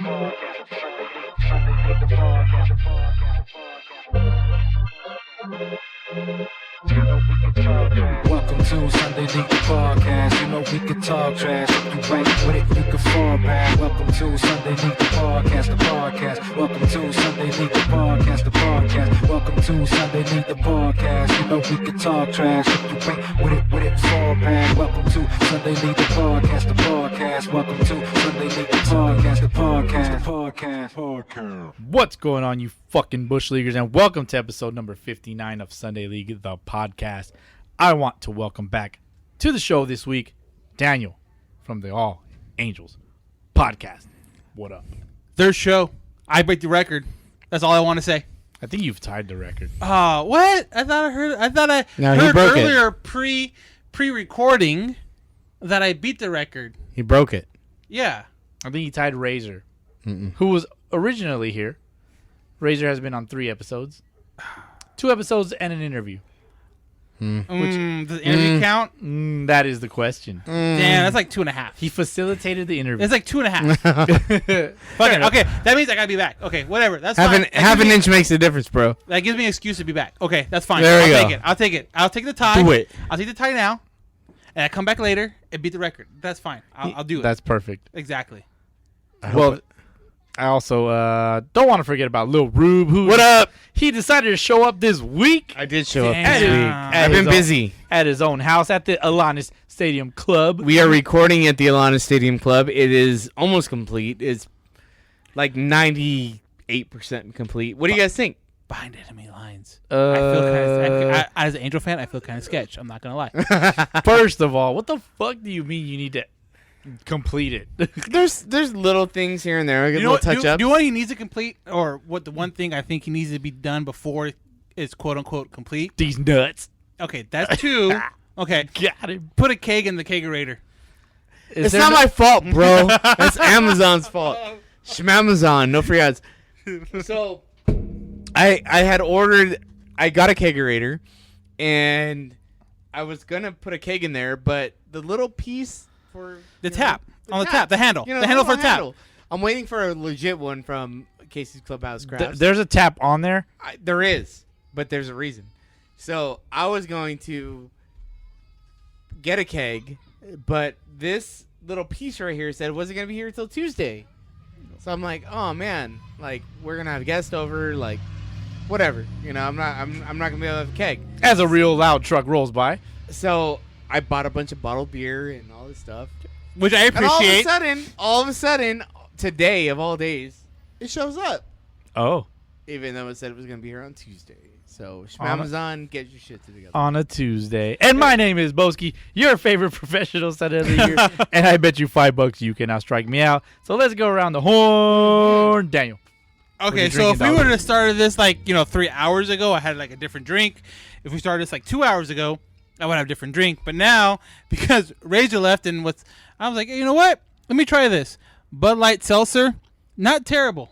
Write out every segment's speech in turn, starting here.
Welcome to Sunday League the podcast. You know we can talk trash. If you ain't with it, you can fall back. Welcome to Sunday League the podcast, the podcast. Welcome to Sunday League the podcast, the podcast. Welcome to Sunday League the podcast. You know we can talk trash. If you ain't with it, fall back. Welcome to Sunday League the podcast, the podcast. Welcome to Sunday League the podcast, the podcast, podcast. What's going on, you fucking Bush Leaguers, and welcome to episode number 59 of Sunday League, the podcast. I want to welcome back to the show this week, Daniel from the All Angels podcast. What up? Third show. I break the record. That's all I want to say. I think you've tied the record. What? I thought I heard earlier pre-recording that I beat the record. He broke it. Yeah. I think he tied Razor, who was originally here. Razor has been on 3 episodes. 2 episodes and an interview. Does the interview count? That is the question. Damn, that's like 2.5. He facilitated the interview. It's like 2.5. Fuck it. Okay, that means I gotta be back. Okay, whatever. That's fine. Half an inch makes a difference, bro. That gives me an excuse to be back. Okay, that's fine. There we I'll go. I'll take it. I'll take the tie. Do it. I'll take the tie now, and I come back later and beat the record. That's fine. I'll do it. That's perfect. Exactly. Well, I also don't want to forget about Lil Rube, who What up? he decided to show up this week. I did show up Damn. this week. I've been busy. At his own house at the Alanis Stadium Club. We are recording at the Alanis Stadium Club. It is almost complete. It's like 98% complete. What do you guys think? Behind enemy lines. I feel kind of, as an Angel fan, I feel kind of sketch. I'm not gonna lie. First of all, what the fuck do you mean you need to complete it? There's little things here and there. You know little what? touch ups. Do you know what he needs to complete, or what the one thing I think he needs to be done before it's quote unquote complete? These nuts. Okay, that's 2. Okay, Got him. put a keg in the kegerator. It's not my fault, bro. It's Amazon's fault. Shmamazon, no free ads. So, I had ordered. I got a kegerator, and I was gonna put a keg in there, but the little piece for The tap. The handle. You know, the handle for little tap. handle. I'm waiting for a legit one from Casey's Clubhouse Crafts. There's a tap on there. There is, but there's a reason. So I was going to get a keg, but this little piece right here said it wasn't going to be here until Tuesday. So I'm like, oh man, like we're gonna have a guest over, like whatever. You know, I'm not gonna be able to have a keg. As a real loud truck rolls by. So I bought a bunch of bottled beer and all this stuff. Which I And appreciate. all of a sudden, today of all days, it shows up. Oh. Even though it said it was gonna be here on Tuesday. So Amazon, get your shit together. On a Tuesday. And my name is Bowski, your favorite professional setter of the year. And I bet you $5 you can now strike me out. So let's go around the horn. Daniel. Okay, you so if we drinking, would dog? have started this 3 hours ago, I had like a different drink. If we started this 2 hours ago, I would have a different drink. But now, because Razor left and I was like, hey, you know what? Let me try this. Bud Light Seltzer, not terrible.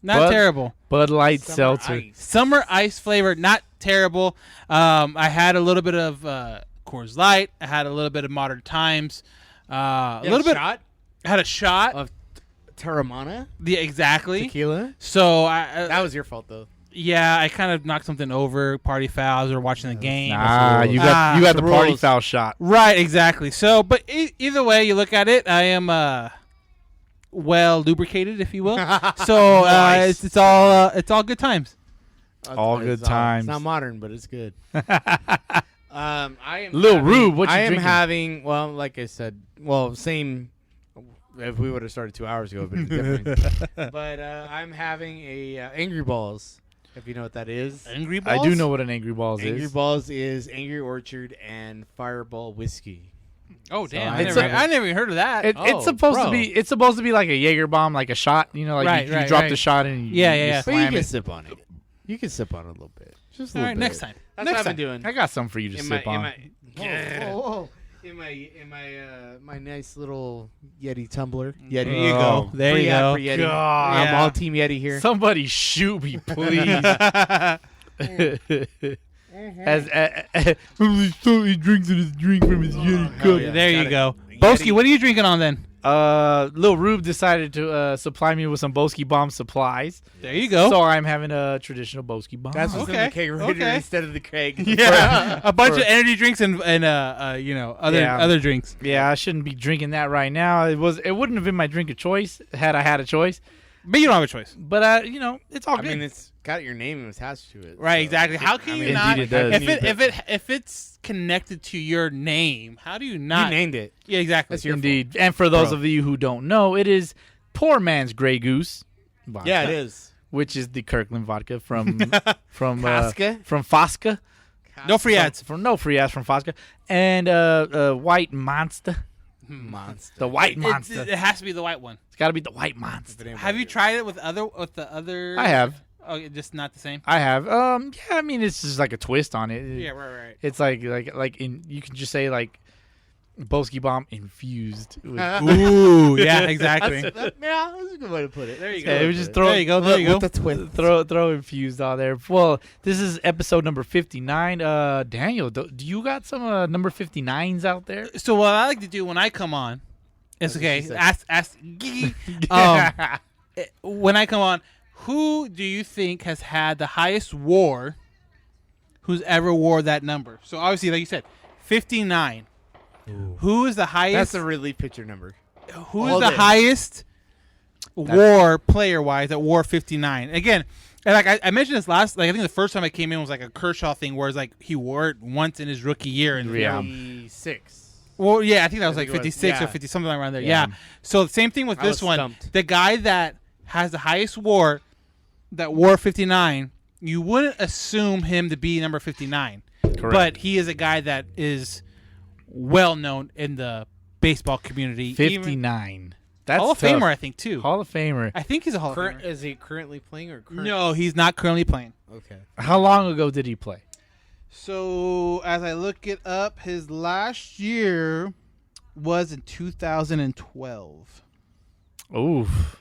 Not terrible. Bud Light Summer Seltzer. Ice. Summer ice flavor, not terrible. I had a little bit of Coors Light. I had a little bit of Modern Times. A little bit. Shot I had a shot. of Terramana Exactly. tequila. So That was your fault though. yeah, I kind of knocked something over. Party fouls or watching the game. Nah, you got That's the the party rules. foul shot. Right, exactly. So, but either way you look at it, I am well lubricated, if you will. So Nice. it's all good times. All good times. It's not modern, but it's good. I am Lil Rube, what you I am drinking? having. Well, like I said, same. If we would have started 2 hours ago, it would be different. But I'm having a Angry Balls. If you know what that is. Angry balls. I do know what an Angry Balls Angry is. Balls is Angry Orchard and Fireball whiskey. Oh damn! So I never even heard of that. It's supposed to be. It's supposed to be like a Jaeger bomb, like a shot. You know, like Right, you right, drop right. the shot and you, Yeah, you yeah, yeah. But you slam can it. sip on it. You can sip on it a little bit. Just a All little right, bit. next time. That's Next what I've time. been doing. I got some for you to sip on. In my nice little Yeti tumbler. Yeti. There you go. There Free you ad go. for Yeti. God. I'm Yeah. all Team Yeti here. Somebody shoot me, please. As he drinks in his drink from his Yeti hell cup. yeah. There you Got go. it. Bowski, Yeti. what are you drinking on then? Lil Rube decided to supply me with some Bowski Bomb supplies. There you go. So I'm having a traditional Bowski Bomb. That's what's in the kegerator instead of the keg. Yeah, a bunch of energy drinks and other drinks. Yeah, I shouldn't be drinking that right now. It wouldn't have been my drink of choice had I had a choice. But you don't have a choice. But it's all good. I mean, it's got your name attached to it. Right, so exactly. How can you not? Indeed it does. If it's connected to your name, how do you not? You named it. Yeah, exactly. That's your Indeed. And for those of you who don't know, it is Poor Man's Grey Goose vodka. Yeah, it is. Which is the Kirkland vodka from Fosca? From Fosca. No free ads. From Fosca. And White Monster. Monster. The White Monster. It has to be the white one. It's got to be the White Monster. Have you tried it with the other? I have. Oh, just not the same. I have. Yeah, I mean, it's just like a twist on it. Yeah, right. It's like you can just say like Bowski Bomb infused. With, Ooh, yeah, exactly. That's a good way to put it. There you yeah, go. it was just throw. There you go. There you go. With the twist. Throw infused on there. Well, this is episode number 59. Daniel, do you got some number 59s out there? So what I like to do when I come on, it's That's what okay. she said. Ask Gigi. When I come on, who do you think has had the highest WAR? Who's ever wore that number? So obviously, like you said, 59. Ooh. Who is the highest? That's a relief pitcher number. Who is all the day. highest WAR player wise at WAR 59? Again, and like I mentioned this last. Like I think the first time I came in was like a Kershaw thing, where it's like he wore it once in his rookie year. And Yeah. 56. Well, yeah, I think that was I like think it was, 56 or yeah. 50, something around there. Yeah. Yeah. So the same thing with I this was one. stumped. The guy that has the highest WAR, that WAR 59, you wouldn't assume him to be number 59. Correct. But he is a guy that is well known in the baseball community. 59. That's Hall of tough. Famer, I think, too. Hall of Famer. I think he's a Hall of Famer. Is he currently playing or current? No, he's not currently playing. Okay. How long ago did he play? So as I look it up, his last year was in 2012. Oof.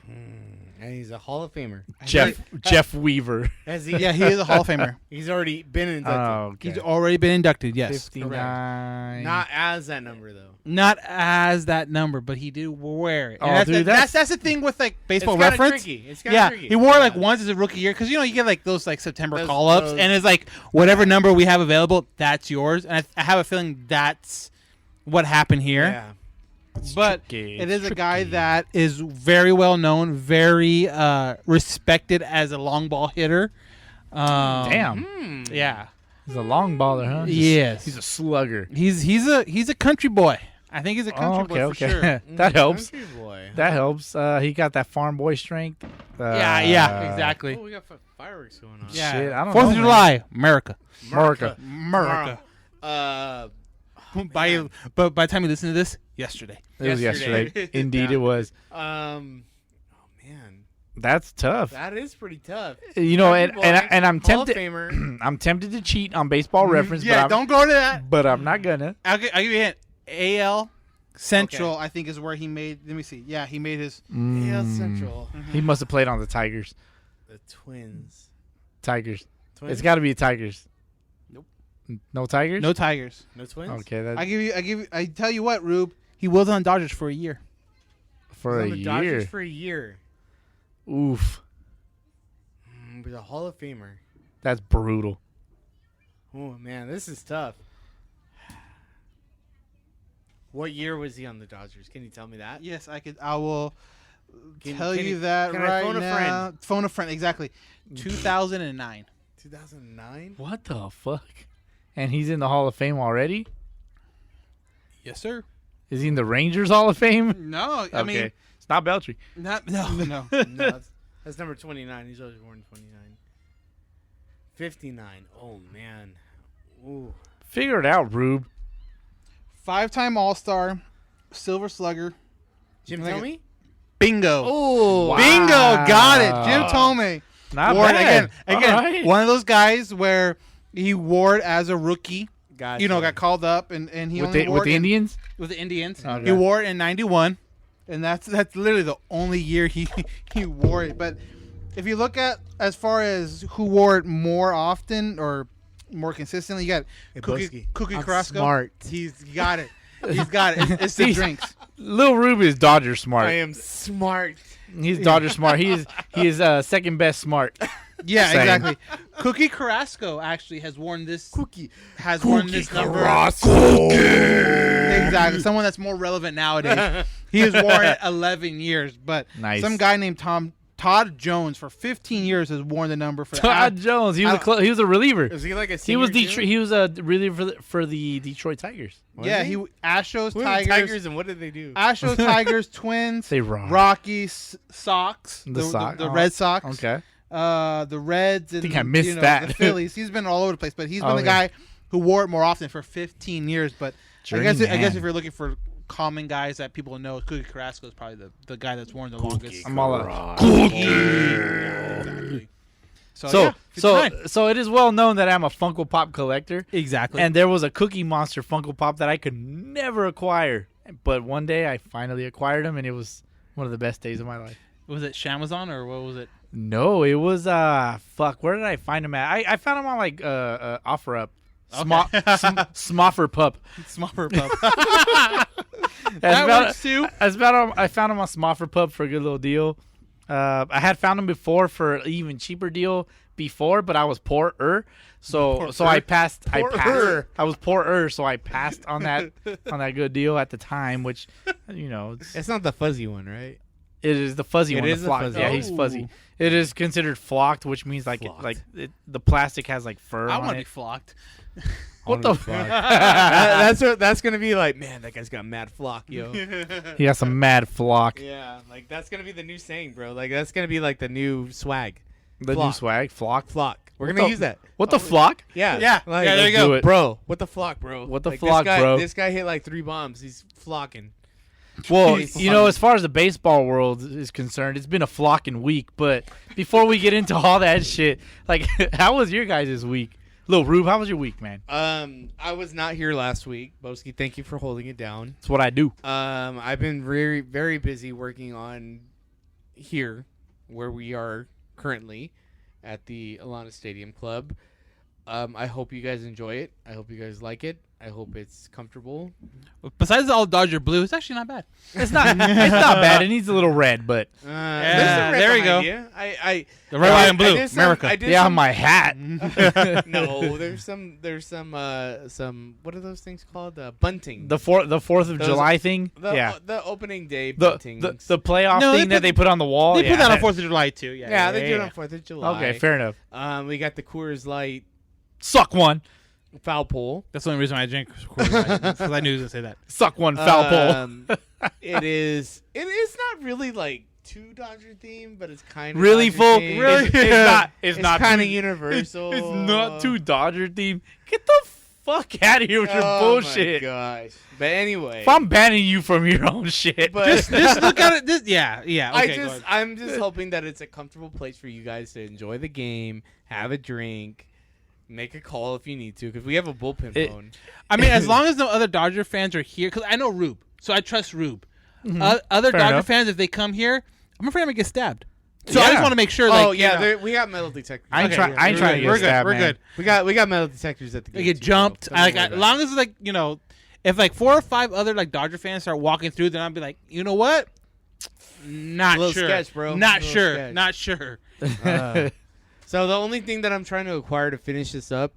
And he's a Hall of Famer. Jeff Weaver. Has he? Yeah, he is a Hall of Famer. He's already been inducted. Oh, okay. He's already been inducted, yes. 59. Not as that number though. Not as that number, but he did wear it. Oh, And dude, that's the thing with like baseball It's kinda reference. tricky. It's kinda Yeah, tricky. he wore it like Yeah. once as a rookie year because you get like those like September Those- call ups, those- and it's like whatever number we have available, that's yours. And I have a feeling that's what happened here. Yeah. But tricky. it is It's a guy tricky. that is very well known, very respected as a long ball hitter. Damn. Yeah. He's a long baller, huh? Yes. He's a slugger. He's a country boy. I think he's a country boy for sure. That helps. Country boy. That helps. He got that farm boy strength. Yeah, exactly. Oh, we got fireworks going on. Yeah. Shit, I don't 4th know, of man. July, America. America. America. But by the time you listen to this, yesterday. It was yesterday. Indeed, Yeah. it was. Oh man, That's tough. that is pretty tough. You know, and Country boy, I'm Hall of tempted. Famer. I'm tempted to cheat on Baseball Reference, Yeah, but don't go to that. but I'm not gonna. I'll give you a hint. AL Central, I think, is where he made. Let me see. Yeah, he made his. AL Central. He must have played on the Tigers. The Twins. Tigers. Twins. It's got to be Tigers. Nope. No Tigers. No Tigers. No Twins. Okay, that I tell you what, Rube. He was on Dodgers for a year. for a He's on the Dodgers year. for a year. Oof, He's a Hall of Famer. that's brutal. Oh man, this is tough. What year was he on the Dodgers? Can you tell me that? Yes, I could. I will Can tell you- you that can I right phone a now. friend? Phone a friend. Exactly. 2009. 2009. What the fuck? And he's in the Hall of Fame already? Yes, sir. Is he in the Rangers Hall of Fame? No, I mean, it's not Beltry. no. No, that's number 29. He's always born 29. 59. Oh man. Ooh. Figure it out, Rube. 5-time All-Star, Silver Slugger. Jim Like Thome? Bingo. Oh. Wow. Bingo. Got it. Jim Thome. Not Wore it bad. Again, All right. one of those guys where he wore it as a rookie. Gotcha. You know, got called up, and he with only the, wore with the it Indians? with the Indians. Okay. He wore it in '91, and that's literally the only year he wore it. But if you look at as far as who wore it more often or more consistently, you got Bowski. Cookie I'm Carrasco. smart. He's got it. He's got it. It's the drinks. Lil Rube is Dodger smart. I am smart. He's Dodger smart. He is second best smart. Yeah, Same. exactly. Cookie Carrasco actually has worn this. Worn this number. Exactly. Someone that's more relevant nowadays. He has worn it 11 years, but Nice. some guy named Todd Jones for 15 years has worn the number for Todd Jones. He was he was a reliever. Is he like a He senior was too? Detroit. He was a reliever for the Detroit Tigers. Yeah, he Astros, Who are the Tigers, Tigers, and what did they do? Astros, Tigers, Twins, They rock. Rockies, Sox, The Sox. the Red Sox, Okay. the Reds, and think I missed the that. Phillies. He's been all over the place, but he's been the Okay. guy who wore it more often for 15 years. But I guess Journeyman. if you're looking for common guys that people know, Cookie Carrasco is probably the guy that's worn the longest. I'm all out. Exactly. So 59. so it is well known that I'm a Funko Pop collector, Exactly. and there was a Cookie Monster Funko Pop that I could never acquire, but one day I finally acquired him, and it was one of the best days of my life. was it Shamazon or what was it? No, it was where did I find him at? I found him on like OfferUp. Smoffer Pup. Smopper Pup. That works too. I found him on Smoffer Pup for a good little deal. I had found him before for an even cheaper deal before, but I was poorer. So I passed. I was poorer, so I passed on that good deal at the time, which It's not the fuzzy one, right? it is the fuzzy It one. is The the flocked. fuzzy Yeah, one. he's fuzzy. It is considered flocked, which means the plastic has like fur I on want to be it. flocked. What the fuck? That's gonna be like, man, that guy's got mad flock, yo. He has some mad flock. Yeah, like that's gonna be the new saying, bro. Like that's gonna be like the new swag. The new Flock. swag, flock. Flock. We're What gonna the- use that. What the flock? Yeah, Yeah, like, yeah, there you let's do go. it. bro. What the flock, bro? What the Like, flock, this guy, bro? This guy hit like 3 bombs. He's flocking. Well, He's as far as the baseball world is concerned, it's been a flocking week. But before we get into all that shit, like, how was your guys' week? Lil Rube, how was your week, man? I was not here last week. Bowski, thank you for holding it down. That's what I do. I've been very, very busy working on here, where we are currently at the Alana Stadium Club. I hope you guys enjoy it. I hope you guys like it. I hope it's comfortable. Besides all Dodger blue, it's actually not bad. It's not bad. It needs a little red, but There's a red there you behind go. you. I The red, white, and blue. I did some- America. I did yeah, some- my hat. No, there's some what are those things called? Bunting. The 4th of Those- July thing. the opening day The buntings. the playoff No, they thing that put- they put on the wall. They yeah, put that on that- 4th of July too. yeah, they do it on 4th of July. Okay, fair enough. We got the Coors Light Suck one. foul pole. That's the only reason why I drink. Because I knew he was gonna say that. Suck one foul pole. It is not really like too Dodger themed, but it's kind of Really, Dodger full? themed. Really? It's not. It's not kind of too- universal. It's not too Dodger themed. Get the fuck out of here with your bullshit. Oh my gosh! But anyway, If I'm banning you from your own shit, but Just look at it. Yeah. Okay, go ahead. I'm just hoping that it's a comfortable place for you guys to enjoy the game, have a drink, make a call if you need to, because we have a bullpen phone. I mean, as long as no other Dodger fans are here, because I know Rube, so I trust Rube. Mm-hmm. Other Fair Dodger enough. fans, if they come here, I'm afraid I'm gonna get stabbed. So I Yeah. just want to make sure. Oh Like, yeah, you know, there- we got metal detectors. I ain't trying to get we're good. stabbed, We're man. good. We got metal detectors at the They gate. get too, jumped. so don't worry As about long as like if like 4 or 5 other like Dodger fans start walking through, then I'll be like, you know what? Not Little sure. sketch, bro. Not Little sure. sketch. Not sure. it. So the only thing that I'm trying to acquire to finish this up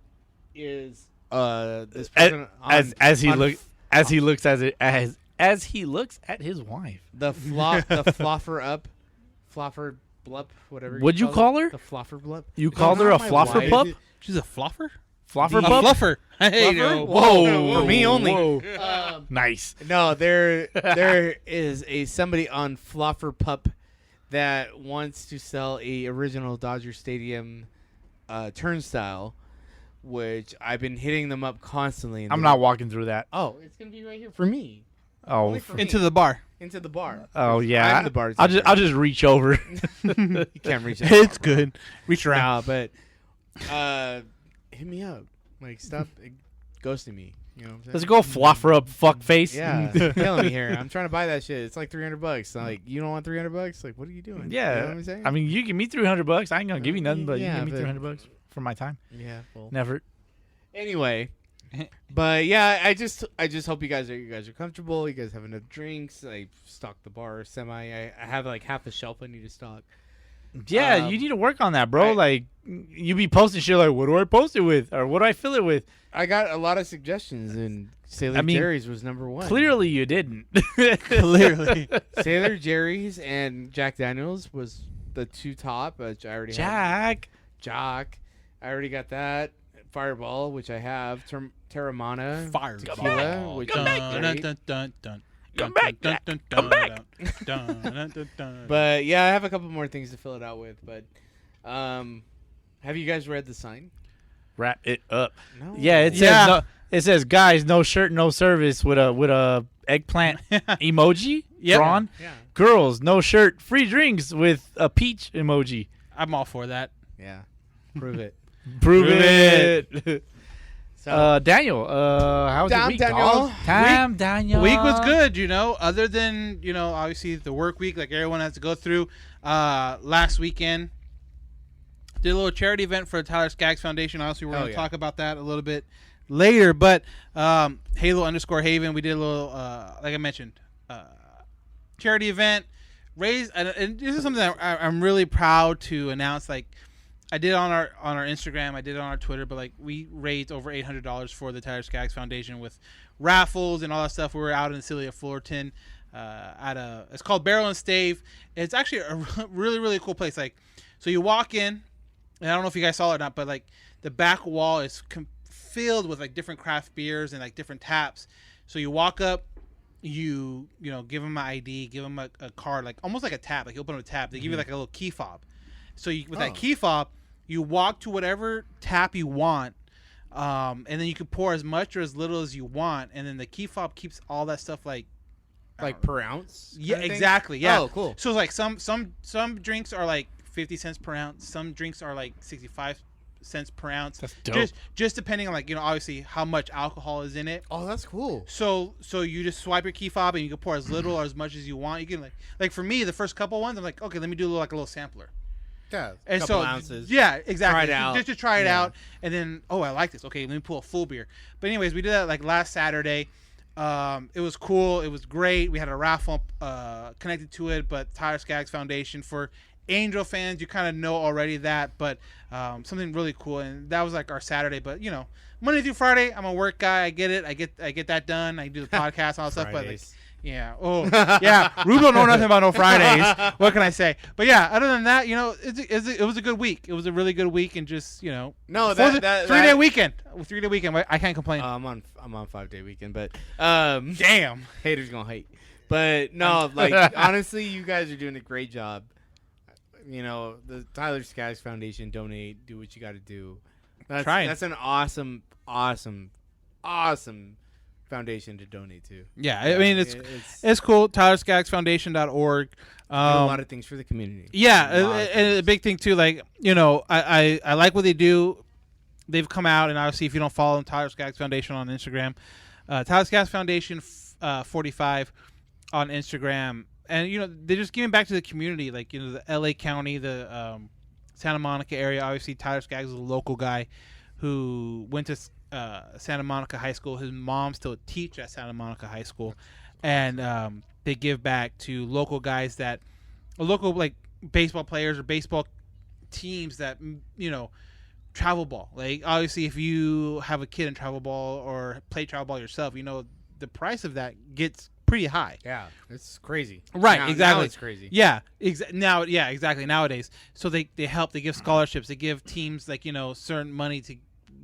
is this person as he on looks at his wife. the floffer blup, whatever. What'd you call her? The floffer blup. You It's called her not a my floffer wife. pup? She's a fluffer. Floffer A pup? fluffer. Hey, Fluffer? no. Whoa, For me only. whoa. Nice. No, there is somebody on Floffer Pup that wants to sell a original Dodger Stadium turnstile, which I've been hitting them up constantly. And I'm they- not walking through that. Oh, it's gonna be right here for me. Oh, Only for me. Into the bar. Into the bar. oh yeah. I'm the bartender. I'll just reach over. You can't reach it. It's good. Reach around. Nah, but hit me up. Like stop ghosting me. You know what I'm saying? Let's go fluffer up, fuck face. Yeah, it's killing me here. I'm trying to buy that shit. It's like $300. Like, you don't want $300? Like, what are you doing? Yeah. You know what I'm saying? I mean, you give me $300. I ain't gonna give you nothing, but Yeah, you give me but- $300 for my time yeah. Well. and effort. Anyway, But yeah, I just hope you guys are comfortable. You guys have enough drinks. I stocked the bar semi. I have like half a shelf I need to stock. Yeah, you need to work on that, bro. Like, you be posting shit like, what do I post it with? Or what do I fill it with? I got a lot of suggestions, and Sailor Jerry's was number one. Clearly you didn't. Clearly. Sailor Jerry's and Jack Daniel's was the two top, which I already Jack. Jock. I already got that. Fireball, which I have. Terramana. Fireball. Tequila, which Come is back. great. Come back, Jack. Come back. But yeah, I have a couple more things to fill it out with. But have you guys read the sign? Wrap it up. No. Yeah, it says no, it says guys, no shirt, no service with a eggplant emoji drawn. Yeah. Girls, no shirt, free drinks with a peach emoji. I'm all for that. Yeah. Prove it. Prove it. So, Daniel, how was your week, Daniel. dog? Time, Daniel. Week was good, other than, obviously the work week like everyone has to go through. Last weekend, did a little charity event for the Tyler SAXX Foundation. Obviously, we're going to talk about that a little bit later. But Halo_Haven, we did a little, like I mentioned, charity event. And this is something that I'm really proud to announce. Like, I did on our Instagram, I did it on our Twitter, but like we raised over $800 for the Tyler SAXX Foundation with raffles and all that stuff. We were out in the city of Fullerton it's called Barrel and Stave. It's actually a really, really cool place. Like, so you walk in, and I don't know if you guys saw it or not, but like the back wall is filled with like different craft beers and like different taps. So you walk up, you give them an ID, give them a card, like almost like a tap. Like you open up a tap, they give you like a little key fob. So with that key fob, you walk to whatever tap you want, and then you can pour as much or as little as you want, and then the key fob keeps all that stuff like per ounce? Yeah, exactly. Yeah. Oh, cool. So it's like some drinks are like 50 cents per ounce. Some drinks are like 65 cents per ounce. That's dope. Just depending on like obviously how much alcohol is in it. Oh, that's cool. So you just swipe your key fob and you can pour as little or as much as you want. You can like for me the first couple ones I'm like, okay, let me do a little sampler. Yeah, And couple so, ounces. yeah, exactly. Try it out. Just to try it out, and then I like this. Okay, let me pull a full beer. But anyways, we did that like last Saturday. It was cool. It was great. We had a raffle connected to it, but Tyler SAXX Foundation for Angel fans, you kind of know already that, but something really cool. And that was like our Saturday. But Monday through Friday, I'm a work guy. I get it. I get that done. I do the podcast and all that stuff. But like, yeah. Oh, yeah. Rube don't know nothing about no Fridays. What can I say? But yeah, other than that, it was a good week. It was a really good week, and just no, that 3-day weekend. 3-day weekend. I can't complain. I'm on 5-day weekend, but damn, haters gonna hate. But no, like honestly, you guys are doing a great job. The Tyler SAXX Foundation, donate, do what you got to do. That's an awesome foundation to donate to. Yeah, I mean it's cool. TylerSAXXFoundation.org. A lot of things for the community. Yeah, and a big thing too. Like I like what they do. They've come out, and obviously if you don't follow them, Tyler SAXX Foundation on Instagram, Tyler SAXX Foundation 45 on Instagram, and they're just giving back to the community. Like the LA County, the Santa Monica area. Obviously Tyler SAXX is a local guy who went to Santa Monica High School. His mom still teach at Santa Monica High School, and they give back to local guys local like baseball players or baseball teams that travel ball. Like obviously, if you have a kid in travel ball or play travel ball yourself, the price of that gets pretty high. Yeah, it's crazy. Right, exactly. Now it's crazy. Yeah, exactly. Nowadays, so they help. They give scholarships. They give teams like certain money to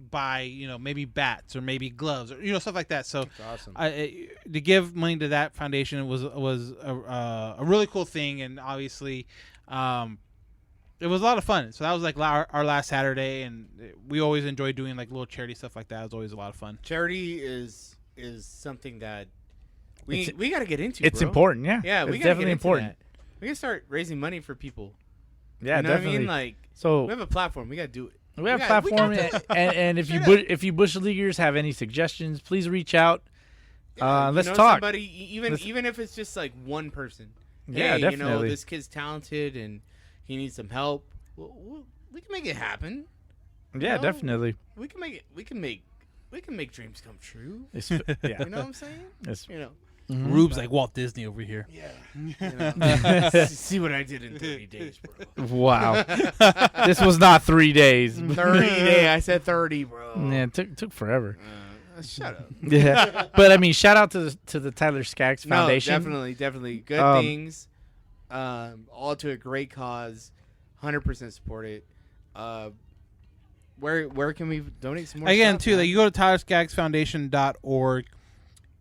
buy maybe bats or maybe gloves or stuff like that. So that's awesome. To give money to that foundation was a really cool thing, and obviously it was a lot of fun. So that was like our last Saturday, and we always enjoy doing like little charity stuff like that. It was always a lot of fun. Charity is something that we got to get into. It's bro. important. Yeah, it's definitely important. We got to start raising money for people. Yeah, definitely. What I mean? Like, so we have a platform. We got to do it. We have a platform, and if you bush leaguers have any suggestions, please reach out. Let's talk. Somebody, even if it's just like one person. Yeah, hey, definitely. This kid's talented and he needs some help. We can make it happen. Yeah, definitely. We can make we can make dreams come true. Yeah. You know what I'm saying? It's- You know. Rube's like Walt Disney over here. Yeah. You know? See what I did in 30 days, bro. Wow. This was not 3 days. 30 days. I said 30, bro. Yeah, it took forever. Shut up. Yeah, but I mean, shout out to the Tyler SAXX Foundation. No, definitely good things. All to a great cause. 100% support it. Where can we donate some more? Again, stuff, too, man? like you go to tylerscagsfoundation.org.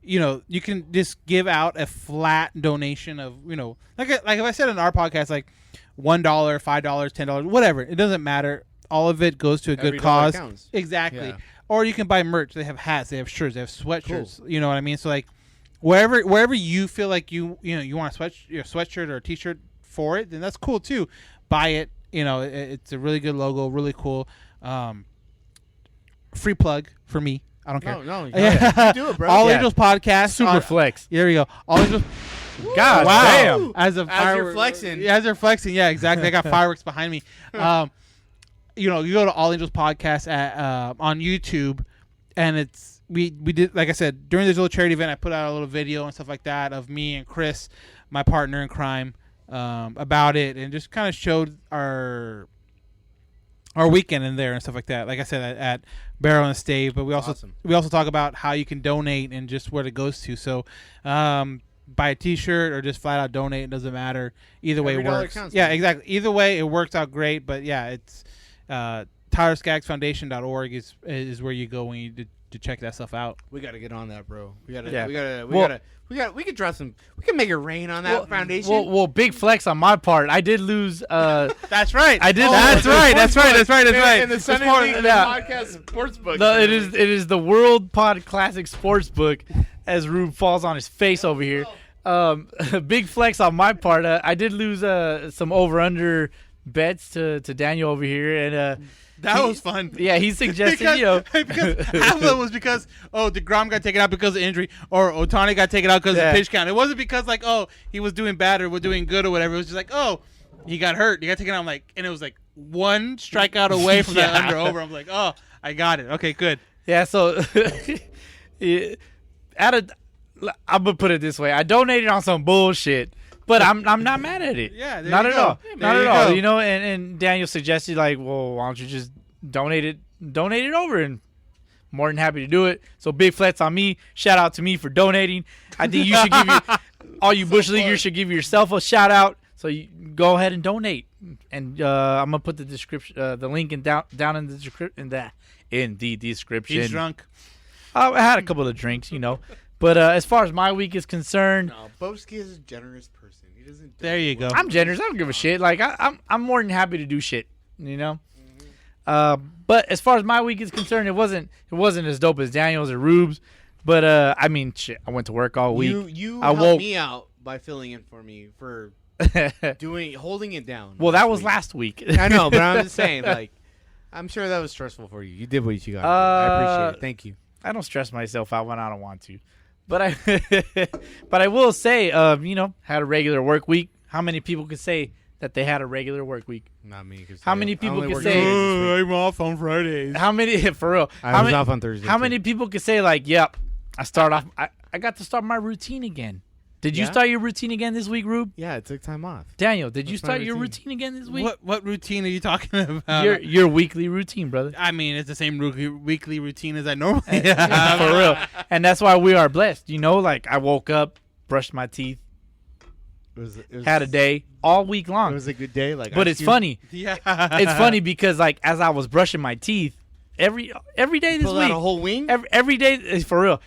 You know, you can just give out a flat donation of, you know, like if I said in our podcast, like $1, $5, $10, whatever. It doesn't matter. All of it goes to a Every good dollar cause. counts. Exactly. Yeah. Or you can buy merch. They have hats. They have shirts. They have sweatshirts. You know what I mean? So like, wherever you feel like you want a sweatshirt or a T-shirt for it, then that's cool too. Buy it. You know, it's a really good logo. Really cool. Free plug for me. I don't care. No, you do it, bro. All Yeah. Angels podcast. Super flex. There we go. All Angels. God Wow. damn. As you're flexing. Yeah, as they're flexing. Yeah, exactly. I got fireworks behind me. You know, you go to All Angels podcast on YouTube, and it's we did, like I said, during this little charity event, I put out a little video and stuff like that of me and Chris, my partner in crime, about it, and just kind of showed our weekend in there and stuff like that. Like I said, at Barrel and Stave, but we also talk about how you can donate and just where it goes to. So, buy a T-shirt or just flat out donate. It doesn't matter. Either way, Every it dollar works. counts, Yeah, man. exactly. Either way, it works out great. But yeah, it's tylerscagsfoundation.org is where you go when you to check that stuff out. We got to get on that, bro. We got Yeah. to. We could drop some. We can make it rain on that foundation. Well, big flex on my part. I did lose. That's right. I did. That's right. That's right. In the Sunday League podcast sportsbook. No, it is the World Pod Classic Sportsbook, as Rube falls on his face over here. Big flex on my part. I did lose some over under bets to Daniel over here, and That was fun. yeah, he suggested because half of it was because DeGrom got taken out because of injury, or Ohtani got taken out because of pitch count. It wasn't because like he was doing bad or was doing good or whatever. It was just like he got hurt, he got taken out. I'm like, and it was like one strikeout away from that under over. I'm like, I got it. Okay, good. Yeah, so I'm gonna put it this way: I donated on some bullshit, but I'm not mad at it. Yeah, there not you at go. all. Yeah, Not there at you all. go. You know, and Daniel suggested like, well, why don't you just donate it over, and more than happy to do it. So big flex on me. Shout out to me for donating. I think you should all you bush leaguers should give yourself a shout out. So you go ahead and donate, and I'm gonna put the description, the link down in the description. He's drunk. I had a couple of drinks, you know, but as far as my week is concerned, No, Bowski is a generous person. He doesn't. There you go. I'm generous. I don't give a shit. Like I'm more than happy to do shit, you know. But as far as my week is concerned, it wasn't as dope as Daniel's or Rube's. But I mean, shit. I went to work all week. You I helped me out by filling in for me for holding it down. Well, that was week. last week. I know, but I'm just saying, like, I'm sure that was stressful for you. You did what you got. I appreciate it. Thank you. I don't stress myself out when I don't want to, but I will say, you know, had a regular work week. How many people could say that they had a regular work week? Not me. How many people only could work say- Tuesdays this week. I'm off on Fridays. How many for real? I was off on Thursday. How too. many people could say like, "Yep, I start off. I got to start my routine again." Did you Yeah? start your routine again this week, Rube? Yeah, I took time off. Daniel, did you What's my start your routine? routine again this week? What routine are you talking about? Your weekly routine, brother. I mean, it's the same weekly routine as I normally For have. real. And that's why we are blessed. You know, like I woke up, brushed my teeth, It was had a day all week It long. was a good day. Like, But it's funny. Yeah. It's funny because like as I was brushing my teeth, every day this Pull out week, a whole wing. every day for real.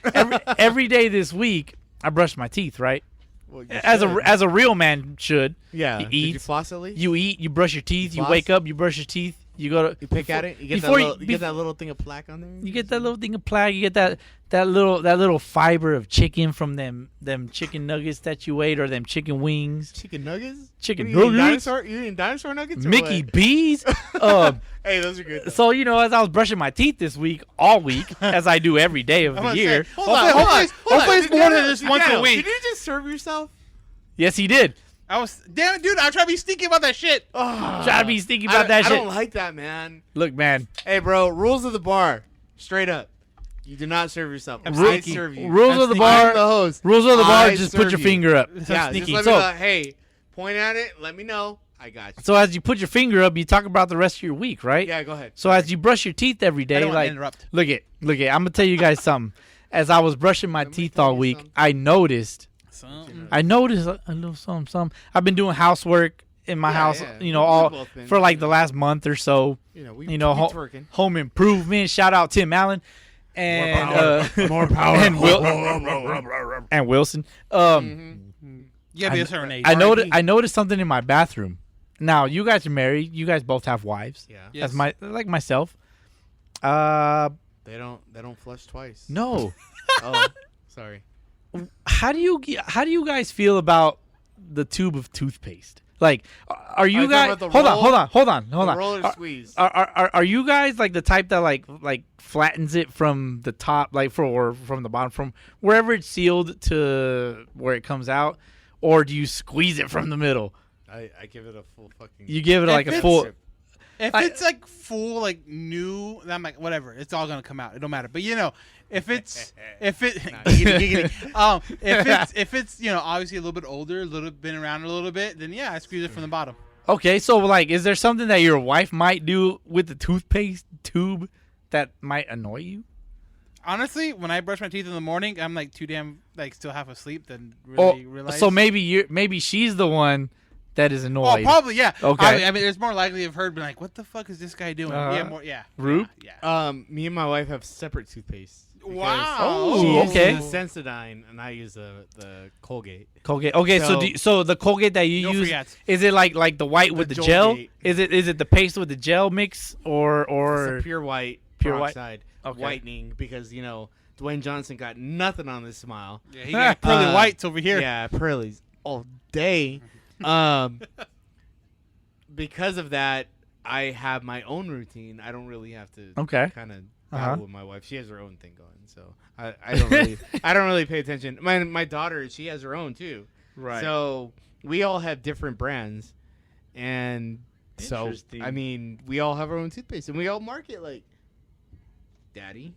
Every day this week, I brushed my teeth, right? Well, you As should. a real man should. yeah. you Did you eat, floss at least? You eat, you brush your teeth, you Floss? wake up, you brush your teeth, you go to You pick at it. You get that before little. You get that little thing of plaque on there. you get that little thing of plaque, you get that little fiber of chicken from them chicken nuggets that you ate or them chicken wings. chicken nuggets. Chicken What are you eating, nuggets? dinosaur? You eating dinosaur nuggets? or Mickey what? B's. Hey, those are good. though. So, you know, as I was brushing my teeth this week, all week, as I do every day of I'm the gonna year. say, Hold on, hopefully it's more than just once a Daniel, week. Did you just serve yourself? Yes, he did. Damn it, dude, I'm trying to be sneaky about that shit. Try to be sneaky about that I shit. don't like that, man. Look, man. Hey, bro, rules of the bar. Straight up. You do not serve yourself. I'm I sneaky. serve you. Rules I'm of the sneaky. bar. I'm the host. Rules of the bar. I Just put serve your you. finger up. I'm Yeah, sneaky. just let me So- know. Hey, point at it. Let me know. I got you. So as you put your finger up, you talk about the rest of your week, right? Yeah, go ahead. So as you brush your teeth every I day, don't want to like interrupt. look at. I'm gonna tell you guys something. As I was brushing my Let me teeth tell all you week, something. I noticed Something. a little something. I've been doing housework in my house, Yeah. you know, We've all both been, for like you the know. last month or so. We You know, twerking. home improvement. Shout out Tim Allen and More power. and Wilson. You gotta be a certain age. I noticed something in my bathroom. Now you guys are married. You guys both have wives. Yeah. Yes. As like myself. They don't flush twice. No. Oh, sorry. How do you guys feel about the tube of toothpaste? Like, are you you guys? talking about the Hold on. The roller squeeze. Are you guys like the type that like flattens it from the top, like or from the bottom, from wherever it's sealed to where it comes out, or do you squeeze it from the middle? I give it a full fucking. You give it like a full. If it's like full, like new, then I'm like, whatever. It's all gonna come out. It don't matter. But you know, if it's if it's you know obviously a little bit older, a little been around a little bit, then yeah, I squeeze it from the bottom. Okay, so like, is there something that your wife might do with the toothpaste tube that might annoy you? Honestly, when I brush my teeth in the morning, I'm like too damn like still half asleep. Then really realize. So maybe she's the one that is Oh, annoyed. probably yeah. Okay. I mean, there's more likely of her being like, "What the fuck is this guy doing?" Yeah. Rube? Yeah. Me and my wife have separate toothpaste. because Wow. Oh, She uses okay. the Sensodyne and I use the Colgate. Colgate. Okay, so So- the Colgate that you No use, free ads. is it like the white with the gel? Jolgate. Is it the paste with the gel mix or It's a pure white, Pure white? peroxide Okay. whitening because you know Dwayne Johnson got nothing on this smile. Yeah, he got pearly whites over here. Yeah, pearlies all day. Because of that, I have my own routine. I don't really have to Okay. kind of Uh-huh. battle with my wife. She has her own thing going, so I don't really pay attention. My daughter, she has her own too. Right. So we all have different brands, and so Interesting. I mean, we all have our own toothpaste, and we all market like, Daddy.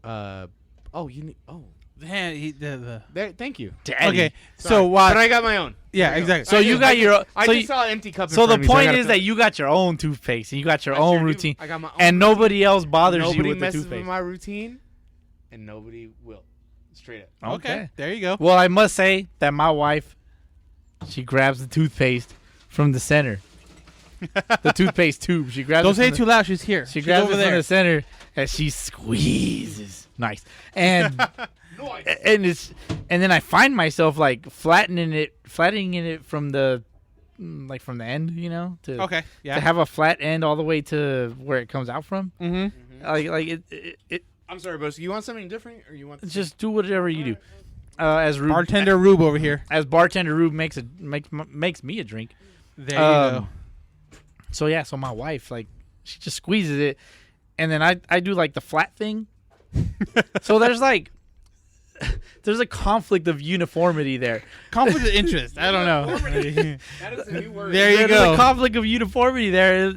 You need. Oh, The there. Thank you. Daddy. Okay, Sorry. so why? But I got my own. Yeah, There you go. exactly. So you got your I so just you- saw an empty cup. in so front the of me, I point gotta is fill that it. you got your own toothpaste and you got your I own sure do. routine, I got my own and nobody else bothers nobody you with the messes toothpaste. with my routine, and nobody will. Straight up. Okay, there you go. Well, I must say that my wife, she grabs the toothpaste from the center, the toothpaste tube. She grabs. Don't it say from it too loud. She's here. She She's grabs over it from there. the center and she squeezes. Nice. And and then I find myself like flattening it from the from the end, you know, to Okay. to Yeah. have a flat end all the way to where it comes out from. Mm-hmm. Like it I'm sorry, Bowski. You want something different, or you want? just do whatever you do. As Rube, Bartender Rube over here. as bartender Rube makes me a drink. There you go. So yeah, so my wife like she just squeezes it, and then I do like the flat thing. So there's a conflict of uniformity there. Conflict of interest. I don't know. That is a new word. There you There's go. a conflict of uniformity there.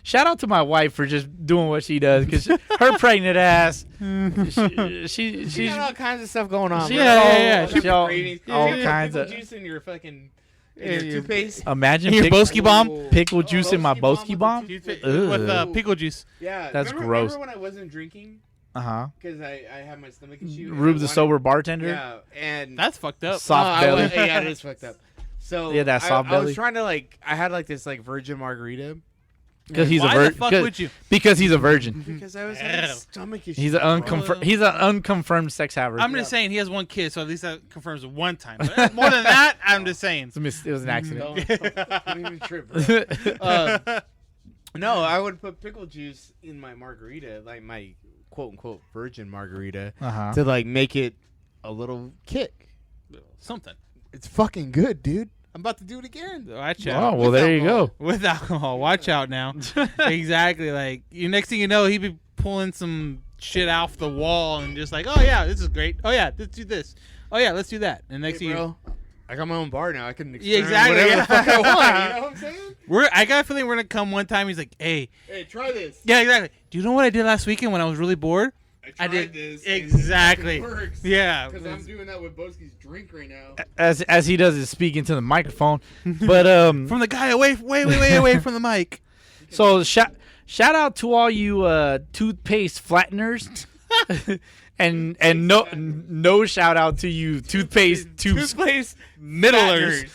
Shout out to my wife for just doing what she does because her pregnant ass. She She's got all kinds of stuff going on. she bro. got yeah. She all Pickle kinds of. juice in your fucking in your toothpaste. Imagine Your pick- Bowski bomb? pickle juice in my Bowski with bomb? the toothpaste. With Ugh. pickle juice. Yeah, That's remember, gross. Remember when I wasn't drinking Uh-huh. because I had my stomach issue. and Rube I the wanted- sober bartender. Yeah, and That's fucked up. Soft belly. yeah, it is fucked up. So Yeah, that soft I belly. was trying to I had this virgin margarita Because he's Why a the virgin. fuck would you? Because he's a virgin. because I was having Ew. stomach issues. He's an unconfirmed sex haver. I'm just saying he has one kid, so at least that confirms it one time. But more than that, I'm just saying. It was an accident. Don't even trip, bro. No, I would put pickle juice in my margarita, like my quote unquote virgin margarita, Uh-huh. to make it a little kick. Something. It's fucking good, dude. I'm about to do it again. Watch Oh, out. well, there you go. With alcohol. Watch out now. Exactly. Like, next thing you know, he'd be pulling some shit off the wall and just like, oh, yeah, this is great. Oh, yeah, let's do this. Oh, yeah, let's do that. And next Hey, thing bro, I got my own bar now. I can Yeah, experiment exactly. whatever the fuck I want. You know what I'm saying? I got a feeling we're gonna come one time. He's like, "Hey, Try this. yeah, exactly. Do you know what I did last weekend when I was really bored? I did this. exactly. It works. Yeah, Because I'm doing that with Bowski's drink right now. As he does is speaking to the microphone. But from the guy way away from the mic. so shout out to all you toothpaste flatteners. And no shout out to you toothpaste Middlers.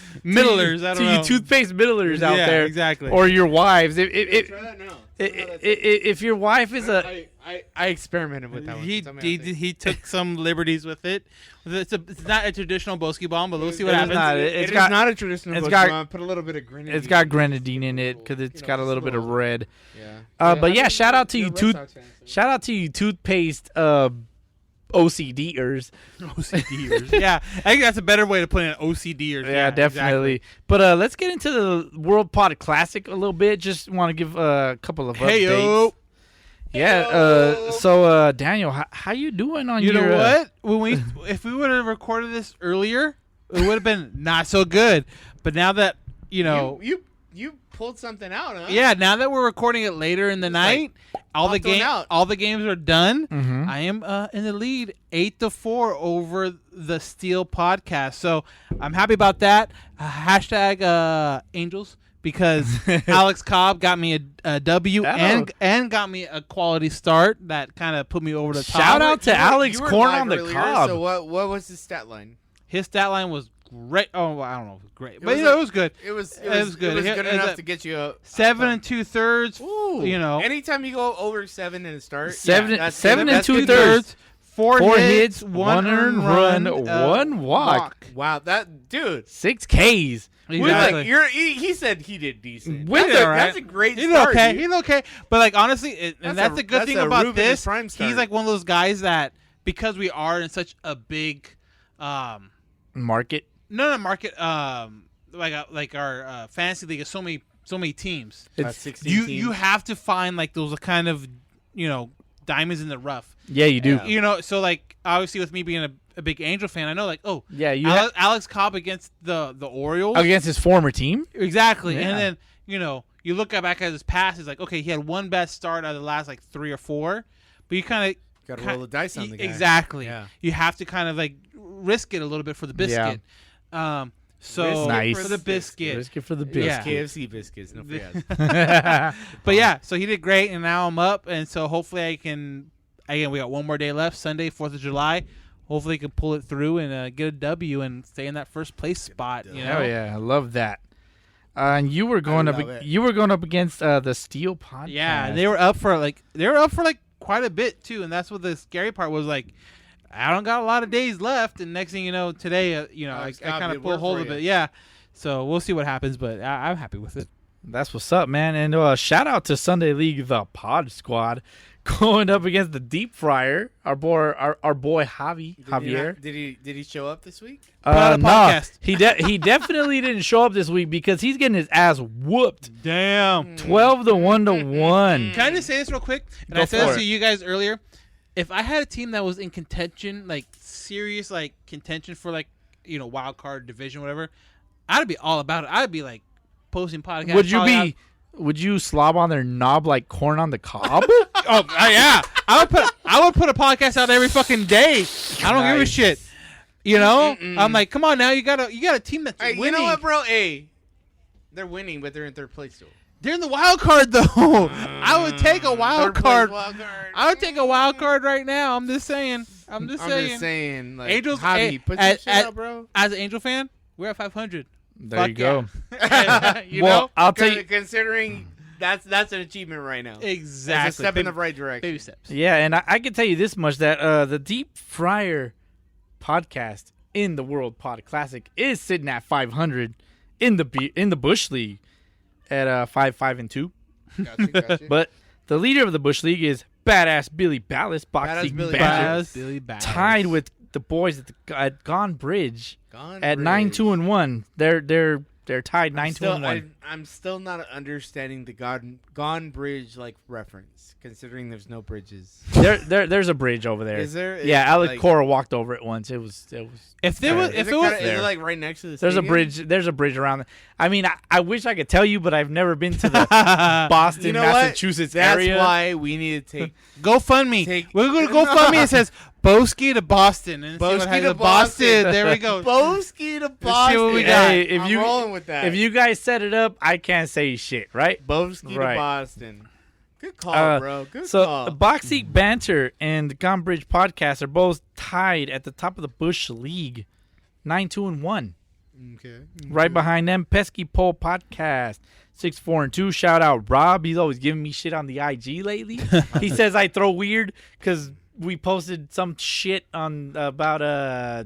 I don't to know. you toothpaste middlers out Yeah, there, exactly. or your wives. Try that now. If your wife is I experimented with that one. He took some liberties with it. It's not a traditional Bowski bomb, but we'll see what It's happens. not. It's got- not a traditional. it's Bowski got- bomb. Put a little bit of grenadine. it's got grenadine in it because it's got a little bit of red. Yeah. But yeah, shout out to you Red Sox fan, so- shout out to you toothpaste OCDers. OCDers. Yeah, I think that's a better way to put it. OCDers. Yeah, definitely. Exactly. But let's get into the World Pod Classic a little bit. Just want to give a couple of updates. Heyo. Yeah. So Daniel, how you doing on You your? know what? If we would have recorded this earlier, it would have been not so good. But now that you pulled something out, huh? yeah, now that we're recording it later in the night, all the games are done. Mhm. I am in the lead, 8-4 over the Steel podcast. So I'm happy about that. Hashtag Angels. Because Alex Cobb got me a W and got me a quality start that kind of put me over the top. Shout out to Alex You were Corn live on the earlier, Cobb. So what was his stat line? His stat line was great. Oh, well, I don't know if it was great, but was it was good. It was It was good. It was It good was enough a to get you a 7 2/3. Ooh. Anytime you go over 7 in a start, Seven that's and good. That's good 2/3. news. Four hits, one earned run, one walk. Wow, that dude. 6 Ks. Exactly. He said he did decent. With That's it, a, right? that's a great He's start. okay. dude. He's okay. But like honestly, that's the good that's thing a about Rube in his this. prime start. He's like one of those guys that because we are in such a big, Market. not like our fantasy league is so many teams. It's 16 You teams. have to find like those kind of diamonds in the rough. Yeah, you do. So like obviously with me being a big Angel fan, I know like Yeah, you Alex Cobb against the Orioles against his former team. exactly, Yeah. and then you look back at his past, it's like okay he had one bad start out of the last like 3 or 4, but you kind of Got to roll the dice on the guy. exactly. Yeah. You have to kind of like risk it a little bit for the biscuit. So Risk it Nice. for the biscuit. Risk it for the Yeah. biscuit. KFC biscuits. No forget. But yeah, so he did great, and now I'm up, and so hopefully I can. Again, we got one more day left. Sunday, 4th of July. Hopefully, I can pull it through and get a W and stay in that first place spot. You know, Oh yeah, I love that. And you were going love it. up against the Steel podcast. yeah, they were up for like quite a bit too, and that's what the scary part was. Like, I don't got a lot of days left, and next thing you know, today, I Alex kind Cobb of did pull work hold for of you. it. Yeah, so we'll see what happens, but I'm happy with it. That's what's up, man. And shout out to Sunday League, the Pod Squad, going up against the Deep Fryer, our boy Javier. Did he show up this week? Put out a No, podcast. he definitely didn't show up this week because he's getting his ass whooped. Damn. 12-1. Can I just say this real quick? And Go I said for this it. to you guys earlier. If I had a team that was in contention, like serious, like contention for like wild card division, whatever, I'd be all about it. I'd be like posting podcasts. Would you slob on their knob like corn on the cob? Yeah, I would put a podcast out every fucking day. I don't give a Nice. shit. I'm like, come on now, you got a team that's Hey, winning. you know what, bro? Hey, they're winning, but they're in third place still. They're in the wild card though. I would take a wild Third place card. wild card. I would take a wild card right now. I'm just saying. I'm just saying. Like, Angels, Javi, put some shit out, bro. As an Angel fan, we're at 500. There Fuck you go. yeah. Well, I'll tell you. Considering that's an achievement right now. Exactly. It's a step in the right direction. Baby steps. Yeah, and I can tell you this much that the Deep Fryer podcast in the World Pod Classic is sitting at 500 in the Bush League at 5-5-2. Gotcha. But the leader of the Bush League is Badass Billy Ballas, Badass Boxy Billy Badger, Billy Bass. tied with the boys at Gone Bridge Gone at Bridge. 9-2-1. They're tied 9-2-1. I'm still not understanding the Gone Bridge like reference, considering there's no bridges. There's a bridge over there. Is there? Yeah, Alec Cora walked over it once. It was. If there was, Is if it was, is it like right next to the There's a stadium? bridge. There's a bridge around. I mean, I wish I could tell you, but I've never been to the Boston, You know what? Massachusetts That's area. why we need to take GoFundMe. We're going to GoFundMe. It says Bowski to Boston. And see what Bowski happens. to Boston. There we go. Bowski to see Boston. what we got. Hey, I'm rolling with that. if you guys set it up, I can't say shit, right? Bowski Right. to Boston. Good call, bro. Good So call. Boxy Banter and the Gone Bridge Podcast are both tied at the top of the Bush League, 9-2-1. Okay. Right behind them, Pesky Pole Podcast, 6-4-2. Shout out Rob. He's always giving me shit on the IG lately. He says I throw weird because we posted some shit on about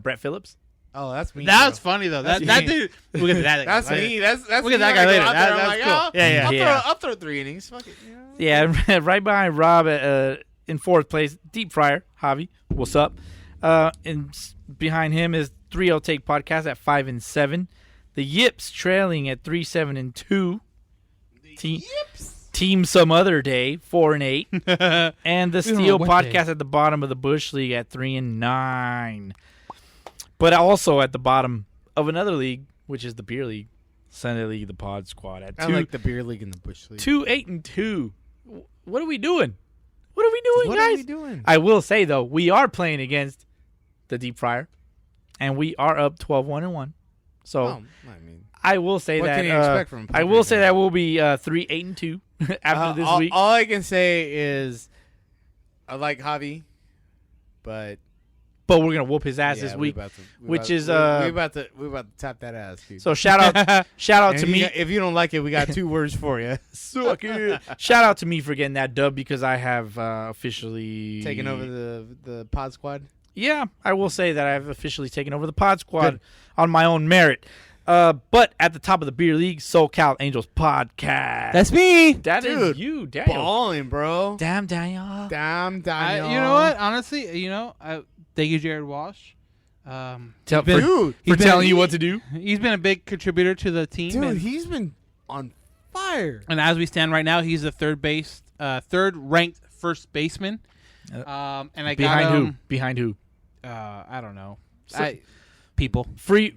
Brett Phillips. Oh, that's me. That's bro. funny though. That's That me. dude. We'll get to that. That's later. me. That's We'll me. get that I guy go later. out there, I'm That's like, cool. oh, Yeah. I'll throw 3 innings. Fuck it. You know? Yeah, right behind Rob in fourth place, Deep Fryer, Javi. What's up? Behind him is 3-0 Take Podcast at 5-7. The Yips trailing at 3-7-2. Team Some Other Day 4-8. And the don't know Steel what Podcast at the bottom of the Bush League at 3-9. But also at the bottom of another league, which is the Beer League, Sunday League, the Pod Squad at I like the beer league and the bush league. 2-8-2. What are we doing? What are we doing, What guys? are we doing? I will say though, we are playing against the Deep Fryer, and we are up 12-1-1. So I mean, I will say what that can you expect from I will say that we'll be 3-8-2 after this week. All I can say is I like Javi, but But we're gonna whoop his ass yeah, this we week, about to- we which about- is we about to tap that ass, dude. So shout out And to if me. you got- if you don't like it, we got 2 words for you. Suck it. Shout out to me for getting that dub because I have officially Taking over the pod squad. Yeah, I will say that I've officially taken over the Pod Squad on my own merit. But at the top of the Beer League, SoCal Angels Podcast. That's me. That is Dude, you, Daniel. Balling, bro. Damn, Daniel. Damn, Daniel. You know what? Honestly, thank you, Jared Walsh. Tell, been- Dude, for been- telling you what to do. He's been a big contributor to the team. dude, and, he's been on fire. and as we stand right now, he's the third ranked first baseman. And I Behind got who? Behind who? I don't know. So- People. Freeman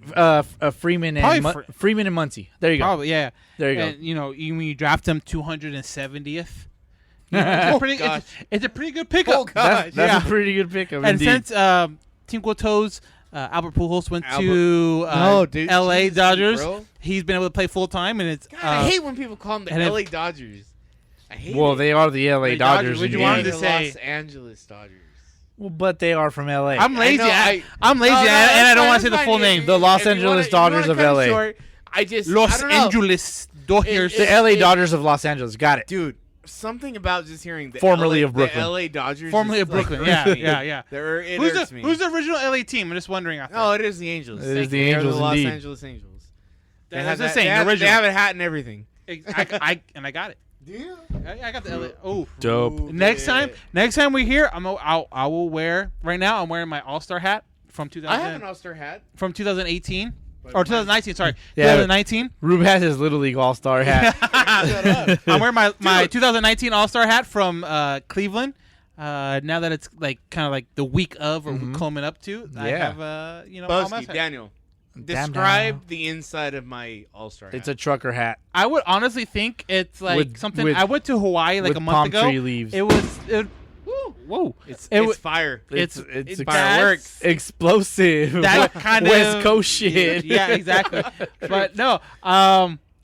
and Probably Freeman and Muncie. There you go. Probably, yeah. There you go. And when you draft him 270th, it's a pretty good pickup. Oh, God. That's yeah. a pretty good pickup. And indeed. since Cinco Toes, Albert Pujols went to No, dude, L.A. Jesus, Dodgers, bro. he's been able to play full time, and it's God, I hate when people call them the and if- LA Dodgers. I hate well, it. they are the LA The Dodgers. Dodgers, would you indeed. want They're to the say- Los Angeles Dodgers. Well, but they are from LA. I'm lazy. I know, I'm lazy, No, and that's I don't fine, want to say that's the full fine. name. The Los If you Angeles wanna- if you Dodgers wanna of cut it LA. short, I Los don't know. Angeles Dodgers. It- The LA Dodgers of Los Angeles. Got it. Dude, something about just hearing the Formerly LA, of Brooklyn. the LA Dodgers. Formerly just, of Brooklyn. Like, Yeah, irks me. yeah. It Who's irks the me. Who's the original LA team? I'm just wondering. Out there. Oh, it is the Angels. It is the They're Angels, the Los indeed. Angeles Angels. They That's have the that- same. They have, original. they have a hat and everything. I got it. Do you? I got the LA. Oh, Dope. next time we hear, I will wear. Right now, I'm wearing my All Star hat from 2000. I have an All-Star hat. from 2018 But or 2019. Sorry, Yeah. 2019. Rube has his Little League All Star hat. Shut up. I'm wearing my 2019 All Star hat from Cleveland. Now that it's like kind of like the week of or coming up to, I Yeah. have all my Bowski, hats. Daniel, Damn, describe the inside of my All-Star hat. It's a trucker hat. I would honestly think it's like With- something. with- I went to Hawaii like with a month palm ago. tree leaves. It was. Whoa! It's It wa- fire. It's it's fireworks. explosive. That kind of West Coast shit. Yeah, exactly. But no,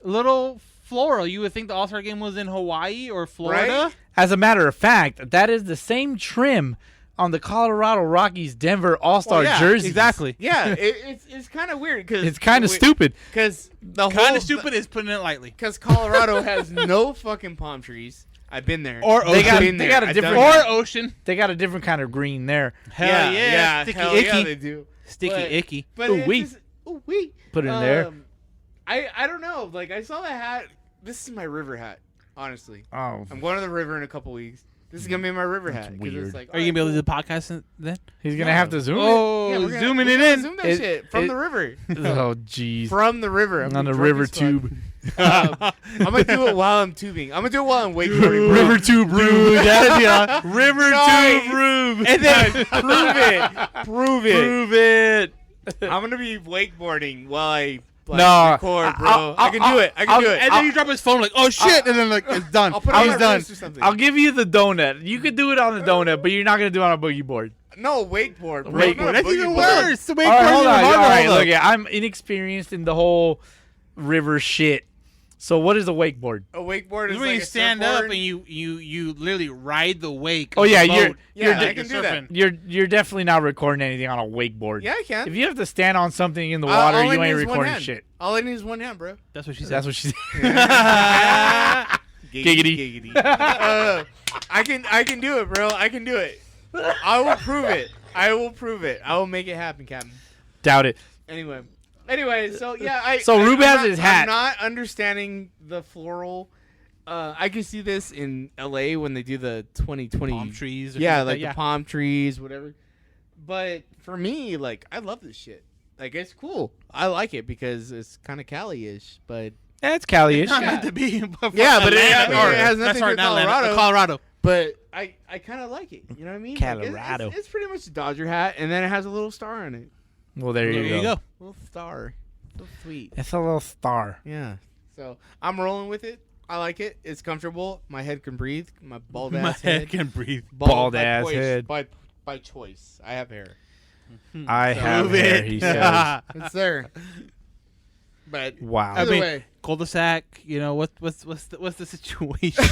little floral. You would think the All Star game was in Hawaii or Florida. Right? As a matter of fact, that is the same trim on the Colorado Rockies Denver All Star Well, yeah, jerseys. exactly. Yeah, it's kind of weird because It's kind of stupid. because the Kind whole of stupid is putting it lightly. because Colorado has no fucking palm trees. I've been there. Or They got- Been they there. got a I've different- done Or that. ocean. They got a different kind of green there. Hell yeah, sticky hell icky. Yeah, they do. Sticky But- icky. But Ooh, it's wee. just, ooh, wee. Put it in there. I don't know. Like I saw the hat. This is my river hat. Honestly, Oh, I'm going to the river in a couple weeks. This is gonna be my river hat. 'cause weird. It's like, Are you gonna be able to do the podcast then? he's gonna have to zoom it. Oh, Oh, we're gonna- zooming we're it gonna in. Zoom that It- shit from it- the river. Oh, jeez. From the river. I'm On the drunk river as fuck. tube. I'm gonna do it while I'm tubing. I'm gonna do it while I'm wakeboarding. bro. River tube Rube. That'd be a River Nice. tube Rube. And then prove it. Prove it. Prove it. I'm gonna be wakeboarding while I No, record, bro. I can do it. I can do it. And then you drop his phone like, oh shit, and then like it's done. I'll put it on He's my done. wrist or something. I'll give you the donut. You could do it on the donut, but you're not gonna do it on a boogie board. No, wakeboard. Bro. Wakeboard. Not a That's boogie even board. worse. The All right, hold on. All right, look. look, I'm inexperienced in the whole river shit. So what is a wakeboard? A wakeboard This is is when like you a stand up surfboard. and you literally ride the wake. Oh of yeah, the you're boat. Yeah, you're I can do that. you're definitely not recording anything on a wakeboard. Yeah, I can. If you have to stand on something in the water, all I you need ain't is one recording hand. shit. All I need is one hand, bro. That's what she said. That's what she said. Giggity. I can do it, bro. I can do it. I will prove it. I will prove it. I will make it happen, Captain. Doubt it. Anyway, so yeah, So I'm Rube has not- his hat. I'm not understanding the floral. I can see this in LA when they do the 2020 Palm trees. Or Yeah, something like that, the palm trees, whatever. But for me, like, I love this shit. Like, it's cool. I like it because it's kind of Cali-ish, but Yeah, it's Cali-ish. Not meant to be. But Yeah, but it Atlanta. has nothing That's to right, do with not Atlanta, Colorado. Colorado. but I kind of like it. You know what I mean? Like, Colorado. it's pretty much a Dodger hat, and then it has a little star on it. Well, there There you you go. go. Little star. So sweet. It's a little star. Yeah. So I'm rolling with it. I like it. It's comfortable. My head can breathe. My bald My ass head can breathe. Bald by ass choice- head. By choice. I have hair. I have Move hair, it. he says. It's there. But Wow. I either mean, way, cul-de-sac. You know what's the situation?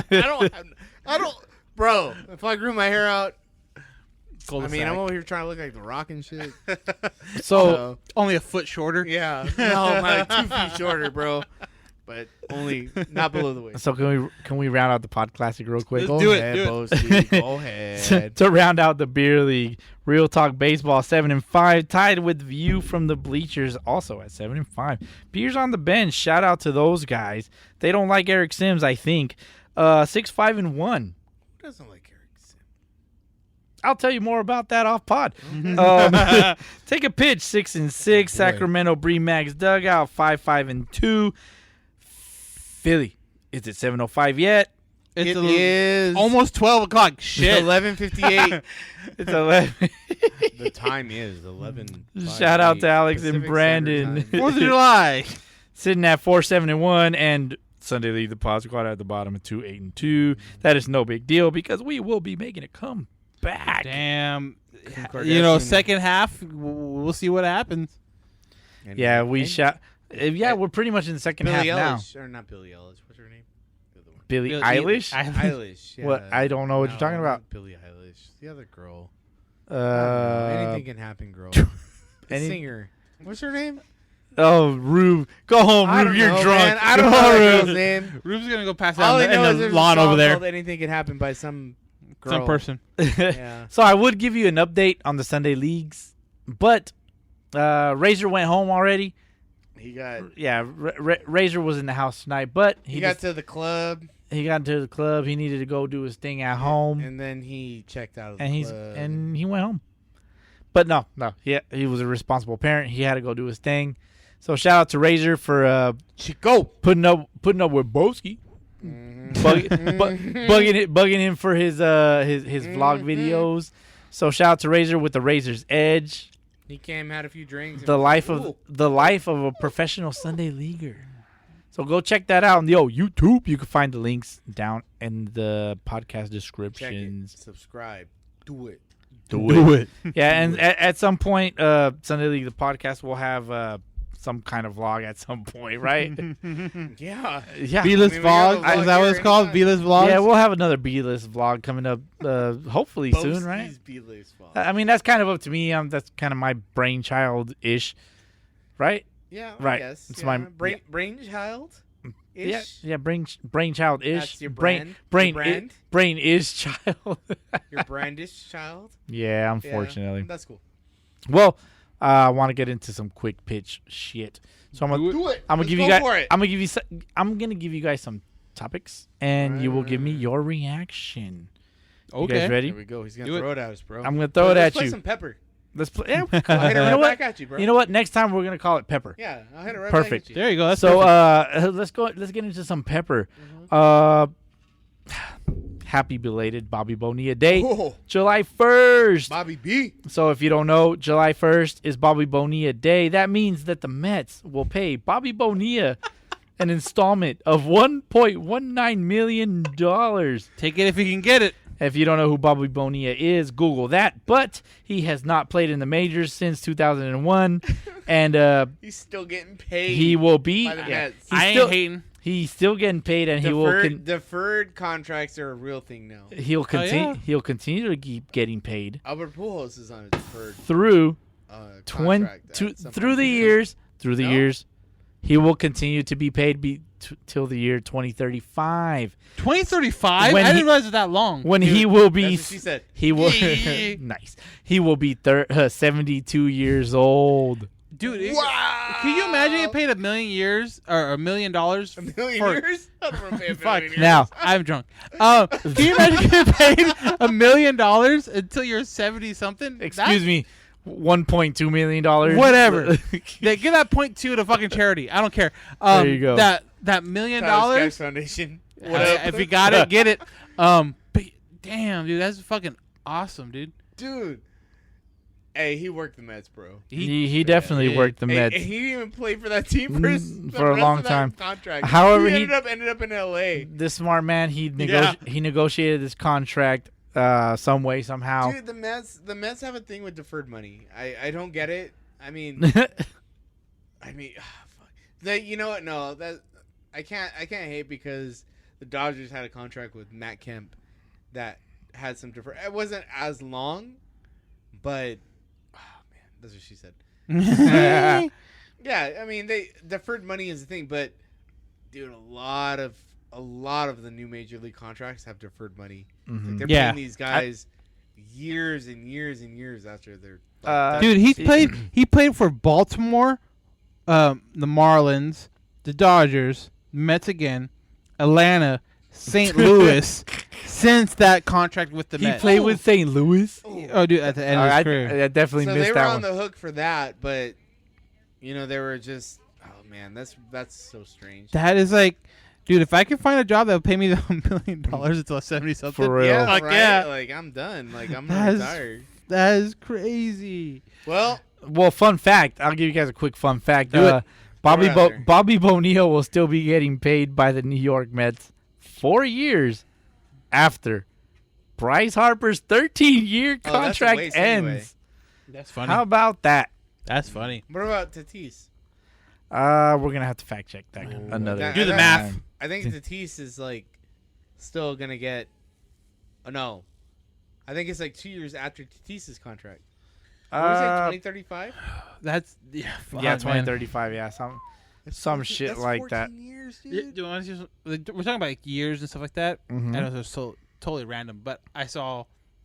I don't. Bro, if I grew my hair out, I Cul-de-sac. mean, I'm over here trying to look like The Rock and shit. So, Only a foot shorter. Yeah. No, I'm like 2 feet shorter, bro. But only not below the waist. so can we round out the pod classic real quick? Let's do it. Ahead, Do it. Bowski, go ahead. To round out the beer league, Real Talk Baseball 7-5, tied with View from the Bleachers, also at 7-5. Beers on the bench, shout out to those guys. They don't like Eric Sims, I think. 6-5-1. Who doesn't like Eric Sims? I'll tell you more about that off pod. Take a pitch, 6-6. Sacramento Bree Max dugout, 5-5-2. Philly, is it 7:05 yet? It's It is almost 12 o'clock. Shit. 11:58. It's 11. The time is 11. Shout out to Alex and Brandon. 4th of July. Sitting at 4-7-1, and Sunday League the Pod Squad at the bottom at 2-8-2. That is no big deal because we will be making a comeback. Damn. Kardashian. You know, second half, we'll see what happens. Yeah, we're pretty much in the second Billie half Eilish, or not Billie Eilish. What's her name? The other one. now. Billie Billie Eilish? Eilish. Yeah. What? I don't know what you're talking about. not Billie Eilish. The other girl. I don't know. Anything can happen, girl. The any- singer. What's her name? Oh, Rube. Go home, I Rube. don't You're know, drunk. man. I don't Go know that home, girl's name. Rube's going to go pass All out I in know is the there's lawn a song over there. called Anything Can Happen by some girl. Some person. Yeah. So I would give you an update on the Sunday leagues, but Razor went home already. He got Yeah, Razor was in the house tonight, but he got to the club he got to the club. He needed to go do his thing at home, and then he checked out of the and club. he went home. But no, he was a responsible parent. He had to go do his thing. So shout out to Razor for Chico. putting up with Bowski, bugging him for his vlog videos. So shout out to Razor with the Razor's Edge, He came, had a few drinks. and the was life like, of a professional Sunday leaguer. So go check that out on YouTube. You can find the links down in the podcast check it. descriptions. Subscribe. Do it. Do it. Yeah, and at some point, Sunday League the podcast will have some kind of vlog at some point, right? Yeah. Yeah. B-list I mean, we have a vlog. vlog Is that what here it's called? anytime. B-list vlog? Yeah, we'll have another B-list vlog coming up, hopefully soon, right? Bowski's B-list vlog. I mean, that's kind of up to me. That's kind of my brainchild-ish, right? Yeah, right. I guess. It's yeah. my- brainchild. Yeah, brainchild ish. That's your brand? Brain, Your brand? brain is child. Your brandish child. Yeah, Yeah, unfortunately. that's cool. Well, I want to get into some quick pitch shit. So I'm gonna Do it. I'm gonna Let's give go you guys. for it. I'm gonna give you guys some topics, and you will give me your reaction. You guys ready? Here we go. He's gonna Do it. throw it at us, bro. I'm gonna throw it Let's at play you. some pepper. Let's play. Yeah, I'll hit it you right know what? back at you, bro. You know what? Next time we're gonna call it pepper. Yeah, I'll hit it right Perfect. back at you. There you go. That's So perfect. let's go. Let's get into some pepper. Happy belated Bobby Bonilla Day, Oh, July 1st. Bobby B. So if you don't know, July 1st is Bobby Bonilla Day. That means that the Mets will pay Bobby Bonilla an installment of $1.19 million. Take it if you can get it. If you don't know who Bobby Bonilla is, Google that. But he has not played in the majors since 2001, and He's still getting paid. he will be. by the Mets. He's I still, ain't hating. He's still getting paid, and he will. Deferred contracts are a real thing now. He'll continue. yeah. He'll continue to keep getting paid Albert Pujols is on a deferred through contract. through the years. Through the No? years, he will continue to be paid till the year 2035. 2035? When I didn't he- realize it that long. When Dude, he will be. That's what she said. He will. Yeah. Nice. He will be 72 years old. Dude, Wow. can you imagine getting paid $1 million or $1 million? $1 million for- years? I don't want to pay $1 Fuck. million years. Now, I'm drunk. Can you imagine getting paid $1 million until you're 70 something? excuse me, $1.2 million. Whatever. They give that 0.2 to fucking charity. I don't care. There you go. That $1 million. Tyler Skaggs Foundation. What up? If you got it, get it. But damn, dude, that's fucking awesome, dude. Dude. Hey, he worked the Mets, bro. He definitely worked the Mets. Hey, he didn't even play for that team for, For a long time. Contract. However, he he- ended up in L.A. This smart man, he Yeah. negotiated this contract some way, somehow. Dude, the Mets have a thing with deferred money. I don't get it. I mean, fuck. You know what? No, that I can't hate because the Dodgers had a contract with Matt Kemp that had some deferred. It wasn't as long, but oh man, that's what she said. Yeah, I mean, they deferred money is a thing, but dude, a lot of the new major league contracts have deferred money. Mhm. Like, they're Yeah. paying these guys years and years and years after they're Dude, he played for Baltimore, the Marlins, the Dodgers, Mets again, Atlanta, St. Louis since that contract with the He Mets. played with St. Louis. Oh, dude, at the end of his career. I definitely so missed they were that on one. the hook for that, but you know they were just man, that's so strange. That is like, dude, if I could find a job that would pay me $1 million until 70 something, For real. Yeah, fuck right? yeah, Like I'm done. Like I'm That's- retired. that is crazy. Well, Well, fun fact. I'll give you guys a quick fun fact. Do it. Bobby Throw it out there. Bobby Bonilla will still be getting paid by the New York Mets 4 years after Bryce Harper's 13-year Oh, that's a contract waste ends. anyway. That's funny. How about that? That's funny. what about Tatis? We're gonna have to fact check that another. That- Do the that- math. I think Tatis is like still gonna get. Oh no, I think it's like 2 years after Tatis's contract. What was it? 2035? That's fuck, Yeah, man. 2035. Yeah, some shit That's like that. 14 years, Yeah, dude. do you want to just, like, we're talking about like years and stuff like that. Mhm. I know it's so totally random, but I saw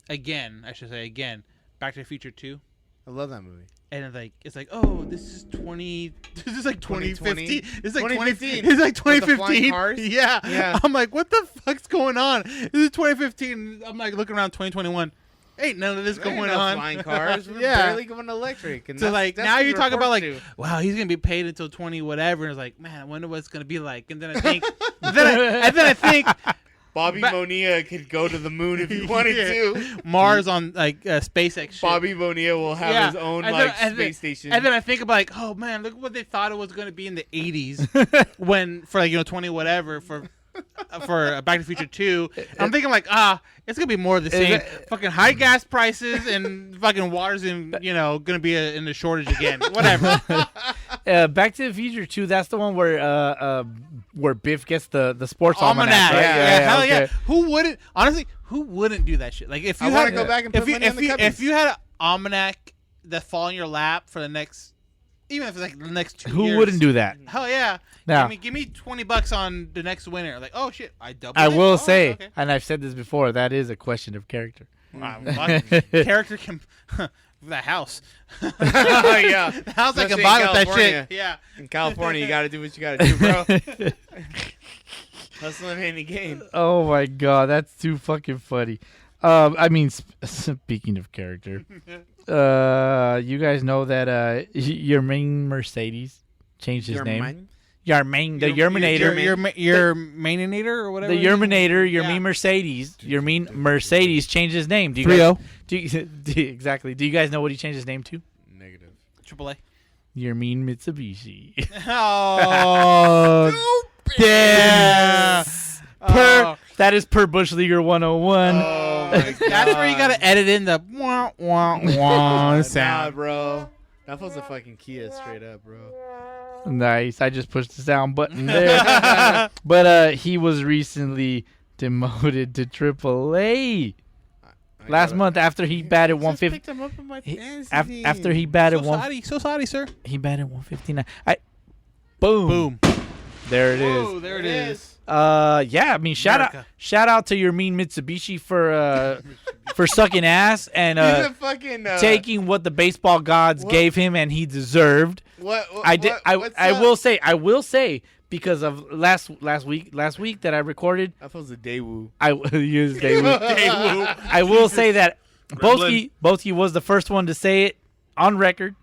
again. I should say again. Back to the Future 2. I love that movie. And it's like, oh, this is 20. This is like 2020? 2050. It's like 2015. 2015. It's like With the flying 2015. cars? Yeah. Yeah. I'm like, what the fuck's going on? This is 2015. I'm like looking around 2021. Ain't none of this There ain't going no on. flying cars. We're Yeah. barely going electric. And So that's- like that's now what you the talk about like, reports do. wow, he's gonna be paid until 20 whatever, and it's like, man, I wonder what it's gonna be like. And then I think, and then I think Bobby Bonilla could go to the moon if he wanted Yeah. to. Mars on like SpaceX. Shit. Bobby Bonilla will have Yeah. his own And like then- and space then- station. And then I think about like, oh man, look what they thought it was going to be in the 80s when for like 20 whatever for Back to the Future 2. I'm thinking like, it's gonna be more of the same. Fucking high gas prices and fucking water's in gonna be in the shortage again. Whatever. Back to the Future 2. That's the one where Biff gets the sports almanac. Right? Yeah, hell yeah. okay. Who wouldn't? Honestly, who wouldn't do that shit? Like if you I had want to go back and put if you money on the if Cubbies. you had an almanac that fall in your lap for the next, even if it's like the next 2 Who years, wouldn't do that? Hell yeah. Now, Give me $20 on the next winner. Like, oh shit, I doubled I it? will Oh, say, okay. and I've said this before, that is a question of character. Wow, fuck. Character can that house. Oh, yeah. The house I can Especially buy in with that California. shit. Yeah. In California, you got to do what you got to do, bro. Hustling ain't a game. Oh my god, that's too fucking funny. I mean, speaking of character, you guys know that your main Mercedes changed his name. Your main, the Yerminator. Your maininator or whatever. The Yerminator, your Yeah. mean Mercedes. Your mean Mercedes changed his name. Do you 3-0. exactly. Do you guys know what he changed his name to? Negative. AAA. Your mean Mitsubishi. Oh, yeah. That is per Bush Leaguer 101. Oh my god. That's where you gotta edit in the wah wah wah Nah, sound. bro. That was a fucking Kia straight up, bro. Nice. I just pushed the sound button there. But he was recently demoted to AAA last month after he batted 150. Picked him up in my He- fantasy team. After he batted So sorry, sir. he batted 159. Boom. Boom. There it is. Oh, there it is. Yeah, I mean, shout America. out to your mean Mitsubishi for sucking ass and He's a fucking taking what the baseball gods gave him and he deserved. What I did. what's I up? will say because of last week that I recorded. That was a Daewoo. I used Daewoo. I will say that Bowski was the first one to say it on record.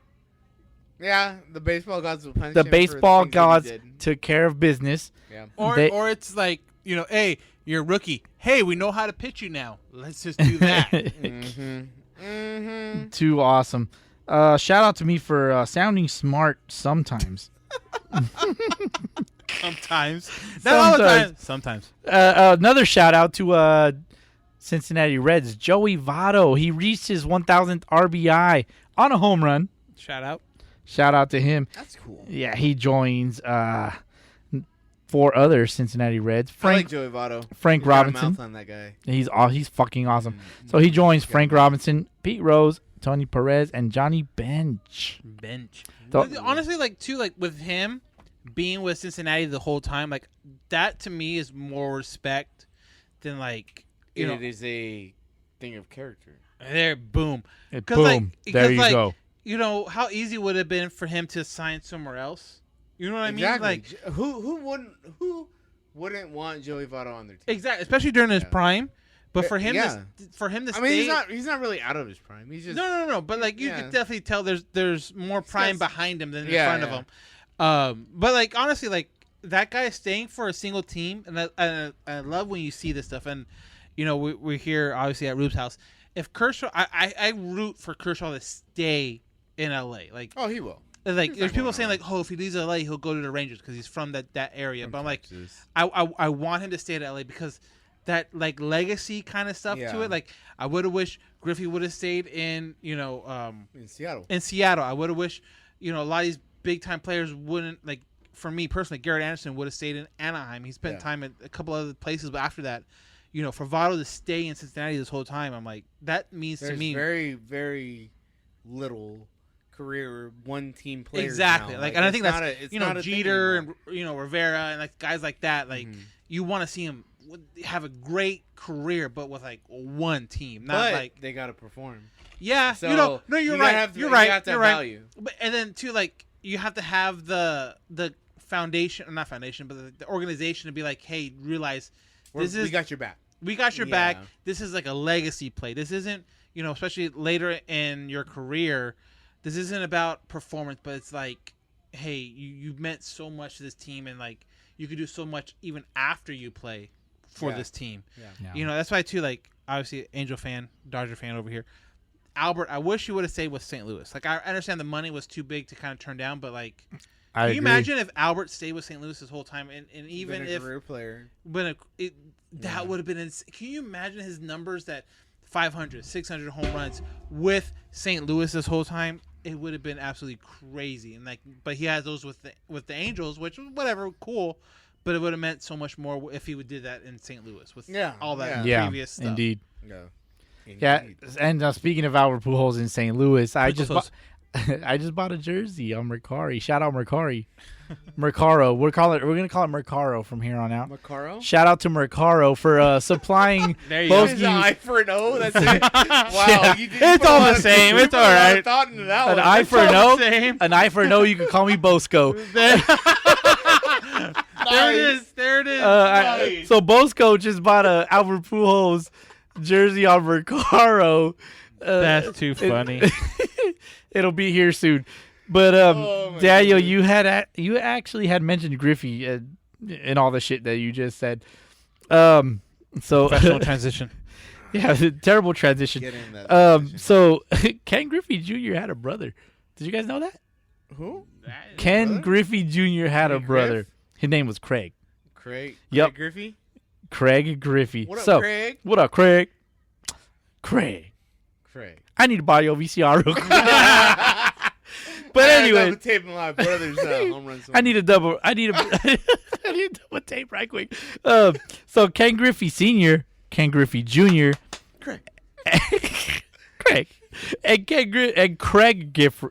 Yeah, the baseball gods will punish The him for baseball things that he gods did. took care of business. Yeah. Or it's like, hey, you're a rookie. Hey, we know how to pitch you now. Let's just do that. Too awesome. Shout out to me for sounding smart sometimes. Sometimes. Not all the time. Sometimes. Another shout out to Cincinnati Reds, Joey Votto. He reached his 1,000th RBI on a home run. Shout out. Shout out to him. That's cool. Yeah, he joins 4 other Cincinnati Reds. I like Joey Votto. Frank He's got a Robinson. mouth on that guy. He's fucking awesome. So he joins Frank Robinson, Pete Rose, Tony Perez, and Johnny Bench. Bench. So- But honestly, like with him being with Cincinnati the whole time, like that to me is more respect than like It is a thing of character. there, boom. Boom. 'Cause, like- there you because, go. How easy would it have been for him to sign somewhere else? You know what I mean? Like Who wouldn't want Joey Votto on their team? exactly, especially during his prime. But for him, Yeah. for him to I stay, mean, he's not really out of his prime. He's just no. But like you Yeah. could definitely tell there's more prime got- behind him than in Yeah, front of him. But like honestly, like that guy is staying for a single team, and I love when you see this stuff. And we're here obviously at Rube's house. If Kershaw, I root for Kershaw to stay in LA. Like Oh, he will. like there's not people going saying on. like, oh, if he leaves LA, he'll go to the Rangers because he's from that area. But I'm like, Texas. I want him to stay at LA because that like legacy kind of stuff to Yeah. it. Like I would have wished Griffey would have stayed in in Seattle. in Seattle. I would have wished a lot of these big time players wouldn't like. For me personally, Garrett Anderson would have stayed in Anaheim. He spent time at a couple other places, but after that, for Votto to stay in Cincinnati this whole time, I'm like that means There's to me very, very little career one team players. exactly. now. Like, and I think it's that's not a- it's not a thing Jeter anymore. and Rivera and like guys like that. Like Mhm. you want to see him have a great career, but with like one team, not But like they gotta perform. yeah. So no, you're you right. gotta have to- You're you right. have to You're have right. value. But and then too, like you have to have the foundation, or not foundation, but the organization to be like, hey, realize this is We got your back. we got your back. Yeah. This is like a legacy play. This isn't, especially later in your career, this isn't about performance, but it's like, hey, you meant so much to this team, and like you could do so much even after you play for Yeah. this team. Yeah. That's why too. Like obviously, Angel fan, Dodger fan over here. Albert, I wish you would have stayed with St. Louis. Like I understand the money was too big to kind of turn down, but like, I can you agree. imagine if Albert stayed with St. Louis this whole time, and even Been a if career player. that would have been can you imagine his numbers, that 500 600 home runs with St. Louis this whole time? It would have been absolutely crazy. And like, but he has those with the Angels, which whatever, cool, but it would have meant so much more if he would did that in St. Louis with all that Yeah, previous stuff. indeed. No. Yeah, and speaking of Albert Pujols in St. Louis, I just Pujols. I just bought a jersey on Mercari. Shout out Mercari. Mercaro. We're gonna call it Mercaro from here on out. Macaro? Shout out to Mercaro for supplying There you both Is it an eye for an O? That's it. Wow, Yeah. you did It's put a all lot the of- same. you It's put all a lot of right. thought into that an one. eye for all no. the same. An eye for no. You can call me Bosco. There it is. There it is. So Bosco just bought a Albert Pujols jersey on Mercaro. That's too funny. It'll be here soon. But Oh, my Daniel, goodness. you actually had mentioned Griffey and all the shit that you just said. So Professional transition. yeah, terrible transition. Get in that position. So Ken Griffey Jr. had a brother. Did you guys know that? Who? Ken brother? Griffey Jr. had a Craig brother. Griff? His name was Craig. Craig. Yep. Craig Griffey. Craig Griffey. What up, so, Craig? what up, Craig? Craig. Craig. I need to buy your VCR real quick. But I anyway, double taping my brother's home run. I need a double tape right quick. So Ken Griffey Sr., Ken Griffey Jr., Craig. Craig, and Craig Griffey.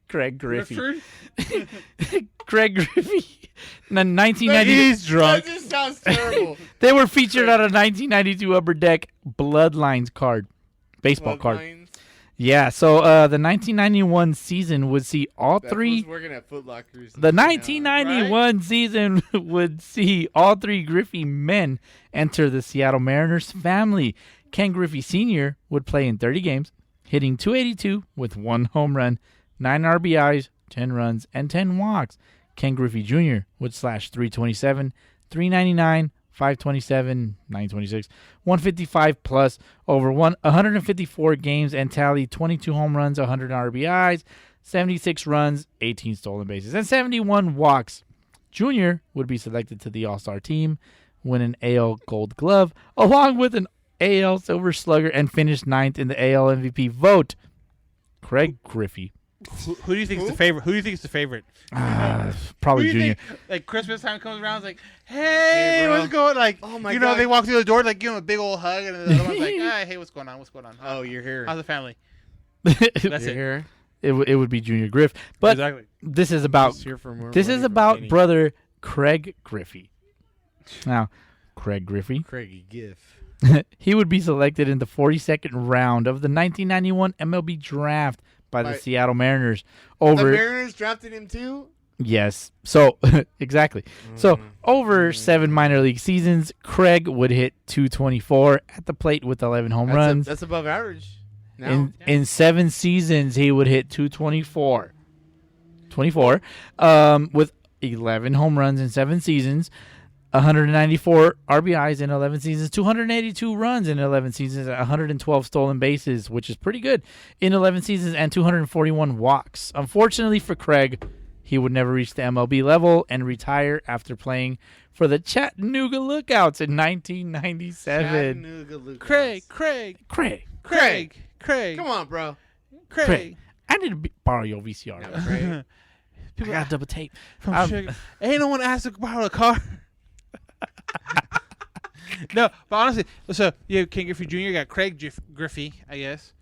Grifford? Craig Griffey. In 1990, He's drunk. That just sounds terrible. they were featured on a 1992 Upper Deck Bloodlines card, baseball card. Bloodlines. Yeah, so the 1991 season would see all That three. fool's working at Foot Lockers. The 1991 season would see all three Griffey men enter the Seattle Mariners family. Ken Griffey Sr. would play in 30 games, hitting .282 with 1 home run, 9 RBIs, 10 runs, and 10 walks. Ken Griffey Jr. would slash .327, .399, .527, .926, 155 plus over 154 games and tallied 22 home runs, 100 RBIs, 76 runs, 18 stolen bases, and 71 walks. Jr. would be selected to the All-Star team, win an AL Gold Glove, along with an AL Silver Slugger, and finished 9th in the AL MVP vote. Craig Griffey. Who do you think is the favorite? Who do you think is the favorite? Probably Who do you Jr. think, like Christmas time comes around, it's like, hey, bro. what's going? Like, Oh my you know, God. they walk through the door, like give him a big old hug, and the other one's like, hey, what's going on? What's going on? Oh, you're here. How's the family? That's You're it. here. It would be Junior Griff. But Exactly. this is about Just here for more this money is from about Kenny. brother Craig Griffey. Now, Craig Griffey, Craigie Giff. he would be selected in the 42nd round of the 1991 MLB draft by the By- Seattle Mariners. The Over Mariners drafted him too. yes, so exactly. So over 7 minor league seasons, Craig would hit .224 at the plate with 11 home runs. That's above average. Now. In 7 seasons, he would hit .224. 24 with 11 home runs in 7 seasons, 194 RBIs in 11 seasons, 282 runs in 11 seasons, 112 stolen bases, which is pretty good in 11 seasons, and 241 walks. Unfortunately for Craig, he would never reach the MLB level and retire after playing for the Chattanooga Lookouts in 1997. Chattanooga Lucas. Craig. Come on, bro. Craig. I need to borrow your VCR. No, Craig. I got double tape. From Sugar. Ain't no one asked to borrow a car. No, but honestly, so you have Ken Griffey Jr., you got Craig Griffey, I guess.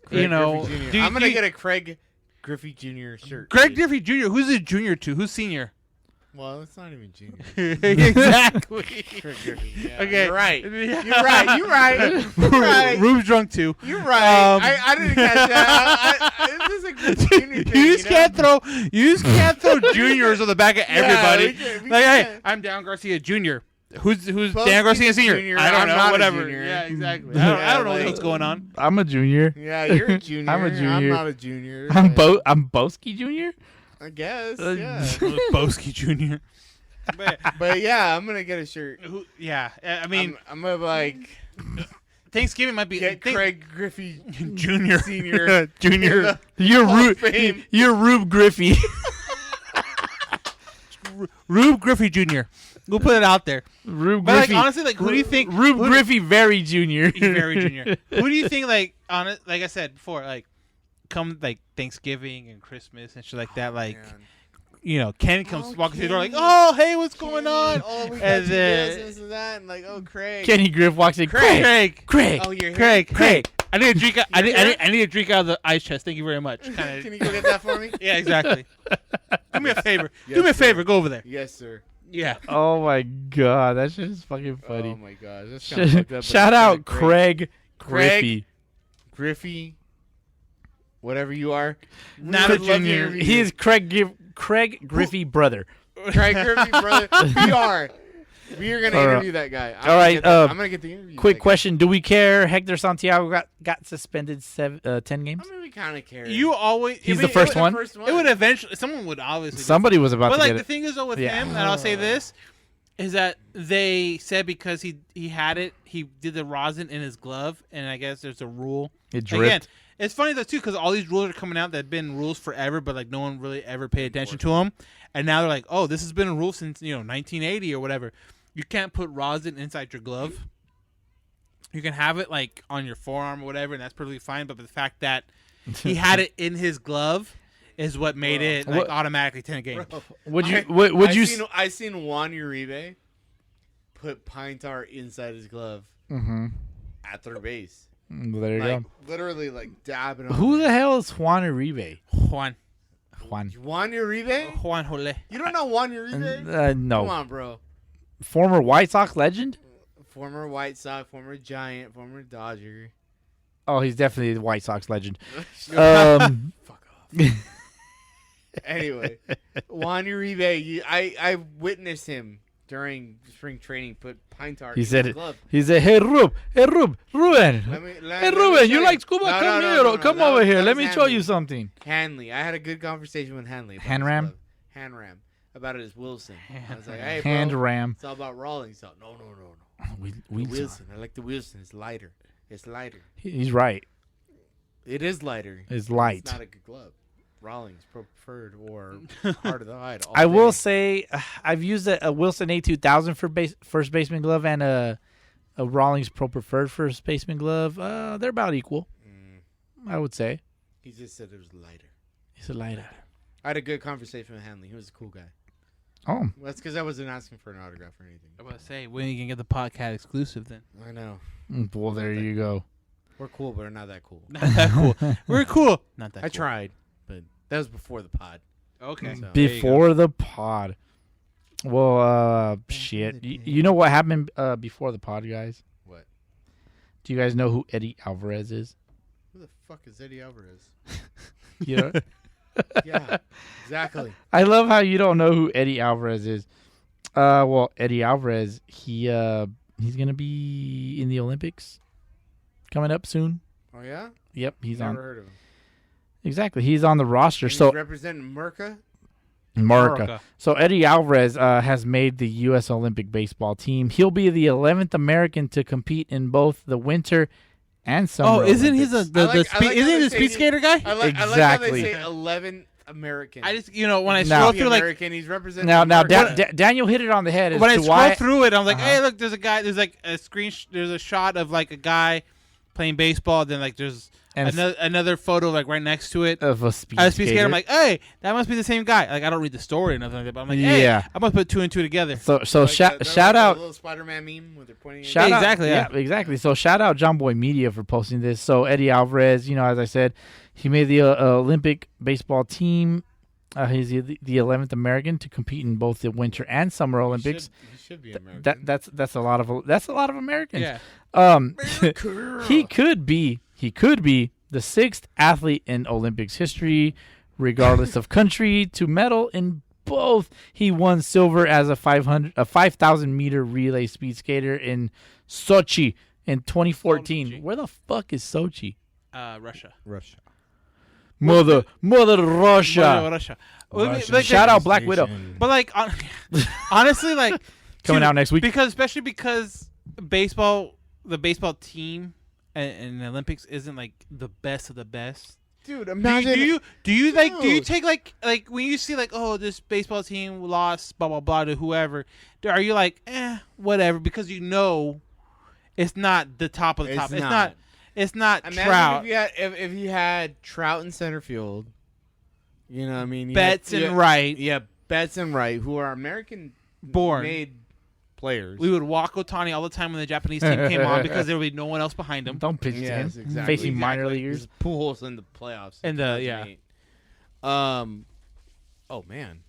Craig you know, Griffey Jr. do you- I'm do gonna you- get a Craig Griffey Jr. shirt. Craig dude. Griffey Jr., who's a junior to? Who's senior? Well, it's not even junior. Exactly. Craig Griffey. Yeah, Okay. You're right. Yeah. You're right. You're right. You're right. Rube's drunk too. You're right. Um, I didn't catch that. This is a Griffey Jr. thing, You just can't throw juniors on the back of everybody. we can't- we Like, hey, can't. I'm Dan Garcia Jr. Who's Bowski Dan Garcia Sr.? Jr., I don't I'm know. not a Whatever. junior. Yeah, exactly. Yeah, I don't know like- what's going on. I'm a junior. Yeah, you're a junior. I'm a junior. I'm not a junior. I'm but I'm Bowski Jr. I guess. Uh, Yeah. Bowski Jr. But yeah, I'm gonna get a shirt. Yeah, I mean, I'm gonna like Thanksgiving might be get Craig Griffey Junior, Senior. Junior, You're Hall of Fame. Rube Griffey. Rube Griffey Jr. We'll put it out there. Rube But like, Griffey. honestly, like, who do you think? Rube who do- Griffey, very junior. He's very junior. Who do you think? Like, like I said before, like, come like Thanksgiving and Christmas and shit like that. Like, Man. you know, Ken comes walking through the door, like, Kenny. oh, hey, what's going on? Oh, we got And you then- this and that, and like, oh, Craig. Kenny Griff walks in. Craig. Craig. Oh, you're here. Craig. I need a drink. I You're need, here? I need a drink out of the ice chest. Thank you very much. Kinda, Can you go get that for me? yeah, exactly. Do me a favor. Yes, Do me a sir. favor. Go over there. Yes, sir. Yeah. Oh my god, that shit is fucking funny. Oh my gosh, that's kind of fucked up. but Shout it's out kinda great. Craig Craig. Griffey. Griffey, whatever you are. Not Would a love to junior. interview He you. is Craig Griffey brother. Craig Griffey, brother. PR. We are gonna All right. interview that guy. All right, I'm gonna get the interview. Quick question: do we care? Hector Santiago got suspended 10 games. I mean, we kind of care. You always. He's I the mean, first it one? It would eventually. Someone would obviously. Somebody was about But to like get the it. thing is though with Yeah. him, and I'll say this, is that they said because he had it, he did the rosin in his glove, and I guess there's a rule. It dripped. Again, it's funny though too because all these rules are coming out that have been rules forever, but like no one really ever paid attention to them, and now they're like, oh, this has been a rule since 1980 or whatever. You can't put rosin inside your glove. You can have it like on your forearm or whatever, and that's perfectly fine. But the fact that he had it in his glove is what made it like automatically 10 games. I seen Juan Uribe put pine tar inside his glove at third base. Well, there you go. Literally like dabbing on Who it. the hell is Juan Uribe? Juan Juan Uribe? Jole. You don't know Juan Uribe? No. Come on, bro. Former White Sox legend? Former White Sox, former Giant, former Dodger. Oh, he's definitely the White Sox legend. Fuck off. Anyway, Juan Uribe, I witnessed him during spring training put pine tar He in said his it. glove. He said, "Hey Ruben, Ruben, hey Ruben, you like scuba? No, Come no, here, no, come that over was- here. that Let was me show Hanley. you something." Hanley, I had a good conversation with Hanley. About his Hanram? glove. Hanram. About his Wilson. I was like, hey, bro, Hand ram. it's all about Rawlings. So, no. We Wilson. I like the Wilson. It's lighter. It's lighter. He's right. It is lighter. It's light. It's not a good glove. Rawlings preferred or hard of the hide. I will say I've used a Wilson A2000 for first baseman glove and a Rawlings Pro Preferred first baseman glove. They're about equal, I would say. He just said it was lighter. It's a lighter. I had a good conversation with Hanley. He was a cool guy. Oh, Well, that's because I wasn't asking for an autograph or anything. I was about to say, when are you going to get the podcast exclusive then? I know. well, there you go. We're cool, but we're not that cool. Not that cool. We're cool. Not that I cool. tried, but that was before the pod. Okay. So- Before the pod. Well, shit. You know what happened before the pod, guys? What? Do you guys know who Eddie Alvarez is? Who the fuck is Eddie Alvarez? You know? Yeah, exactly. I love how you don't know who Eddie Alvarez is. Well, Eddie Alvarez, he's gonna be in the Olympics coming up soon. Oh yeah? Yep, he's Never on. heard of him. Exactly, he's on the roster. And So he's representing Merca. Marca. So Eddie Alvarez has made the U.S. Olympic baseball team. He'll be the 11th American to compete in both the winter and summer. Oh, isn't he Olympics. isn't he the speed skater guy? I like how Exactly. they say 11 American. I just when I Now- scroll He's through like American. He's representing Now, America. Daniel hit it on the head. As when I to scroll why, through it, I'm like, Uh-huh. hey, look, there's a guy. There's like a there's a shot of like a guy playing baseball. Then like there's And it's- another photo like right next to it. of a speed I was speed skater. skater. I'm like, hey, that must be the same guy. Like I don't read the story or nothing like that, but I'm like, hey, Yeah. I must put two and two together. so Like shout they're shout like out. the little Spider-Man meme when they're pointing. Shout Yeah, out, exactly, yeah. exactly. So shout out John Boy Media for posting this. So Eddie Alvarez, as I said, he made the Olympic baseball team. He's the 11th American to compete in both the winter and summer Olympics. He should be American. That's a lot of Americans. Yeah. He could be the sixth athlete in Olympics history, regardless of country, to medal in both. He won silver as a 5,000 meter relay speed skater in Sochi in 2014. Sochi. Where the fuck is Sochi? Russia. Mother Russia. Russia. Well, Russia. like, Shout out Black Widow. But like, honestly, like Coming dude, out next week. especially because the baseball team and the Olympics isn't like the best of the best. Dude, Do imagine. you take like when you see like, oh, this baseball team lost blah blah blah to whoever, are you like, whatever, because it's not the top of the top. It's not Imagine Trout. if you had Trout in center field. You know what I mean? Betts and Wright. Yeah, Betts and Wright, who are American Born. made players. We would walk Otani all the time when the Japanese team came on because there would be no one else behind him. Don't pitch to him. Yes, exactly. Facing minor leaguers. Pujols in the playoffs. In the- yeah. 2008. Oh man,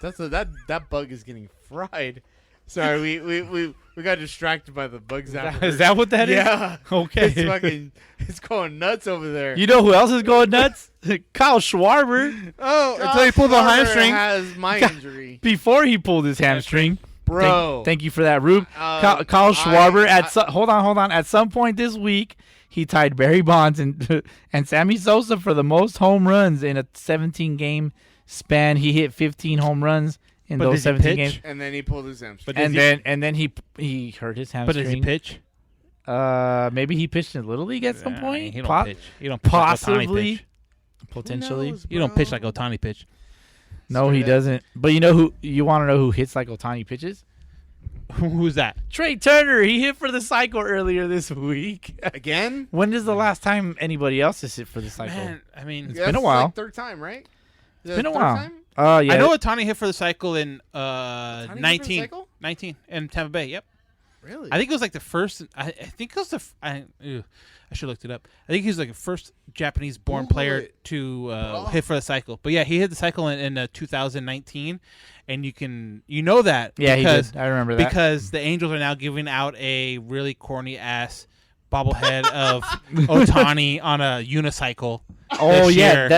that bug is getting fried. Sorry, we got distracted by the bugs. Is that what that is? Yeah. Okay. It's going nuts over there. You know who else is going nuts? Kyle Schwarber. Oh, until he pulled the Schwarber hamstring. has my God. injury. Before he pulled his hamstring, Bro. Thank you for that, Rube. Kyle Schwarber. Hold on. At some point this week, he tied Barry Bonds and Sammy Sosa for the most home runs in a 17-game span. He hit 15 home runs in those 17 games. And then he pulled his hamstring. And then he hurt his hamstring. But does he pitch? Maybe he pitched in Little League at some point. He don't pitch. He don't pitch possibly. like Ohtani pitch. Potentially. knows, You don't pitch like Ohtani pitch. No, he doesn't. But you know who? You want to know who hits like Ohtani pitches? Who's that? Trey Turner. He hit for the cycle earlier this week. Again? When is the last time anybody else has hit for the cycle? Man, I mean, It's been a while. Like third time, right? It's been a while. Yeah. I know Ohtani hit for the cycle in Ohtani hit for the 19. cycle? 19 in Tampa Bay. Yep. Really? I think it was like the first. I think it was the. I should have looked it up. I think he was like the first Japanese-born Google player it. to hit for the cycle. But yeah, he hit the cycle in 2019, and you know that. Yeah, because, he did. I remember that. because the Angels are now giving out a really corny ass bobblehead of Ohtani on a unicycle. Oh this yeah, year.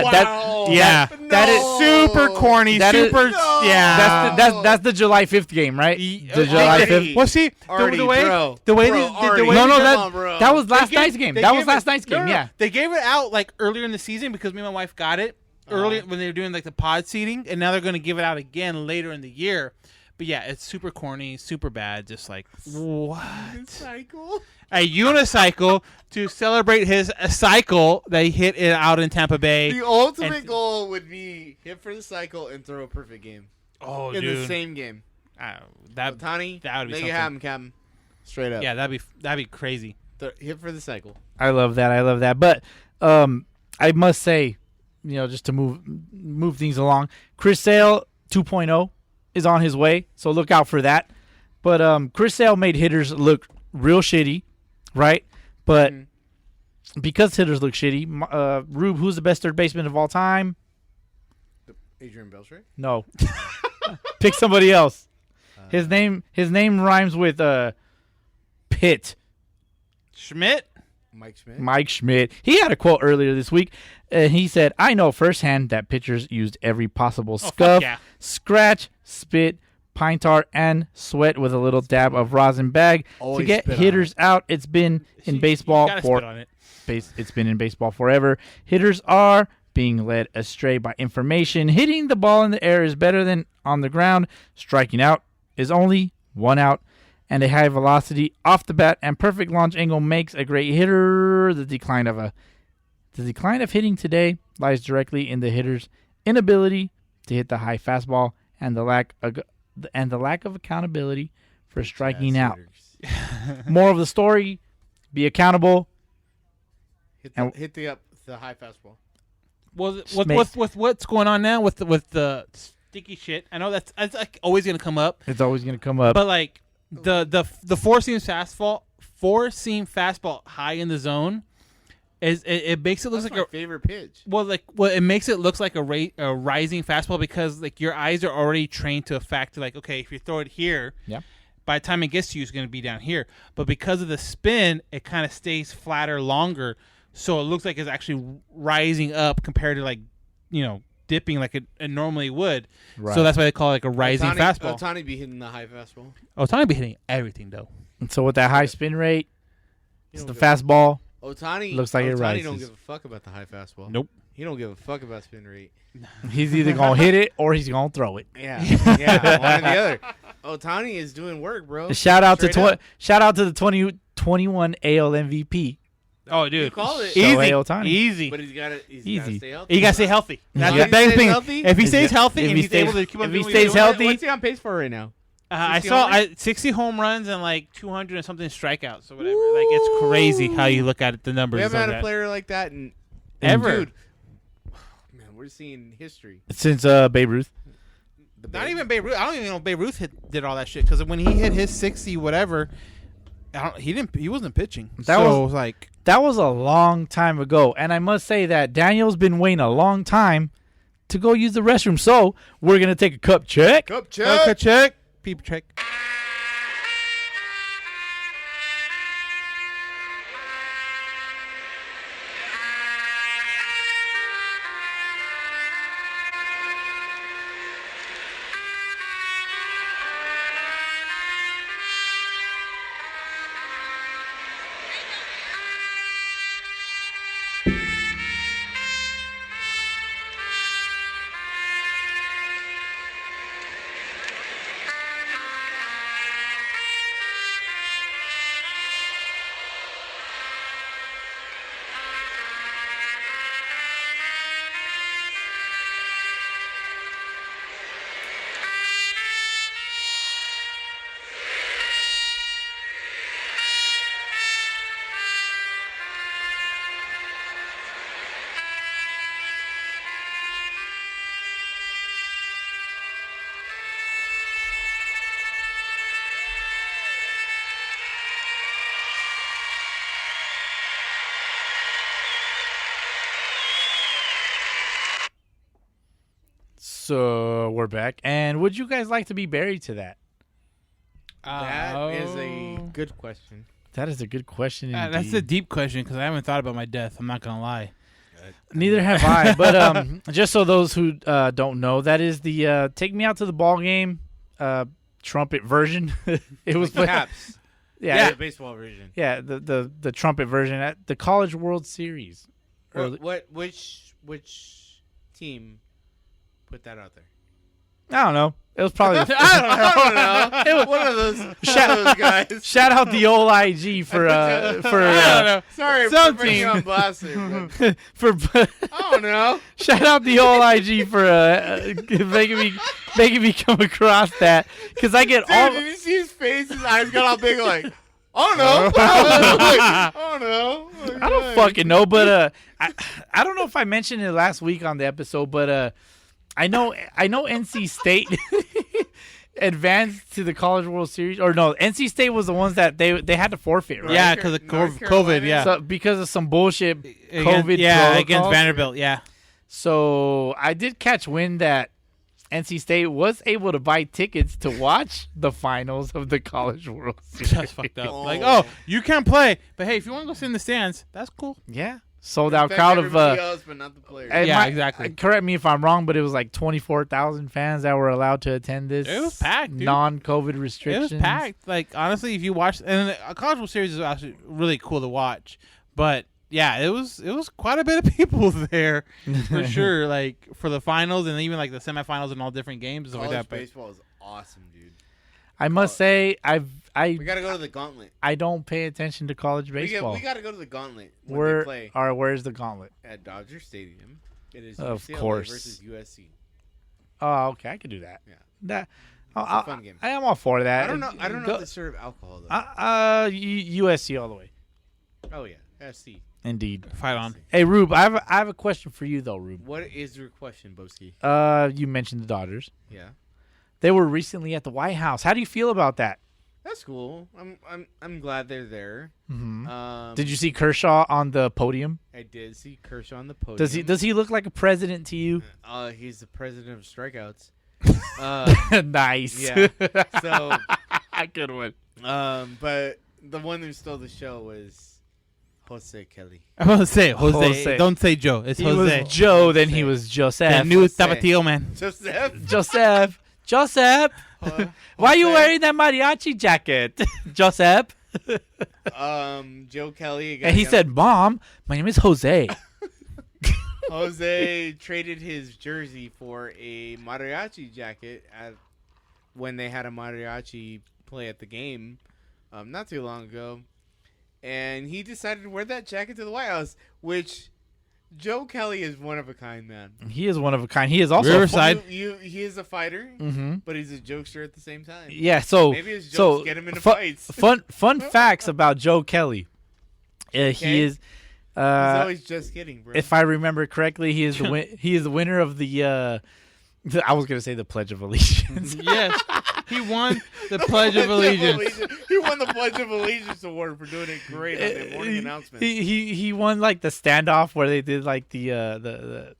that is super corny. That is- super. No. Yeah. that's the July 5th game, right? The July Artie. 5th. Well, see, Artie, the way bro. the way Bro, the Artie. way No, they- that Come on, bro. that was last They gave- night's game. they That gave was it- last night's game. no, Yeah. They gave it out like earlier in the season because me and my wife got it earlier when they were doing like the pod seating, and now they're going to give it out again later in the year. But yeah, it's super corny, super bad. Just like what? Cycle? A unicycle to celebrate his cycle that he hit it out in Tampa Bay. The ultimate And- goal would be hit for the cycle and throw a perfect game Oh, in dude, the same game. that Ohtani, that would be make something. it happen, Captain. Straight up. Yeah, that'd be crazy. Hit for the cycle. I love that. But I must say, just to move things along, Chris Sale 2.0 is on his way, so look out for that. But Chris Sale made hitters look real shitty, right? But because hitters look shitty, Rube, who's the best third baseman of all time? Adrian Beltre? No. Pick somebody else. His name rhymes with Pitt. Schmidt. Mike Schmidt? Mike Schmidt. He had a quote earlier this week. He said, "I know firsthand that pitchers used every possible fuck scuff, yeah. scratch, spit, pine tar, and sweat with a little dab of rosin bag to Always get spit on hitters out. It's been in baseball You gotta for spit on it. It's been in baseball forever. Hitters are being led astray by information. Hitting the ball in the air is better than on the ground. Striking out is only one out. And a high velocity off the bat and perfect launch angle makes a great hitter. The decline of hitting today lies directly in the hitter's inability to hit the high fastball and the lack of accountability for striking out. More of the story: be accountable. Hit the high fastball. Well, with what's going on now with the sticky shit, I know that's like always gonna come up. It's always going to come up. But like the four seam fastball high in the zone is it makes it look That's like my favorite pitch. it makes it look like a rising fastball because like your eyes are already trained to a fact like, okay, if you throw it here, Yeah. by the time it gets to you, it's going to be down here. But because of the spin, it kind of stays flatter longer, so it looks like it's actually rising up compared to like dipping like it normally would. Right. So that's why they call it like a rising fastball. Ohtani be hitting the high fastball. Ohtani be hitting everything though. And so with that high spin rate, He it's don't the give a- fastball. Ohtani Looks like it Ohtani don't rises. give a fuck about the high fastball. Nope. He don't give a fuck about spin rate. He's either going to hit it or he's going to throw it. Yeah, yeah, one or the other. Ohtani is doing work, bro. Shout out Straight to up. shout out to the 2021 AL MVP. Oh, dude, You called it. easy, Shohei Ohtani. easy. But he's got to Easy. stay healthy. You gotta stay healthy. That's Yeah. the best Stays thing. healthy? If he stays healthy If and he he's stays- able to keep on if he doing what stays he's doing, healthy- What's he on pace for right now? I 60 saw home runs? 60 home runs and like 200 and something strikeouts or whatever. Like it's crazy how you look at it, the numbers. We haven't of had a that. player like that in Ever. Dude, man, we're seeing history. Since Babe Ruth. Not even Babe Ruth. I don't even know if Babe Ruth did all that shit because when he hit his 60 whatever, he wasn't pitching. That so was- like That was a long time ago. And I must say that Daniel's been waiting a long time to go use the restroom. So we're going to take a cup check. Cup check. check, peep check. So we're back. And would you guys like to be buried to that? That is a good question. That is a good question. Indeed. That's a deep question because I haven't thought about my death. I'm not gonna lie. Neither have I. But just so those who don't know, that is the "Take Me Out to the Ball Game" trumpet version. It was Like Caps. yeah, The baseball version. yeah, the trumpet version at the College World Series. Which team put that out there? I don't know. It was probably I don't know. One of those guys. shout out the old IG for I don't know. Sorry Some for putting you team. on blast here, but for I don't know. shout out the old IG for making me come across that because I get Dude, all. did you see his face? His eyes got all big, like, oh no, oh no. I don't fucking know, but I don't know if I mentioned it last week on the episode, but I know NC State advanced to the College World Series, or no, NC State was the ones that they had to forfeit, right? Yeah, because of North COVID. Carolina. Yeah, So because of some bullshit against, COVID against protocols. Vanderbilt. Yeah, So I did catch wind that NC State was able to buy tickets to watch the finals of the College World Series. that's fucked up. Oh. Like, oh, you can't play, but hey, if you want to go sit in the stands, that's cool. Yeah, sold out Affect crowd of. everybody else, but not the players. and Yeah, exactly. Correct me if I'm wrong, but it was like 24,000 fans that were allowed to attend this. It was packed, dude. Non-COVID It restrictions. was packed. Like, honestly, if you watch, and a College World Series is actually really cool to watch, but. Yeah, it was quite a bit of people there for sure. Like for the finals and even like the semifinals and all different games and stuff College like that. But baseball is awesome, dude. I must say, We gotta go to the Gauntlet. I don't pay attention to college baseball. We gotta go to the Gauntlet when they play Where's the gauntlet? at Dodger Stadium. It is Of UCLA course. versus USC. Oh, okay, I could do that. Yeah. That. a fun game. I am all for that. I don't know. I don't know Go- if they serve alcohol though. USC all the way. Oh yeah, SC. Indeed. fight on. Hey, Rube, I have a question for you though, Rube. What is your question, Bowski? You mentioned the Dodgers. Yeah, They were recently at the White House. How do you feel about that? that's cool. I'm glad they're there. Mm-hmm. Did you see Kershaw on the podium? I did see Kershaw on the podium. Does he look like a president to you? He's the president of strikeouts. Nice. Yeah. So, good one. but the one who stole the show was Jose Kelly. I want to say Jose. Jose. Don't say Joe. It's He Jose. was Joe, then he was Joseph. The new Jose. Tapatio man. Joseph. Joseph. Why are you Jose. wearing that mariachi jacket? Joseph. Joe Kelly. And he said, Mom, my name is Jose. Jose traded his jersey for a mariachi jacket when they had a mariachi play at the game not too long ago. And he decided to wear that jacket to the White House, which Joe Kelly is one of a kind, man. He is one of a kind. He is also Riverside. He is a fighter, Mm-hmm. but he's a jokester at the same time. Yeah, so Maybe his jokes get him into fights. Fun facts about Joe Kelly. He Okay. is He's always just kidding, bro. if I remember correctly, he is the winner of the I was going to say the Pledge of Allegiance. Yes, he won the Pledge of Allegiance. He won the Pledge of Allegiance award for doing it great on the morning announcement. He won like the standoff where they did like the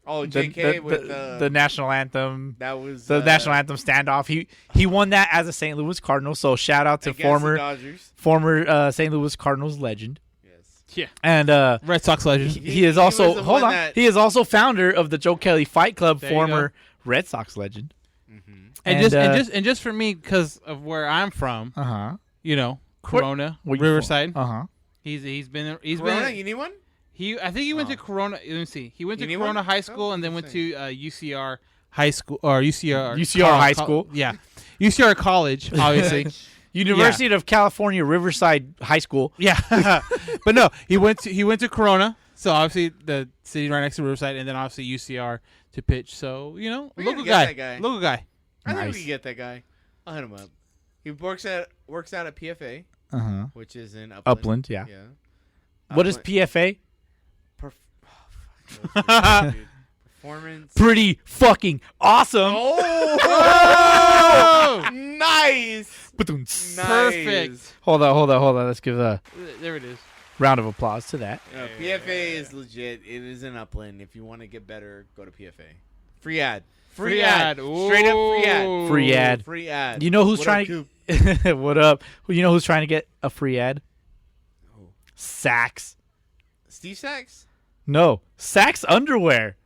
JK with the national anthem. that was The national anthem standoff. He won that as a St. Louis Cardinal. So shout out to against the Dodgers. former St. Louis Cardinals legend. Yes. Yeah, And Red Sox legend. he is he also was the hold one on. that- He is also founder of the Joe Kelly Fight Club, There you former Red Sox legend. And just for me, because of where I'm from, you know, Corona, Where you Riverside. from? He's been Corona, you need one? I think he went to Corona. Let me see. He went You to need Corona one? High School Oh, and then went to interesting. UCR High School or UCR High School. Yeah, UCR College, obviously. University of California Riverside High School. Yeah, but no, he went to Corona. So obviously the city right next to Riverside, and then obviously UCR to pitch. So you know, We local gotta get guy, that guy. local guy. I think Nice. we can get that guy. I'll hit him up. He works out at PFA, which is in Upland. Yeah. Yeah. What is Upland- PFA? Dude. Performance. Pretty fucking awesome. Oh! Nice. Ba-doom-ts. Perfect. Hold on. Let's give a There it is. round of applause to that. PFA is legit. It is in Upland. If you want to get better, go to PFA. Free ad. Free ad. Straight up free ad. Free ad. Free ad. You know who's What trying up, to what up? You know who's trying to get a free ad? SAXX. Steve SAXX? No, SAXX underwear.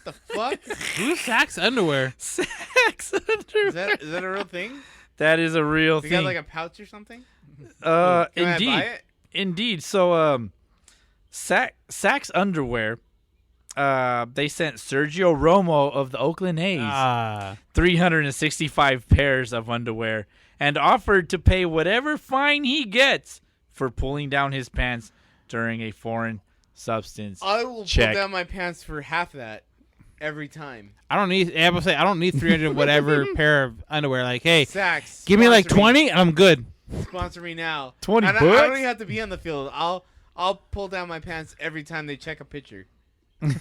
What the fuck? Who's SAXX underwear? SAXX underwear. Is that a real thing? That is a real They thing. got like a pouch or something? Indeed. Can I buy it? Indeed. So, SAXX underwear. They sent Sergio Romo of the Oakland A's 365 pairs of underwear and offered to pay whatever fine he gets for pulling down his pants during a foreign substance I will check. pull down my pants for half that every time. I don't need 300 whatever pair of underwear. Like, hey, SAXX. give me like sponsor 20 and I'm good. Sponsor me now. 20 I bucks? don't even have to be on the field. I'll pull down my pants every time they check a picture.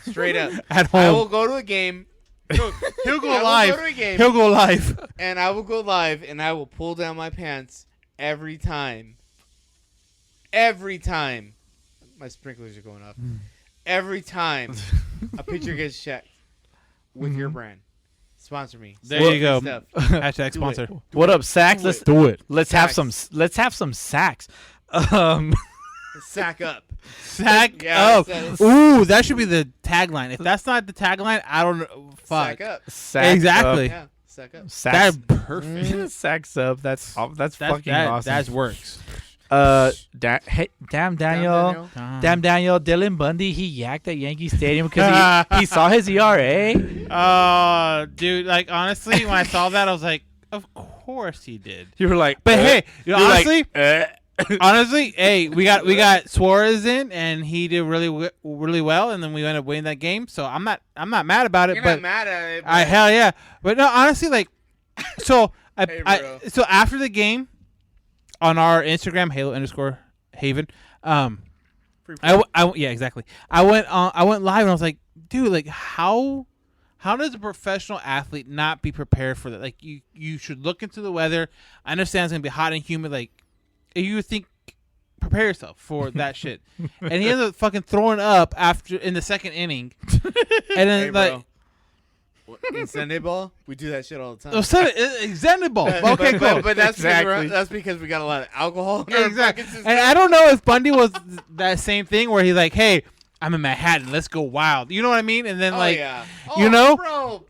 Straight up. At home. I will go to a game. He'll go I will live. go to a game. He'll go live. And I will go live and I will pull down my pants every time. Every time. My sprinklers are going off. Every time a picture gets checked with your brand. Sponsor me. There you go. Stuff. Hashtag Do sponsor. it. What up, SAXX? Do Let's it. Do it. let's have SAXX. some SAXX. Sack up. Sack Yeah, up. that's- Ooh, that should be the tagline. If that's not the tagline, I don't know. Fuck. Sack up. SAXX Exactly. Yeah. Sack up. That's SAXX. perfect. SAXX up. That's fucking awesome. That works. Hey, damn Daniel. Damn Daniel, Dylan Bundy, he yacked at Yankee Stadium because he saw his ERA. Dude, like honestly, when I saw that, I was like, of course he did. You were like, But hey, you know, you're honestly, like, honestly, hey, we got Suarez in, and he did really well, and then we ended up winning that game. So I'm not mad about it. You're but not mad at it. I hell yeah. But no, honestly, like, so Hey, I bro. so after the game on our Instagram Halo_Haven, yeah, exactly. I went live and I was like, dude, like how does a professional athlete not be prepared for that? Like you should look into the weather. I understand it's gonna be hot and humid. Like you would think, prepare yourself for that shit. And he ended up fucking throwing up in the second inning, and then Hey, like. bro. In Sunday ball, we do that shit all the time. Oh, extended ball. Okay, cool. But that's Exactly. that's because we got a lot of alcohol. In Yeah, our exactly. fucking And system. I don't know if Bundy was that same thing where he's like, "Hey, I'm in Manhattan. Let's go wild." You know what I mean? And then yeah. you know? bro,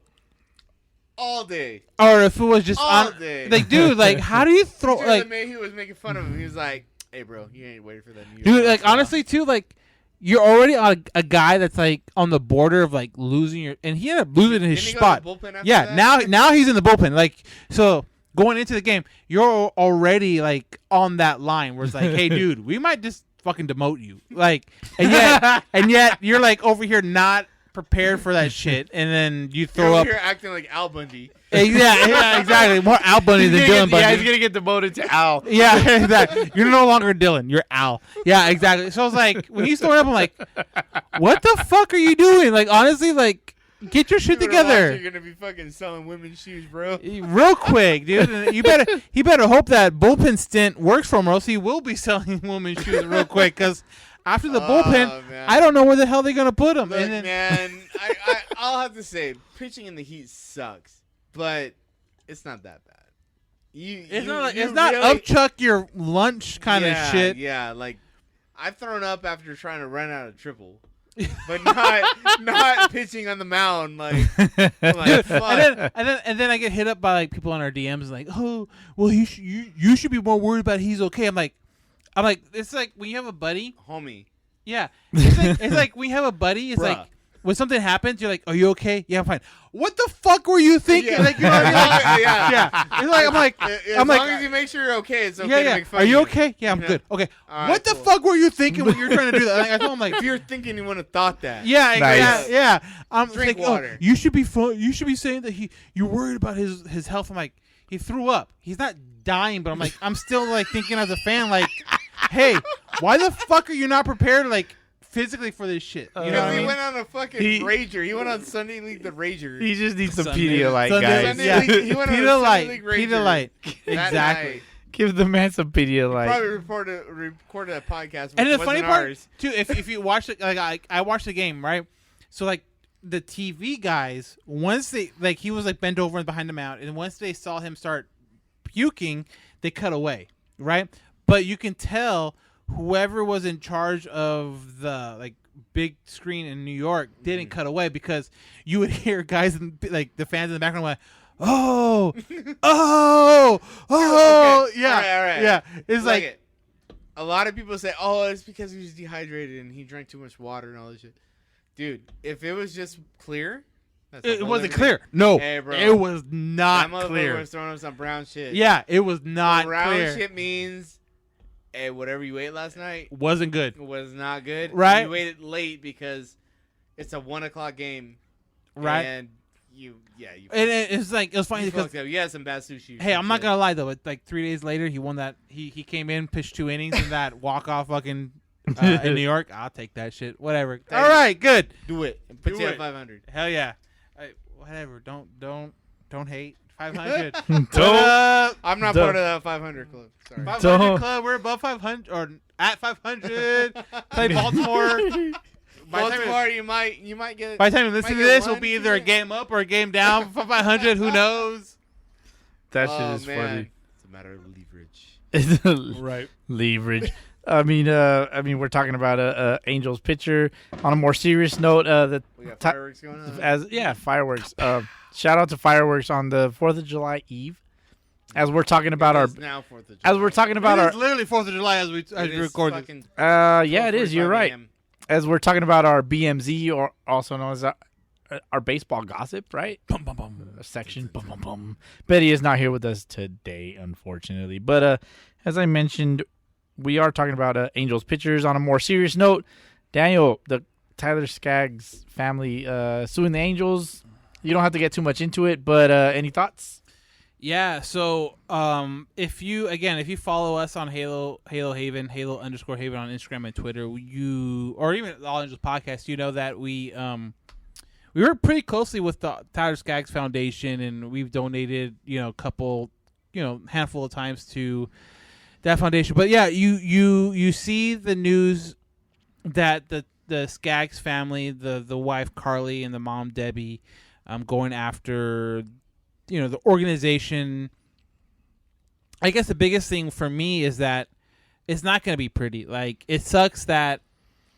all day. or if it was just All on, day. like, dude, like, how do you throw like, He was making fun of him. He was like, "Hey, bro, you ain't waiting for that." New York dude, like, Mets ball." honestly, too, like, you're already on a guy that's like on the border of like losing your, and he ended up losing his Didn't he go to spot. the bullpen after Yeah, that? now he's in the bullpen. Like, so going into the game, you're already like on that line where it's like, hey, dude, we might just fucking demote you. Like, and yet you're like over here not prepared for that shit, and then you You're throw over up. here acting like Al Bundy. Yeah, exactly. More Al Bundy than Dylan Bundy. Yeah, he's gonna get demoted to Al. Yeah, exactly. You're no longer Dylan. You're Al. Yeah, exactly. So I was like, when he's throwing up, I'm like, what the fuck are you doing? Like, honestly, like, get your shit People are watching, together. You're gonna be fucking selling women's shoes, bro. Real quick, dude. And he better hope that bullpen stint works for him, or else he will be selling women's shoes real quick. Because after the bullpen, man. I don't know where the hell they're gonna put him. Look, And then, man, I'll have to say, pitching in the heat sucks, but it's not that bad. it's not really, upchuck your lunch kind of shit. Yeah, like I've thrown up after trying to run out of triple, but not pitching on the mound. Like, I'm like, fuck. And then I get hit up by like people on our DMs like, oh, well, you should be more worried about he's okay. I'm like, it's like when you have a buddy. Homie. Yeah, it's like when you have a buddy. It's Bruh. like when something happens, you're like, are you okay? Yeah, I'm fine. What the fuck were you thinking? Yeah. Like, you know what I mean? Like, Yeah. It's like I'm like, As I'm long like, as you make sure you're okay, it's okay yeah, to yeah. make fun Are of you okay? Yeah, I'm You know? good. Okay. All What right, the cool. fuck were you thinking when you were trying to do that? Like, I told him like, If you're thinking, you would have thought that. yeah, Nice. yeah. I'm Drink like, water. Oh, you should be you should be saying that you're worried about his health. I'm like, he threw up. He's not dying, but I'm like, I'm still like thinking as a fan, like, hey, why the fuck are you not prepared, like, physically for this shit? You know Because what I he mean? went on a fucking Rager. He went on Sunday League the Rager. He just needs some Sunday- Pedialyte, Sunday- guys. Sunday yeah. League, he went on a Peter Sunday Light. League Rager. Peter Light. that Exactly. night. Give the man some Pedialyte. Probably recorded that podcast. And which the funny wasn't part ours. too, if you watch it, like I watched the game, right? So like the TV guys, once they like, he was like bent over and behind the mount, and once they saw him start puking, they cut away, right? But you can tell whoever was in charge of the like big screen in New York didn't cut away, because you would hear guys like the fans in the background like, oh, oh, oh, Okay. yeah, All right. yeah. It's like it. A lot of people say, "Oh, it's because he was dehydrated and he drank too much water and all this shit." Dude, if it was just clear, that's a it whole wasn't different- clear. No, Hey, bro. it was That not motherfucker clear. was throwing up some brown shit. Yeah, it was not brown clear. shit means, hey, whatever you ate last night Wasn't good. was not good. Right. You ate it late because it's a 1:00 game. Right. And you. And it's like, it was funny You because, fucked up. You had some bad sushi. hey, I'm not shit. gonna lie though, but like 3 days later, he won that. He came in, pitched 2 innings in that walk off fucking in New York. I'll take that shit. Whatever. All right, good. Do it. And put Do you at it. 500. Hell yeah. Whatever. Don't hate. 500. Don't. I'm not Duh. part of that 500 club. Sorry. 500 Don't. club. We're above 500 or at 500. Play Baltimore. Baltimore, you might get. By the time you listen might to get this, we'll one, be either a two. game up or a game down for 500. Who knows? That Oh, shit is man. It's a matter of leverage. funny. Right. Leverage. I mean, we're talking about Angels pitcher. On a more serious note, We got Ti- fireworks going on. fireworks. Shout out to fireworks on the 4th of July Eve. As we're talking about our, It is now 4th of July. as we're talking about It our, is literally 4th of July as It we is record this. fucking yeah, it is. You're 12:45 right. a.m. As we're talking about our BMZ, or also known as our baseball gossip, right? Bum, bum, bum. Section. Bum, bum, bum. Betty is not here with us today, unfortunately. But as I mentioned, we are talking about Angels pitchers. On a more serious note, Daniel, the Tyler Skaggs family suing the Angels. You don't have to get too much into it, but any thoughts? Yeah, so if you follow us on Halo Haven, Halo _ Haven on Instagram and Twitter, or even the All Angels podcast, you know that we work pretty closely with the Tyler Skaggs Foundation, and we've donated a couple, handful of times to that foundation. But yeah, you see the news that the Skaggs family, the wife Carly and the mom Debbie, going after the organization. I guess the biggest thing for me is that it's not going to be pretty. Like, it sucks that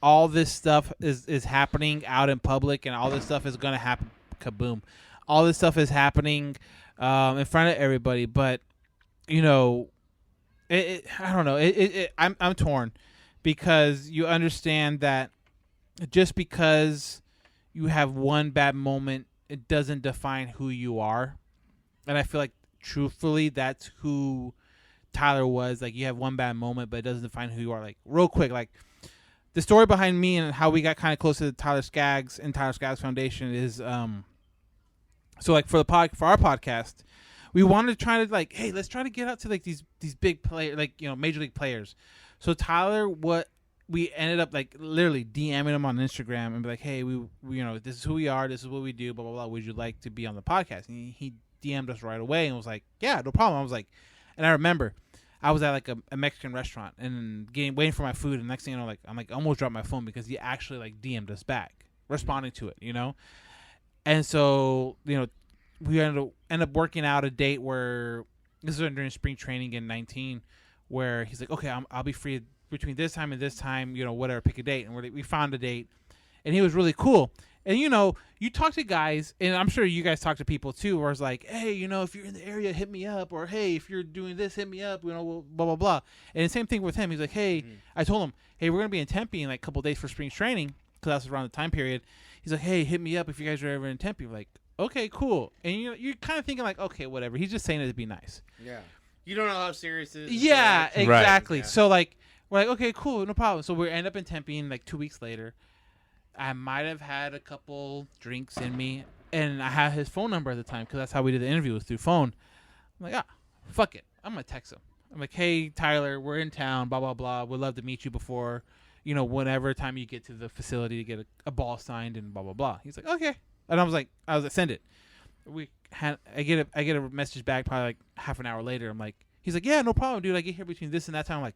all this stuff is happening out in public, and all this stuff is going to happen. Kaboom! All this stuff is happening in front of everybody. But I don't know. I'm torn, because you understand that just because you have one bad moment, it doesn't define who you are. And I feel like, truthfully, that's who Tyler was. Like, you have one bad moment, but it doesn't define who you are. Like, real quick, like, the story behind me and how we got kind of close to Tyler Skaggs and Tyler Skaggs Foundation is, so like for our podcast, we wanted to try to like, hey, let's try to get out to like these big players, like major league players. So Tyler, we ended up like literally DMing him on Instagram and be like, hey, we this is who we are, this is what we do, blah blah blah. Would you like to be on the podcast? And he DM'd us right away and was like, yeah, no problem. I was like, and I remember I was at like a Mexican restaurant and waiting for my food, and next thing you know, like I'm like almost dropped my phone because he actually like DM'd us back, responding to it, And so we end up working out a date where this was during spring training in 19, where he's like, okay, I'll be free between this time and this time, whatever, pick a date, and we found a date, and he was really cool. And you talk to guys, and I'm sure you guys talk to people too, where it's like, hey, if you're in the area, hit me up, or hey, if you're doing this, hit me up, blah blah blah. And the same thing with him. He's like, hey, I told him, hey, we're gonna be in Tempe in like a couple of days for spring training, because that's around the time period. He's like, hey, hit me up if you guys are ever in Tempe. We're like, okay, cool. And you're kind of thinking like, okay, whatever. He's just saying it to be nice. Yeah. You don't know how serious it is. Yeah, exactly. Yeah. So like, we're like, okay, cool, no problem. So we end up in Tempe, and like 2 weeks later, I might have had a couple drinks in me, and I had his phone number at the time because that's how we did the interview, was through phone. I'm like, fuck it, I'm gonna text him. I'm like, hey, Tyler, we're in town, blah blah blah. We'd love to meet you before, whenever time you get to the facility to get a ball signed and blah blah blah. He's like, okay, and I was like, send it. I get a message back probably like half an hour later. I'm like, he's like, yeah, no problem, dude. I get here between this and that time. I'm like,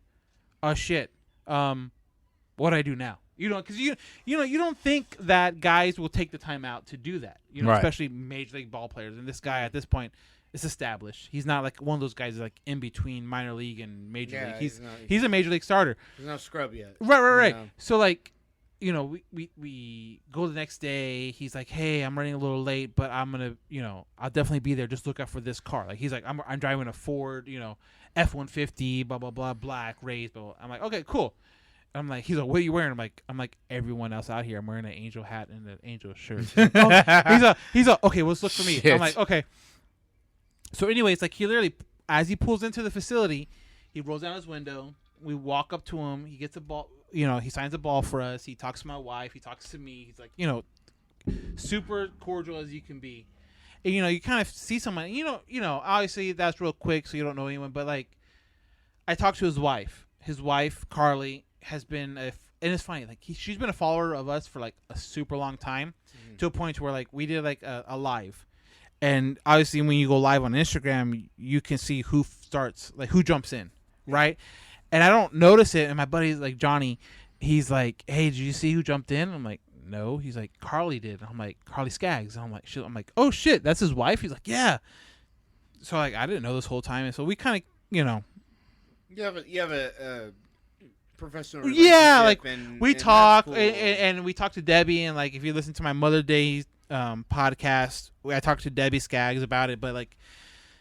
oh shit, what do I do now? You know, because you don't think that guys will take the time out to do that. You know, Right. especially major league ball players. And this guy at this point is established. He's not like one of those guys that's like in between minor league and major league. He's a major league starter. He's no scrub yet. Right. You know? So like, you know, we go the next day. He's like, hey, I'm running a little late, but I'm gonna, you know, I'll definitely be there. Just look out for this car. Like he's like, I'm driving a Ford, you know, F-150, blah blah blah, black raised. Blah, blah. I'm like, okay, cool. I'm like, he's like, what are you wearing? I'm like everyone else out here. I'm wearing an Angel hat and an Angel shirt. He's like, okay, well, let's look for me. Shit. I'm like, okay. So anyway, it's like he literally, as he pulls into the facility, he rolls down his window. We walk up to him. He gets a ball. You know, he signs a ball for us. He talks to my wife. He talks to me. He's like, you know, super cordial as you can be. And, you know, you kind of see someone. You know, obviously that's real quick, so you don't know anyone. But like, I talked to his wife. His wife, Carly, has been and it's funny. Like she's been a follower of us for like a super long time, to a point where like we did like a live. And obviously, when you go live on Instagram, you can see who starts, like who jumps in, right? And I don't notice it. And my buddy's like Johnny, he's like, "Hey, did you see who jumped in?" I'm like, "No." He's like, "Carly did." I'm like, "Carly Skaggs." And I'm like, "Oh shit, that's his wife." He's like, "Yeah." So like, I didn't know this whole time, and so we kind of, you know, You have a professional. yeah, like relationship we and talk, that's cool. and we talk to Debbie, and like if you listen to my Mother Day podcast, I talked to Debbie Skaggs about it, but like,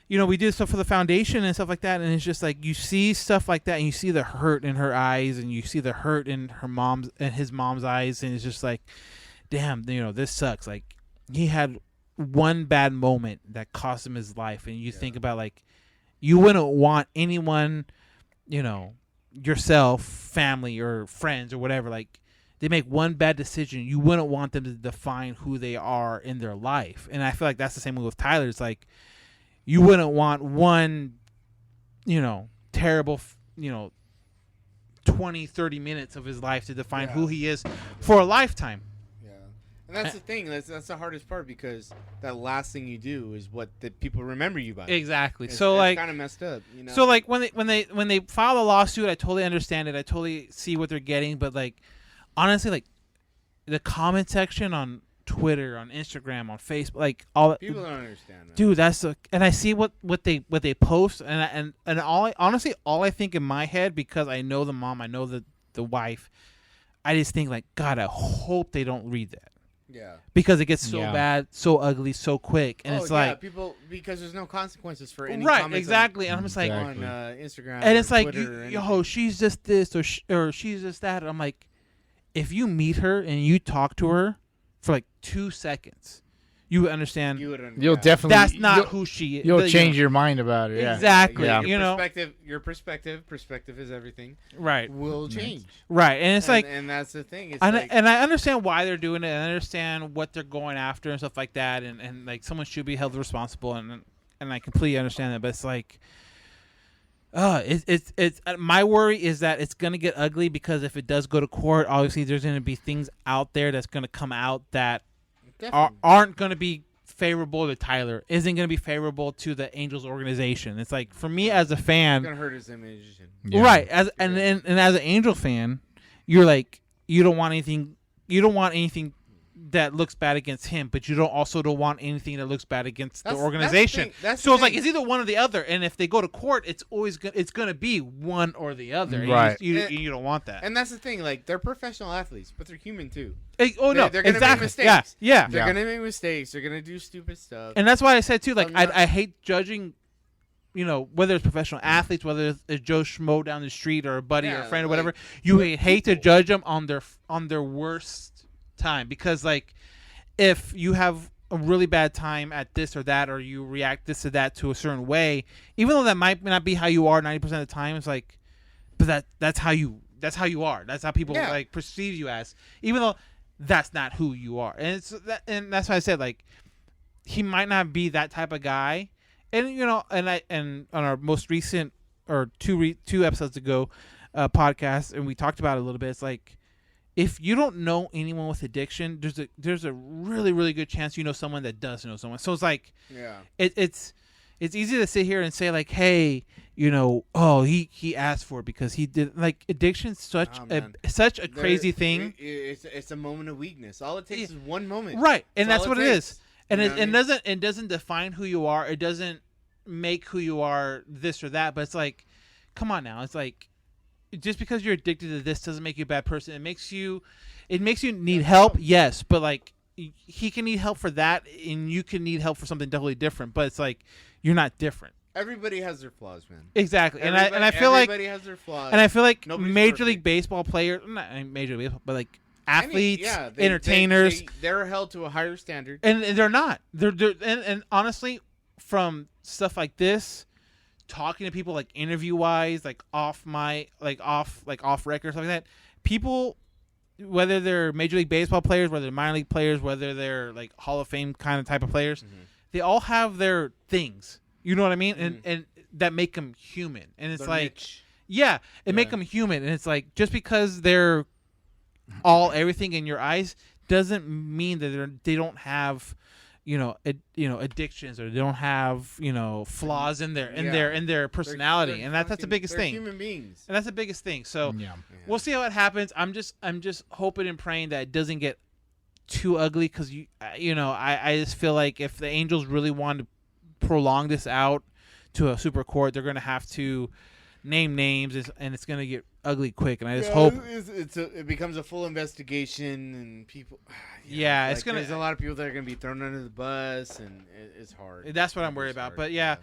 you know, we did stuff for the foundation and stuff like that, and it's just like you see stuff like that, and you see the hurt in her eyes, and you see the hurt in her mom's and his mom's eyes, and it's just like, damn, you know, this sucks. Like he had one bad moment that cost him his life, and you think about like, you wouldn't want anyone, you know, yourself, family, or friends, or whatever, like they make one bad decision, you wouldn't want them to define who they are in their life. And I feel like that's the same way with Tyler. It's like you wouldn't want one, you know, terrible, you know, 20, 30 minutes of his life to define who he is for a lifetime. Yeah, and that's the thing. That's the hardest part, because that last thing you do is what the people remember you by. Exactly. It's, so it's like kind of messed up, you know. So like when they file a lawsuit, I totally understand it. I totally see what they're getting, but like honestly, like the comment section on Twitter, on Instagram, on Facebook, like all people don't understand that. dude, and I see what they post, and all I think in my head, because I know the mom, I know the wife, I just think like, God, I hope they don't read that. Yeah. Because it gets so bad, so ugly, so quick, and it's like people, because there's no consequences for any right, comments exactly, and I'm just like on Instagram, and it's like, Twitter, or yo, she's just this, or she's just that. And I'm like, if you meet her and you talk to her for like 2 seconds, you would understand. You'll definitely. That's not who she is. You'll change your mind about it. Yeah. Exactly. Yeah. You know, your perspective is everything. right? Will change. Right, and it's like, and that's the thing. It's and I understand why they're doing it. And I understand what they're going after and stuff like that. And like someone should be held responsible. And I completely understand that. But it's like, it's my worry is that it's gonna get ugly, because if it does go to court, obviously there's gonna be things out there that's gonna come out that aren't gonna be favorable to Tyler, isn't gonna be favorable to the Angels organization. It's like, for me as a fan, it's gonna hurt his image. right? And as an Angel fan, you're like, you don't want anything that looks bad against him, but you don't want anything that looks bad against the organization. So it's like, it's either one or the other, and if they go to court, it's always it's gonna be one or the other. Right. You don't want that. And that's the thing. Like, they're professional athletes, but they're human too. They're gonna make mistakes. Yeah. They're gonna make mistakes. They're gonna do stupid stuff. And that's why I said too, like, I hate judging, you know, whether it's professional athletes, whether it's Joe Schmo down the street, or a buddy or a friend, or whatever. You hate to judge them on their worst time, because like, if you have a really bad time at this or that, or you react this or that to a certain way, even though that might not be how you are 90% of the time, it's like, but that's how you are. That's how people like perceive you as, even though that's not who you are. And and that's why I said, like, he might not be that type of guy. And you know, and on our most recent, or two episodes ago, podcast, and we talked about it a little bit. It's like, if you don't know anyone with addiction, there's a really, really good chance you know someone that does know someone. So it's like, it's easy to sit here and say like, hey, oh, he asked for it because he did. Like, addiction's such a crazy thing. It's a moment of weakness. All it takes is one moment. Right, and that's what it is. And it doesn't define who you are. It doesn't make who you are this or that. But it's like, come on now. It's like, just because you're addicted to this doesn't make you a bad person. It makes you need help. Yes, but like, he can need help for that, and you can need help for something totally different. But it's like, you're not different. Everybody has their flaws, man. Exactly, and I feel like everybody has their flaws. And I feel like Nobody's Major perfect. League Baseball players, not Major League Baseball, but like athletes, They- entertainers, they're held to a higher standard. and they're not. They're and honestly, from stuff like this, talking to people like interview wise, like off record, stuff like that, people, whether they're Major League Baseball players, whether they're minor league players, whether they're like Hall of Fame kind of type of players, they all have their things. You know what I mean? And that make them human. And it's They're like, niche. it make them human. And it's like, just because they're everything in your eyes doesn't mean that they don't have, addictions, or they don't have, flaws in their personality. They're And that's the biggest they're thing. Human beings. And that's the biggest thing. So Yeah. we'll see how it happens. I'm just hoping and praying that it doesn't get too ugly, because I just feel like if the Angels really want to prolong this out to a super court, they're going to have to name names, and it's going to get ugly quick. And I just hope it becomes a full investigation, and people. Yeah, it's there's a lot of people that are going to be thrown under the bus, and it's hard. That's what I'm worried about. But yeah,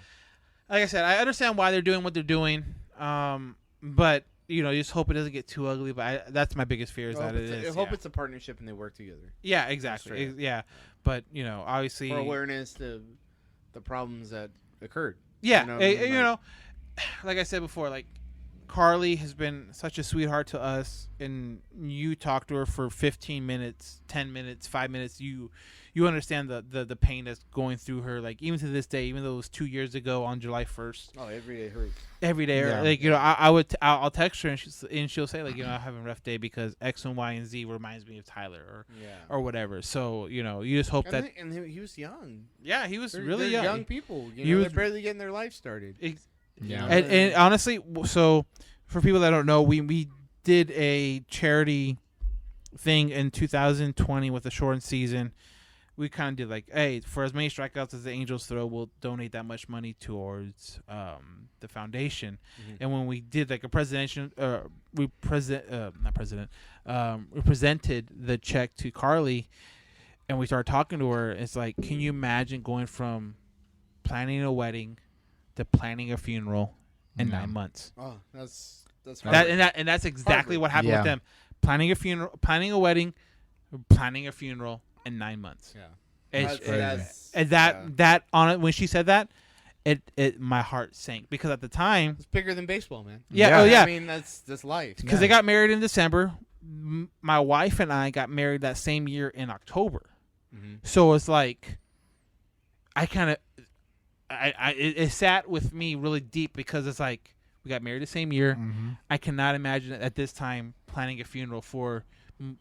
like I said, I understand why they're doing what they're doing. But you just hope it doesn't get too ugly. But that's my biggest fear is that it is. I hope it's a partnership and they work together. Yeah, exactly. Yeah, but obviously for awareness to the problems that occurred. Yeah, like I said before, like, Carly has been such a sweetheart to us, and you talk to her for 15 minutes, 10 minutes, 5 minutes. You understand the pain that's going through her, like, even to this day, even though it was 2 years ago on July 1st. Oh, every day hurts. Every day, Yeah. like, I'll text her, and she'll say, like, I'm having a rough day because X and Y and Z reminds me of Tyler or whatever. So you just hope that. And he was young. Yeah, he was They're really young. young people. He was they're barely getting their life started. Yeah. And honestly, so for people that don't know, we did a charity thing in 2020 with the shortened season. We kind of did like, hey, for as many strikeouts as the Angels throw, we'll donate that much money towards the foundation. Mm-hmm. And when we did like a presentation, we presented the check to Carly, and we started talking to her. It's like, can you imagine going from planning a wedding to planning a funeral in 9 months? Oh, that's hard. And that's exactly what happened Yeah. with them. Planning a funeral, planning a wedding, planning a funeral in 9 months. Yeah. When she said that, it my heart sank, because at the time, It's bigger than baseball, man. yeah, oh yeah, I mean, that's life. because they got married in December. My wife and I got married that same year in October. Mhm. So it's like, it sat with me really deep, because it's like, we got married the same year. Mm-hmm. I cannot imagine at this time planning a funeral for,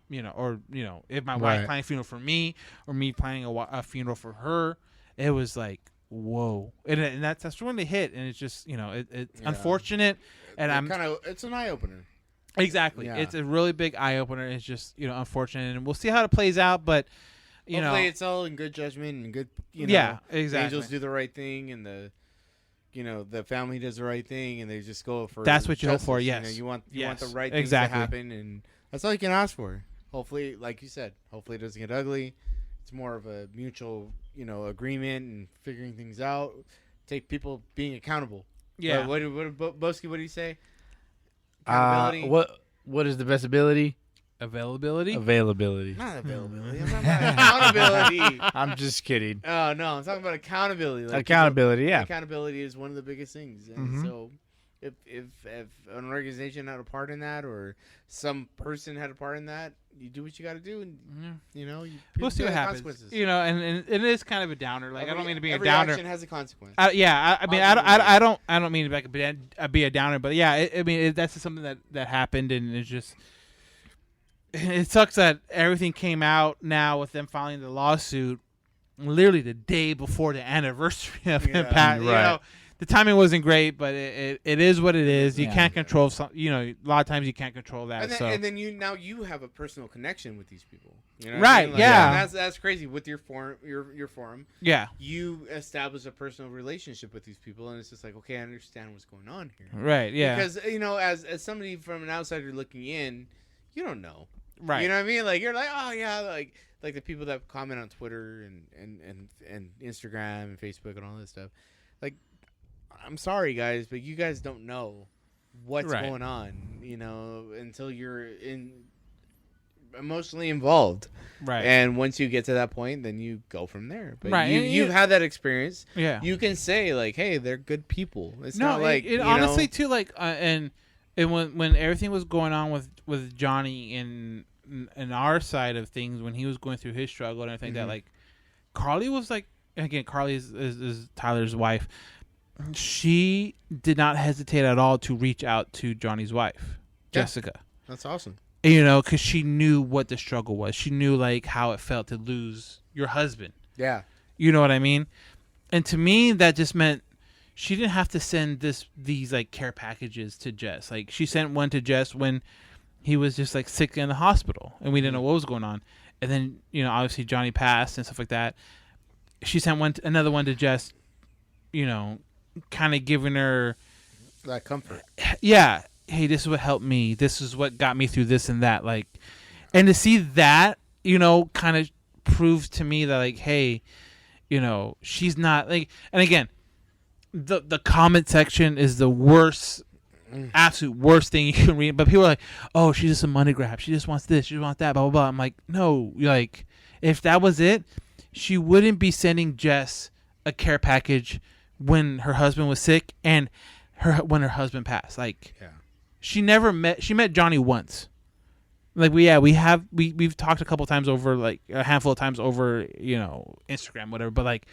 if my wife Right. planning a funeral for me, or me planning a funeral for her. It was like, whoa, and that's when they hit, and it's just it's unfortunate, and it's an eye opener. exactly, Yeah. it's a really big eye opener. It's just unfortunate, and we'll see how it plays out, but Hopefully it's all in good judgment and good. Yeah, the exactly. Angels do the right thing, and the family does the right thing, and they just go for. That's what you hope justice, for, yes. You want Yes, the right things exactly. to happen, and that's all you can ask for. Hopefully, like you said, hopefully it doesn't get ugly. It's more of a mutual, agreement and figuring things out. Take people being accountable. Yeah. What Bowski? What do you say? Accountability. What is the best ability? Availability. Availability. Not availability. I'm talking about accountability. I'm just kidding. Oh no, I'm talking about accountability. Like, Accountability, yeah. Accountability is one of the biggest things, and Mhm. so if an organization had a part in that, or some person had a part in that, you do what you got to do, and We'll people see deal what with happens. consequences. And it is kind of a downer. Like, I don't mean to be a every downer. action has a consequence. I mean, I don't mean to be a downer, but yeah, that's just something that happened, and it's just, it sucks that everything came out now with them filing the lawsuit, literally the day before the anniversary of him Yeah. passing. Right. the timing wasn't great, but it is what it is. You Yeah. can't control some. A lot of times you can't control that. And then you have a personal connection with these people. You know what Right, I mean? Like, yeah. and that's crazy with your forum. Your forum. yeah. You establish a personal relationship with these people, and it's just like, okay, I understand what's going on here. Right. Yeah. Because as somebody from an outsider looking in, you don't know. right. You know what I mean? Like you're like, oh yeah, like the people that comment on Twitter and Instagram and Facebook and all this stuff. Like, I'm sorry guys, but you guys don't know what's Right. going on, until you're emotionally involved. right. And once you get to that point, then you go from there. But Right, and you've had that experience. yeah. You can say like, hey, they're good people. It's No, not like it you honestly know, too, like, and when everything was going on with Johnny in our side of things, when he was going through his struggle and everything, that like Carly was like, again, Carly is Tyler's wife. She did not hesitate at all to reach out to Johnny's wife, Yeah. Jessica. that's awesome. Because she knew what the struggle was. She knew like how it felt to lose your husband. Yeah. You know what I mean? And to me, that just meant she didn't have to send these like care packages to Jess. Like she sent one to Jess when he was just like sick in the hospital and we didn't know what was going on. And then, obviously Johnny passed and stuff like that. She sent another one to Jess, kind of giving her, That comfort. yeah, hey, this is what helped me. This is what got me through this and that. Like, and to see that, kind of proves to me that like, hey, she's not like, and again, the comment section is the worst, absolute worst thing you can read. But people are like, oh, she's just a money grab. She just wants this. She just wants that, blah, blah, blah. I'm like, no, like, if that was it, she wouldn't be sending Jess a care package when her husband was sick and when her husband passed. Like, Yeah. she met Johnny once. Like we've talked a couple times over, like a handful of times over, Instagram, whatever. But like,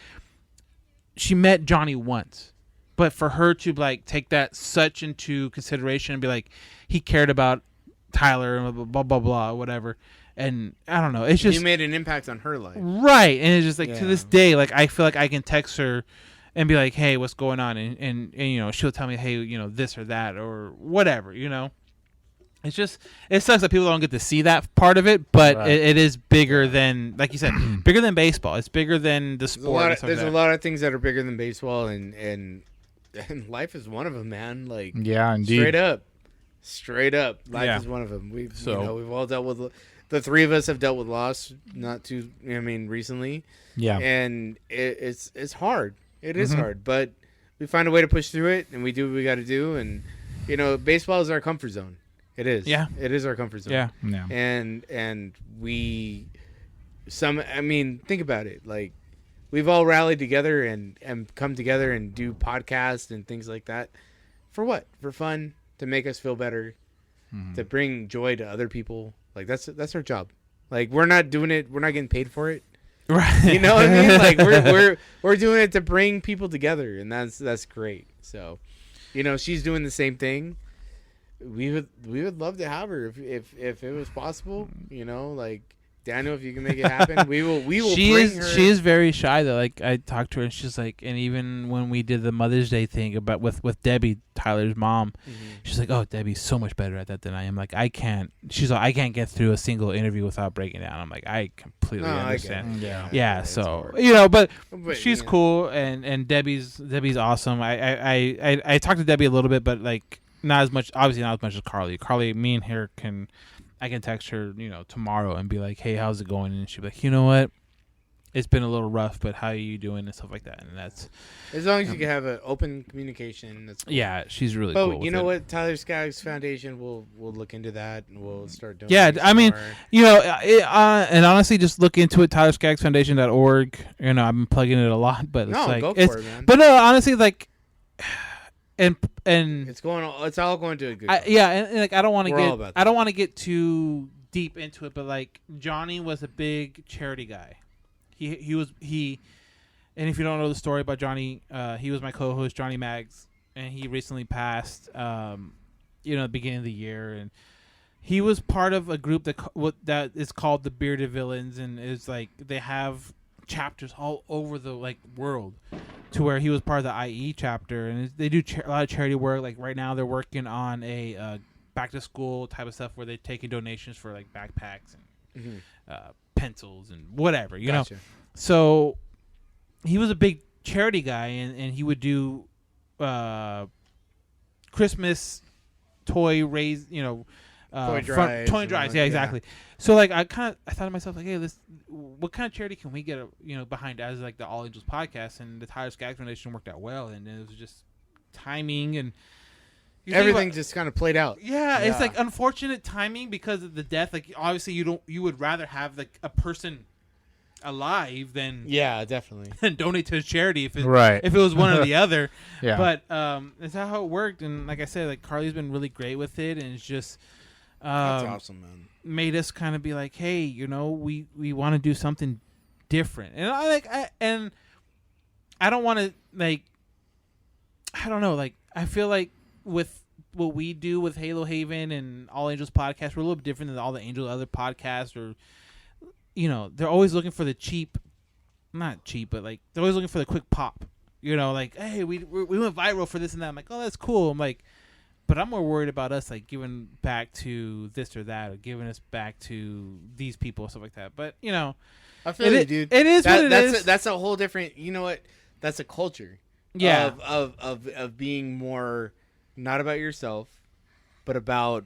she met Johnny once. But for her to like take that such into consideration and be like, he cared about Tyler and blah blah blah whatever. And I don't know. It's just You made an impact on her life. right. And it's just like to Yeah. this day, like I feel like I can text her and be like, hey, what's going on? And she'll tell me, hey, this or that or whatever, It's just, it sucks that people don't get to see that part of it, but Right. it is bigger than, like you said, bigger than baseball. It's bigger than the sport. There's a lot of things that are bigger than baseball, and life is one of them, man. Like, Yeah, indeed. straight up, life Yeah. is one of them. We've So- we've all dealt with, the three of us have dealt with loss, recently, Yeah. and it's hard. It is Mhm. hard, but we find a way to push through it, and we do what we got to do, and baseball is our comfort zone. It is. Yeah. It is our comfort zone. Yeah. Yeah. And we think about it, like we've all rallied together and come together and do podcasts and things like that for what? For fun, to make us feel better, to bring joy to other people. Like that's our job. Like we're not doing it, we're not getting paid for it. Right. You know what I mean? Like we're doing it to bring people together, and that's great. So, she's doing the same thing. We would love to have her if it was possible. Like Daniel, if you can make it happen, we will. She bring is her. she is very shy though. Like I talked to her and she's like, and even when we did the Mother's Day thing about with Debbie, Tyler's mom, she's like, oh, Debbie's so much better at that than I am. Like I can't. She's like, I can't get through a single interview without breaking down. I'm like, I completely No, I understand. get it. Yeah. Yeah, it's so hard. but But, she's cool and Debbie's awesome. I talked to Debbie a little bit, but like not as much. Obviously, not as much as Carly. Carly, me and her I can text her, tomorrow and be like, hey, how's it going? And she'll be like, you know what? It's been a little rough, but how are you doing and stuff like that. And that's As long as you can have an open communication, that's cool. yeah, she's really Oh, cool. you with know it. what? Tyler Skaggs Foundation will look into that, and we'll start doing. Yeah, I mean, more. and honestly, just look into it, TylerSkaggsFoundation.org. I've been plugging it a lot, but it's No, like go for it's, it, man. but no, honestly, like, and it's all going to a good. and like I don't want to We're all get about I don't want to get too deep into it, but like Johnny was a big charity guy. He was and if you don't know the story about Johnny, he was my co-host Johnny Maggs, and he recently passed. At the beginning of the year, and he was part of a group that is called the Bearded Villains, and is like they have chapters all over the like world, to where he was part of the IE chapter, and they do a lot of charity work. Like right now, they're working on a back to school type of stuff where they're taking donations for like backpacks and pencils and whatever, you know. So he was a big charity guy, and he would do Christmas toy raise, you know, toy drives. Yeah, exactly. So like I thought to myself like, hey, what kind of charity can we get behind as like the All Angels podcast, and the Tyler SAXX Foundation worked out well, and it was just timing and everything just kind of played out. Yeah, it's like unfortunate timing because of the death. Like obviously you would rather have like a person alive than definitely and donate to his charity if it Right. was one or the other. Yeah. But that's not how it worked, and like I said, like Carly's been really great with it, and it's just that's awesome, man. Made us kind of be like, hey, we want to do something different, and I don't want to like, I don't know, like I feel like with what we do with Halo Haven and All Angels podcast, we're a little bit different than all the Angels other podcasts, or they're always looking for the not cheap, but like they're always looking for the quick pop. Like, hey, we went viral for this and that. I'm like, oh, that's cool. I'm like, but I'm more worried about us like giving back to this or that, or giving us back to these people and stuff like that. But I feel you, dude. It is what it is. That's a whole different. You know what? That's a culture. Yeah. Of being more not about yourself, but about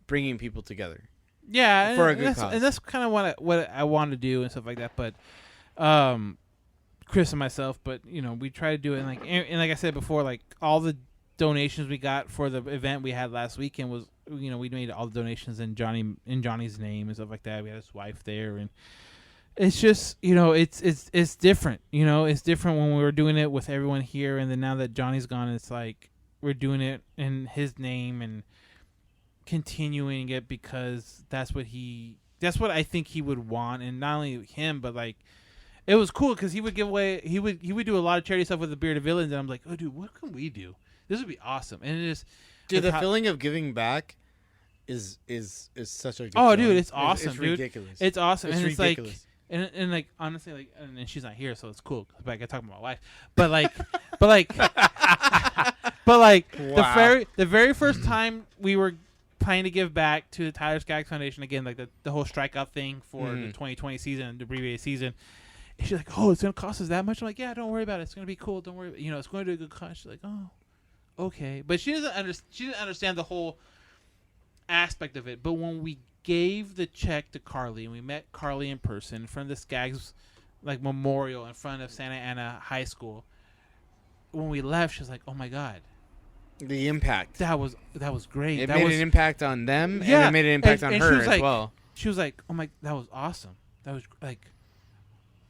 bringing people together. Yeah, for a good cause. And that's kind of what I want to do and stuff like that. But Chris and myself, but we try to do it, and like I said before, like all the donations we got for the event we had last weekend was we made all the donations in Johnny's name and stuff like that. We had his wife there, and it's just it's different. It's different when we were doing it with everyone here, and then now that Johnny's gone, it's like we're doing it in his name and continuing it because that's what I think he would want, and not only him, but like it was cool because he would give away, he would do a lot of charity stuff with the Bearded Villains, and I'm like, oh dude, what can we do? This would be awesome. And it is, dude, the feeling of giving back is such a good feeling. Dude, it's awesome, it's dude. Ridiculous. It's awesome. It's and it's ridiculous. like and like honestly, like, and she's not here, so it's cool because I got talking about my wife. But like wow. the very first time we were planning to give back to the Tyler SAXX Foundation again, like the whole strikeout thing for the 2020 season, the abbreviated season. And she's like, "Oh, it's gonna cost us that much." I'm like, "Yeah, don't worry about it. It's gonna be cool. Don't worry. It's going to do a good cause." She's like, "Oh, okay," but she didn't understand the whole aspect of it. But when we gave the check to Carly and we met Carly in person in front of the SAXX like memorial in front of Santa Ana High School, when we left, she was like, "Oh my God." The impact. That was great. It that made was an impact on them, yeah, and it made an impact on her as well. She was like, "Oh my, that was awesome. That was like,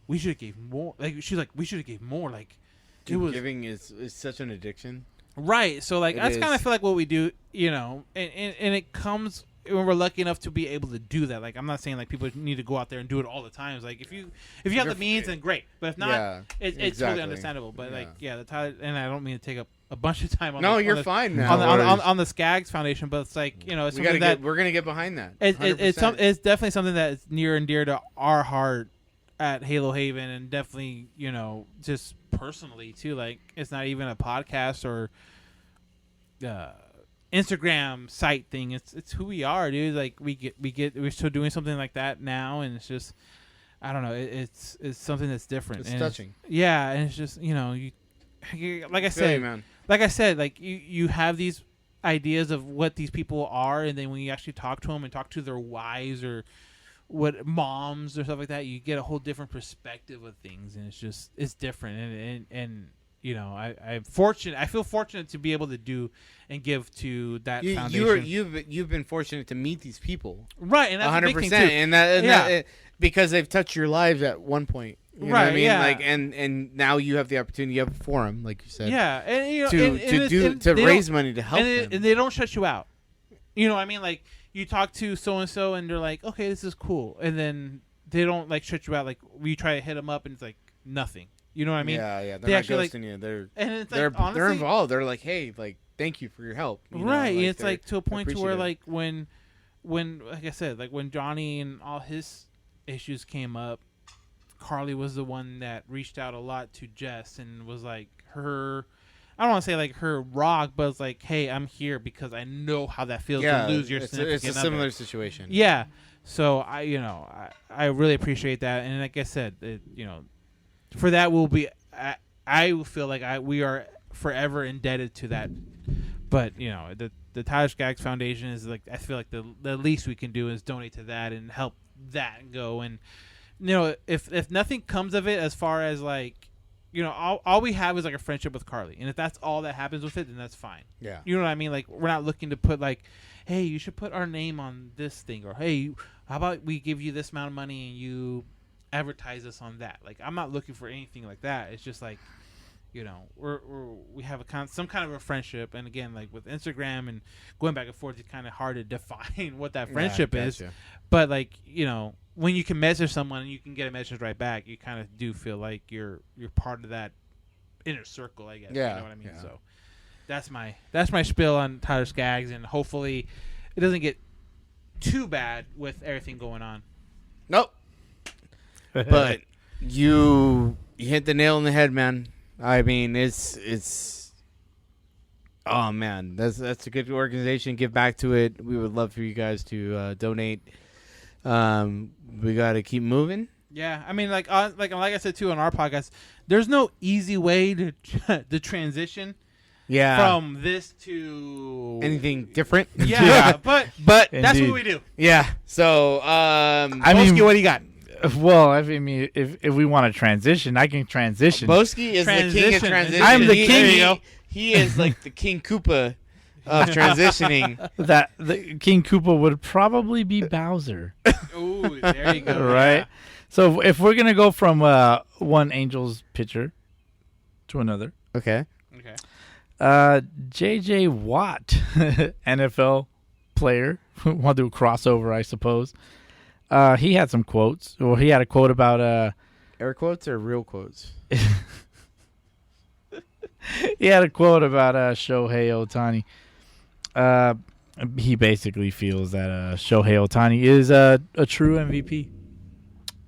we should have gave more." Like she's like, "We should have gave more." Like, dude, it was giving is such an addiction, right? So like, that's kind of feel like what we do, and it comes when we're lucky enough to be able to do that. Like, I'm not saying like people need to go out there and do it all the time. It's like if you have the means, then great. But if not, it's totally understandable. But the Tyler, and I don't mean to take up a bunch of time on you're fine now on the SAXX Foundation, but it's like it's something we're gonna get behind that. It's definitely something that is near and dear to our heart at Halo Haven, and definitely just personally too. Like it's not even a podcast or Instagram site thing. It's who we are, dude. Like we're still doing something like that now, and it's just I don't know. It's something that's different. It's touching. And it's just like I said, man. Like I said, like you have these ideas of what these people are, and then when you actually talk to them and talk to their wives or what moms or stuff like that, you get a whole different perspective of things, and it's different. And I'm fortunate. I feel fortunate to be able to do and give to that foundation. You've been fortunate to meet these people, right? And that's 100%, a big thing too. And that because they've touched your lives at one point. You know what I mean? Yeah. Like, and now you have the opportunity, you have a forum, like you said. Yeah, and to raise money to help them. And they don't shut you out. You know what I mean? Like, you talk to so-and-so, and they're like, okay, this is cool. And then they don't, like, shut you out. Like, we try to hit them up, and it's like, nothing. You know what I mean? Yeah. They're not ghosting you. They're involved. They're like, hey, like, thank you for your help. Right. Like, it's like to a point to where, like, when, like I said, like, when Johnny and all his issues came up, Carly was the one that reached out a lot to Jess and was like her. I don't want to say like her rock, but it's like, hey, I'm here because I know how that feels to lose your significant it's a other. similar situation. Yeah. So I really appreciate that, and like I said, for that I feel like we are forever indebted to that. But the Tyler SAXX Foundation is like, I feel like the least we can do is donate to that and help that go. And if nothing comes of it, as far as like, all we have is like a friendship with Carly, and if that's all that happens with it, then that's fine. Yeah. You know what I mean? Like, we're not looking to put like, hey, you should put our name on this thing, or hey, how about we give you this amount of money and you advertise us on that? Like, I'm not looking for anything like that. It's just like, we have some kind of a friendship, and again, like with Instagram and going back and forth, it's kind of hard to define what that friendship is. But like, when you can message someone and you can get a message right back, you kind of do feel like you're part of that inner circle, I guess. Yeah. You know what I mean? Yeah. So that's my spiel on Tyler SAXX, and hopefully it doesn't get too bad with everything going on. Nope. But you hit the nail on the head, man. I mean, it's oh man, that's a good organization. Give back to it. We would love for you guys to donate. We got to keep moving. Yeah, I mean, like I said too on our podcast, there's no easy way to transition. Yeah. From this to anything different. Yeah, but that's Indeed. what we do. Yeah. So, Bowski, what do you got? Well, I mean, if we want to transition, I can transition. Bowski is the king of Transition. transition. I'm the king. There you go. He is like the King Koopa of transitioning. That the King Koopa would probably be Bowser, Ooh, there you go. right? So if we're gonna go from one Angels pitcher to another, Okay. Okay. J.J. Watt, NFL player, want to do a crossover, I suppose. He had some quotes. Well, he had a quote about Air quotes or real quotes? he had a quote about Shohei Ohtani. He basically feels that Shohei Ohtani is a true MVP.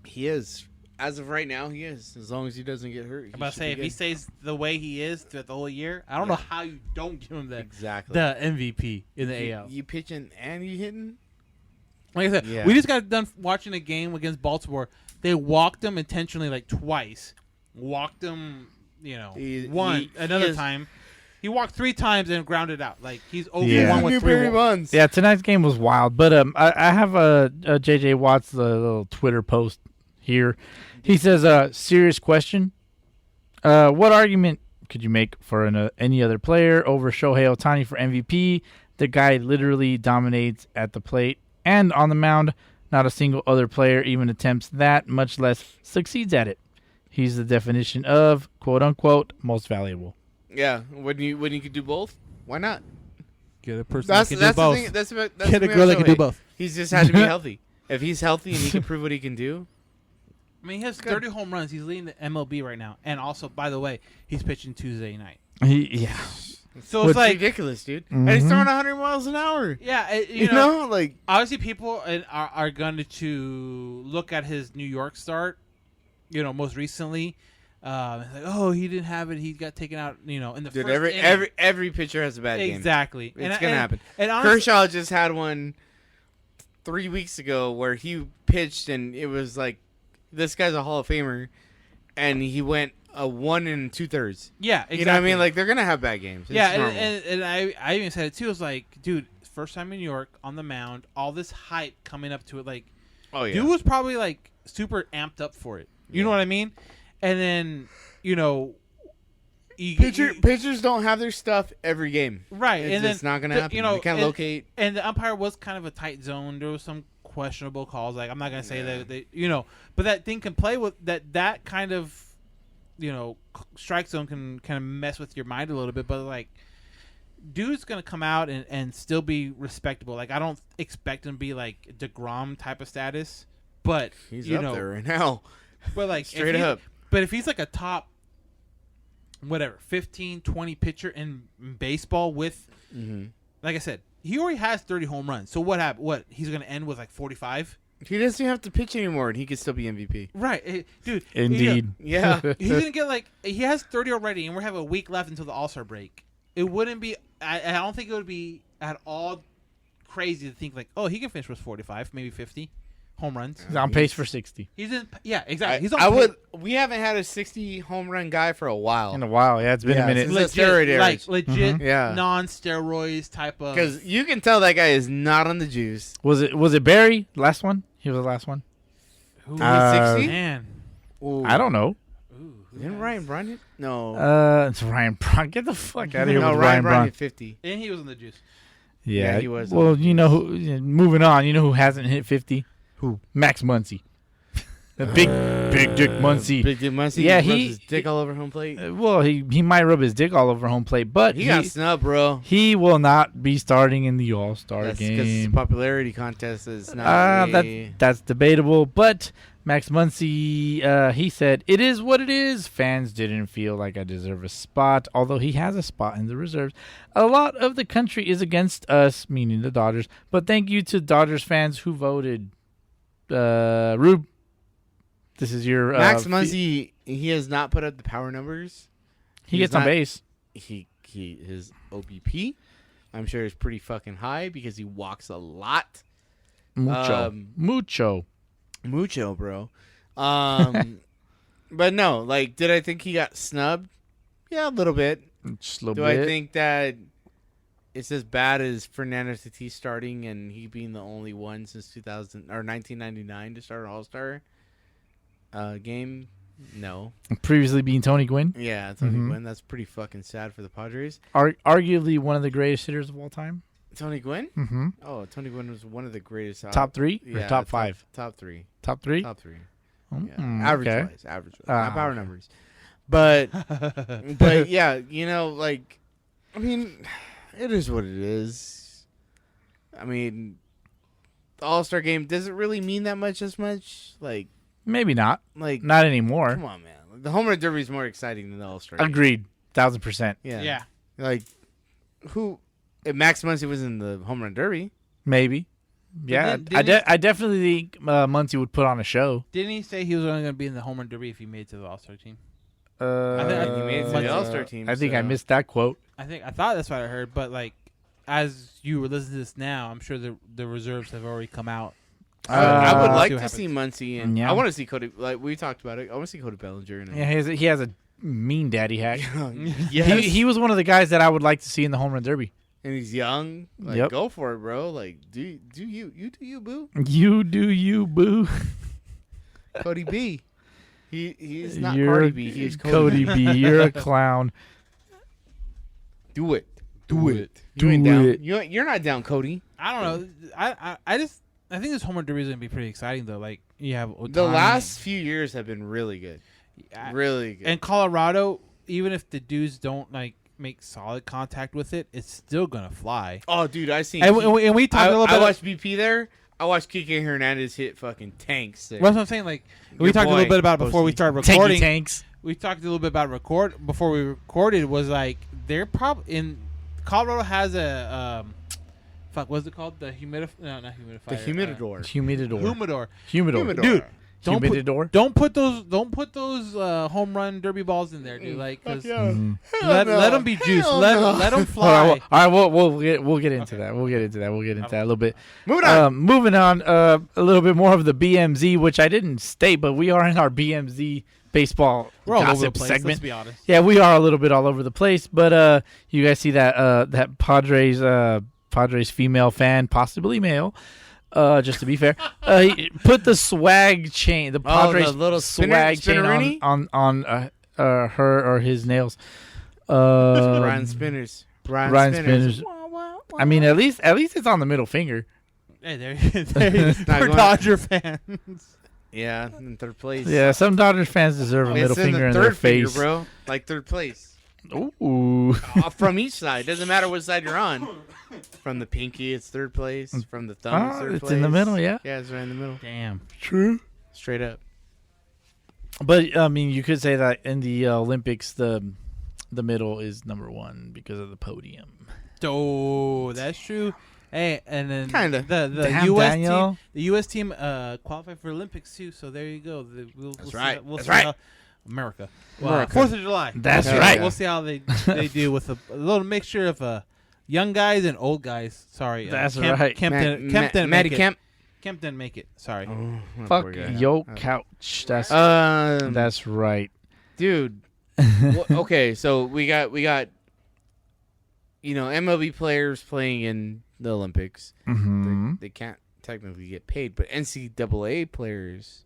He is. As of right now, he is. As long as he doesn't get hurt. I'm about to say, if he stays the way he is throughout the whole year, I don't know how you don't give him Exactly. the MVP in the AL. You pitching and you hitting? Like I said, Yeah. we just got done watching a game against Baltimore. They walked him intentionally like twice. Walked him, another time. He walked 3 times and grounded out. Like, he's over Yeah. 1 with 3 runs. Yeah, tonight's game was wild. But I have a J.J. Watt's little Twitter post here. He says, serious question. What argument could you make for any other player over Shohei Ohtani for MVP? The guy literally dominates at the plate and on the mound. Not a single other player even attempts that, much less succeeds at it. He's the definition of, quote unquote, most valuable. Yeah. When you could do both, why not? Get a person That's that the can do both. thing. That's Get a girl that can do both. He's just had to be healthy. If he's healthy and he can prove what he can do. I mean, he has 30 home runs. He's leading the MLB right now. And also, by the way, he's pitching Tuesday night. Yeah. So it's like ridiculous, dude. And he's throwing 100 miles an hour. Yeah, You know, like obviously people are going to look at his New York start, most recently. Like, oh, he didn't have it. He got taken out, in the dude, first inning. every pitcher has a bad game. Exactly. It's gonna happen. And honestly, Kershaw just had one 3 weeks ago where he pitched and it was like, this guy's a Hall of Famer, and he went a 1 2/3. yeah, exactly. You know what I mean? Like, they're gonna have bad games. It's yeah, normal. and I even said it too. I was like, dude, first time in New York on the mound, all this hype coming up to it, like, oh yeah, dude was probably like super amped up for it. You know what I mean? And then, pitchers don't have their stuff every game. right? It's and then just not gonna happen. You can't locate. And the umpire was kind of a tight zone. There was some questionable calls. Like, I'm not gonna say that they, but that thing can play with that kind of, strike zone can kind of mess with your mind a little bit. But like, dude's gonna come out and still be respectable. Like, I don't expect him to be like DeGrom type of status, but He's up there right now. But like, Straight up. But if he's like a top, 15, 20 pitcher in baseball with, like I said, he already has 30 home runs. So what happened? What, he's going to end with like 45? He doesn't have to pitch anymore, and he could still be MVP. Right, dude. Indeed. Yeah. He's gonna get he has 30 already, and we're having a week left until the All-Star break. It wouldn't be. I don't think it would be at all crazy to think he can finish with 45, maybe 50 home runs. He's on pace for 60. He's in. Yeah, exactly. He's on. We haven't had a 60 home run guy for a while. In a while, yeah, it's been a minute. Since the steroid era. Legit, Yeah. non-steroids type of. Because you can tell that guy is not on the juice. Was it Barry? Last one? He was the last one. Who 60? Man. Ooh. I don't know. Didn't Ryan Braun hit? No. It's Ryan Braun. Get the fuck out of here No, with Ryan Braun Braun. hit 50. And he was on the juice. Yeah, Yeah, he was. Well, you know who? Moving on. You know who hasn't hit 50? Who? Max Muncy. The big Dick Muncy. Big Dick Muncy. Yeah, rubs he- his dick all over home plate. Well, he might rub his dick all over home plate, but He got snubbed, bro. he will not be starting in the All-Star That's because his game. popularity contest is not. That's debatable, but Max Muncy, he said, "It is what it is. Fans didn't feel like I deserve a spot, although he has a spot in the reserves. A lot of the country is against us," meaning the Dodgers, "but thank you to Dodgers fans who voted." Rube, this is your... Max Muncy, he has not put up the power numbers. he he's gets on not- base. His OBP, I'm sure, is pretty fucking high because he walks a lot. Mucho. Mucho, bro. But no, did I think he got snubbed? Yeah, a little bit. Just a little Do bit. I think that it's as bad as Fernando Tatis starting and he being the only one since 1999 to start an All-Star game? No. Previously being Tony Gwynn. Yeah, Tony Mhm. Gwynn. That's pretty fucking sad for the Padres. Arguably one of the greatest hitters of all time. Tony Gwynn? Mm-hmm. Oh, Tony Gwynn was one of the greatest. Top three or Yeah, top five? Top three. Top three? Top three. Mm, Yeah. Average okay. wise. Ah, Not power okay. numbers. But yeah, I mean, it is what it is. I mean, the All-Star game doesn't really mean that much as much. Maybe not. Like, Not anymore. come on, man. The home run derby is more exciting than the All-Star game. Agreed. 1,000%. Yeah. If Max Muncy was in the home run derby. Maybe. Yeah. I definitely think Muncy would put on a show. Didn't he say he was only going to be in the home run derby if he made it to the All-Star team? I think he made it to the All-Star team. I think I so- missed that quote. I thought that's what I heard, but as you were listening to this now, I'm sure the reserves have already come out. I would like see what to see Muncy, and Yeah. I want to see Cody. We talked about it. I want to see Cody Bellinger. Yeah, he has a mean daddy hack. Yes. He was one of the guys that I would like to see in the home run derby. And he's young. Yep. Go for it, bro. Do you, boo? You do you, boo. Cody B. He's not You're Cardi B. He's Cody. Cody B. You're a clown. Do it. Do You Do ain't down. it. You're not down, Cody. I don't know. I think this home run derby is going to be pretty exciting, though. You have Ohtani. The last few years have been really good. Really good. And Colorado, even if the dudes don't make solid contact with it, it's still going to fly. Oh, dude, I seen. And we talked a little bit. I watched BP there. I watched Kike Hernandez hit fucking tanks there. That's what I'm saying. We Your talked a boy, little bit about it before we Bowski. started Tanky recording. tanks. We talked a little bit about before we recorded. Was they're probably in Colorado has a what's it called? The not humidifier. The humidor. Humidor. Humidor. Humidor. Dude, Humidor. Don't put those home run derby balls in there, dude. Cause Mhm. let them be juiced. Hell Let no. them All fly. right, all right, we'll get into that. We'll get into that a little bit. Moving on. Moving on, a little bit more of the BMZ, which I didn't state, but we are in our BMZ baseball We're all over the gossip place. segment. Let's be honest. Yeah, we are a little bit all over the place, but you guys see that Padres female fan, possibly male. Just to be fair, he put the swag chain, the Padres the little swag chain spinnerini? on her or his nails. Ryan Spinners. Ryan Spinners. I mean, at least it's on the middle finger. Hey, they're not going- Dodger fans. Yeah, in third place. Yeah, some Dodgers fans deserve a middle It's in finger the in third their finger, face. bro. Third place. Ooh. From each side. Doesn't matter what side you're on. From the pinky, it's third place. From the thumb, it's third it's place. in the middle, yeah. Yeah, it's right in the middle. Damn. True. Straight up. But I mean, you could say that in the Olympics, the middle is number one because of the podium. Oh, that's true. Hey, and then Kinda. the Damn, U.S. Daniel. team, the U.S. team qualified for Olympics too. So there you go. We'll That's see right. how- we'll That's see right. how- America. America. 4th of July. That's Okay. right. We'll see how they do with a little mixture of young guys and old guys. Sorry, That's Kemp, right. Kemp didn't Matty make it. Kemp. Kemp didn't make it. Sorry. Oh, Fuck poor guy. yo couch. That's right. Dude. Okay, so we got MLB players playing in the Olympics. Mm-hmm. They can't technically get paid, but NCAA players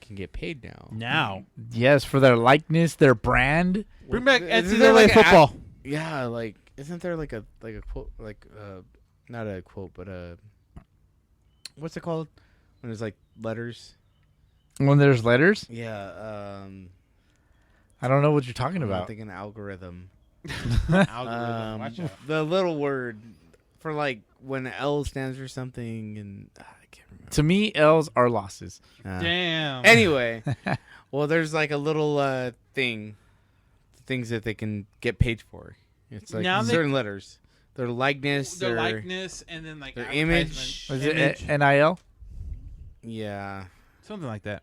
can get paid now. Now, Yes, for their likeness, their brand. bring back Isn't there NCAA like football. Yeah, like isn't there like a quote, like not a quote, but what's it called when there's like letters? When there's letters, Yeah, I don't know what you're talking I'm not about. thinking algorithm. Algorithm, watch out. The little word for like when L stands for something, and I can't remember. To me, L's are losses. Damn. Anyway, well, there's like a little things that they can get paid for. It's like Now they- certain letters, their likeness, Their likeness and then like their advertisement. image. Is Image. it NIL? Yeah, Something like that.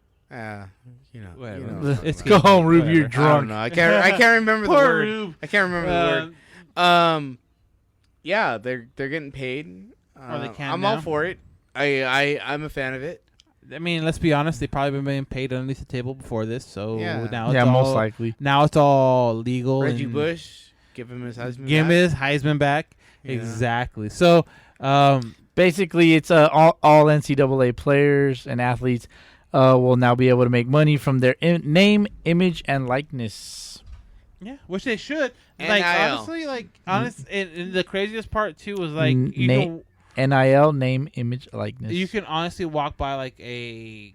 You Whatever. know what I'm It's talking Go about. home, Rube. You're Whatever. I don't drunk. know. I can't remember the Poor word. Rube. I can't remember the word. Yeah, they're getting paid. Or they can I'm all now. for it. I'm a fan of it. I mean, let's be honest. They probably been being paid underneath the table before this, so Yeah. now it's Yeah, all, most likely. Now it's all legal. Reggie and Bush, give him his husband. give him back. his Heisman back. Yeah. Exactly. So, Basically, it's all NCAA players and athletes will now be able to make money from their name, image, and likeness. yeah, which they should. Like NIL. honestly, and the craziest part too was like you Na- can NIL, name, image, likeness. you can honestly walk by like a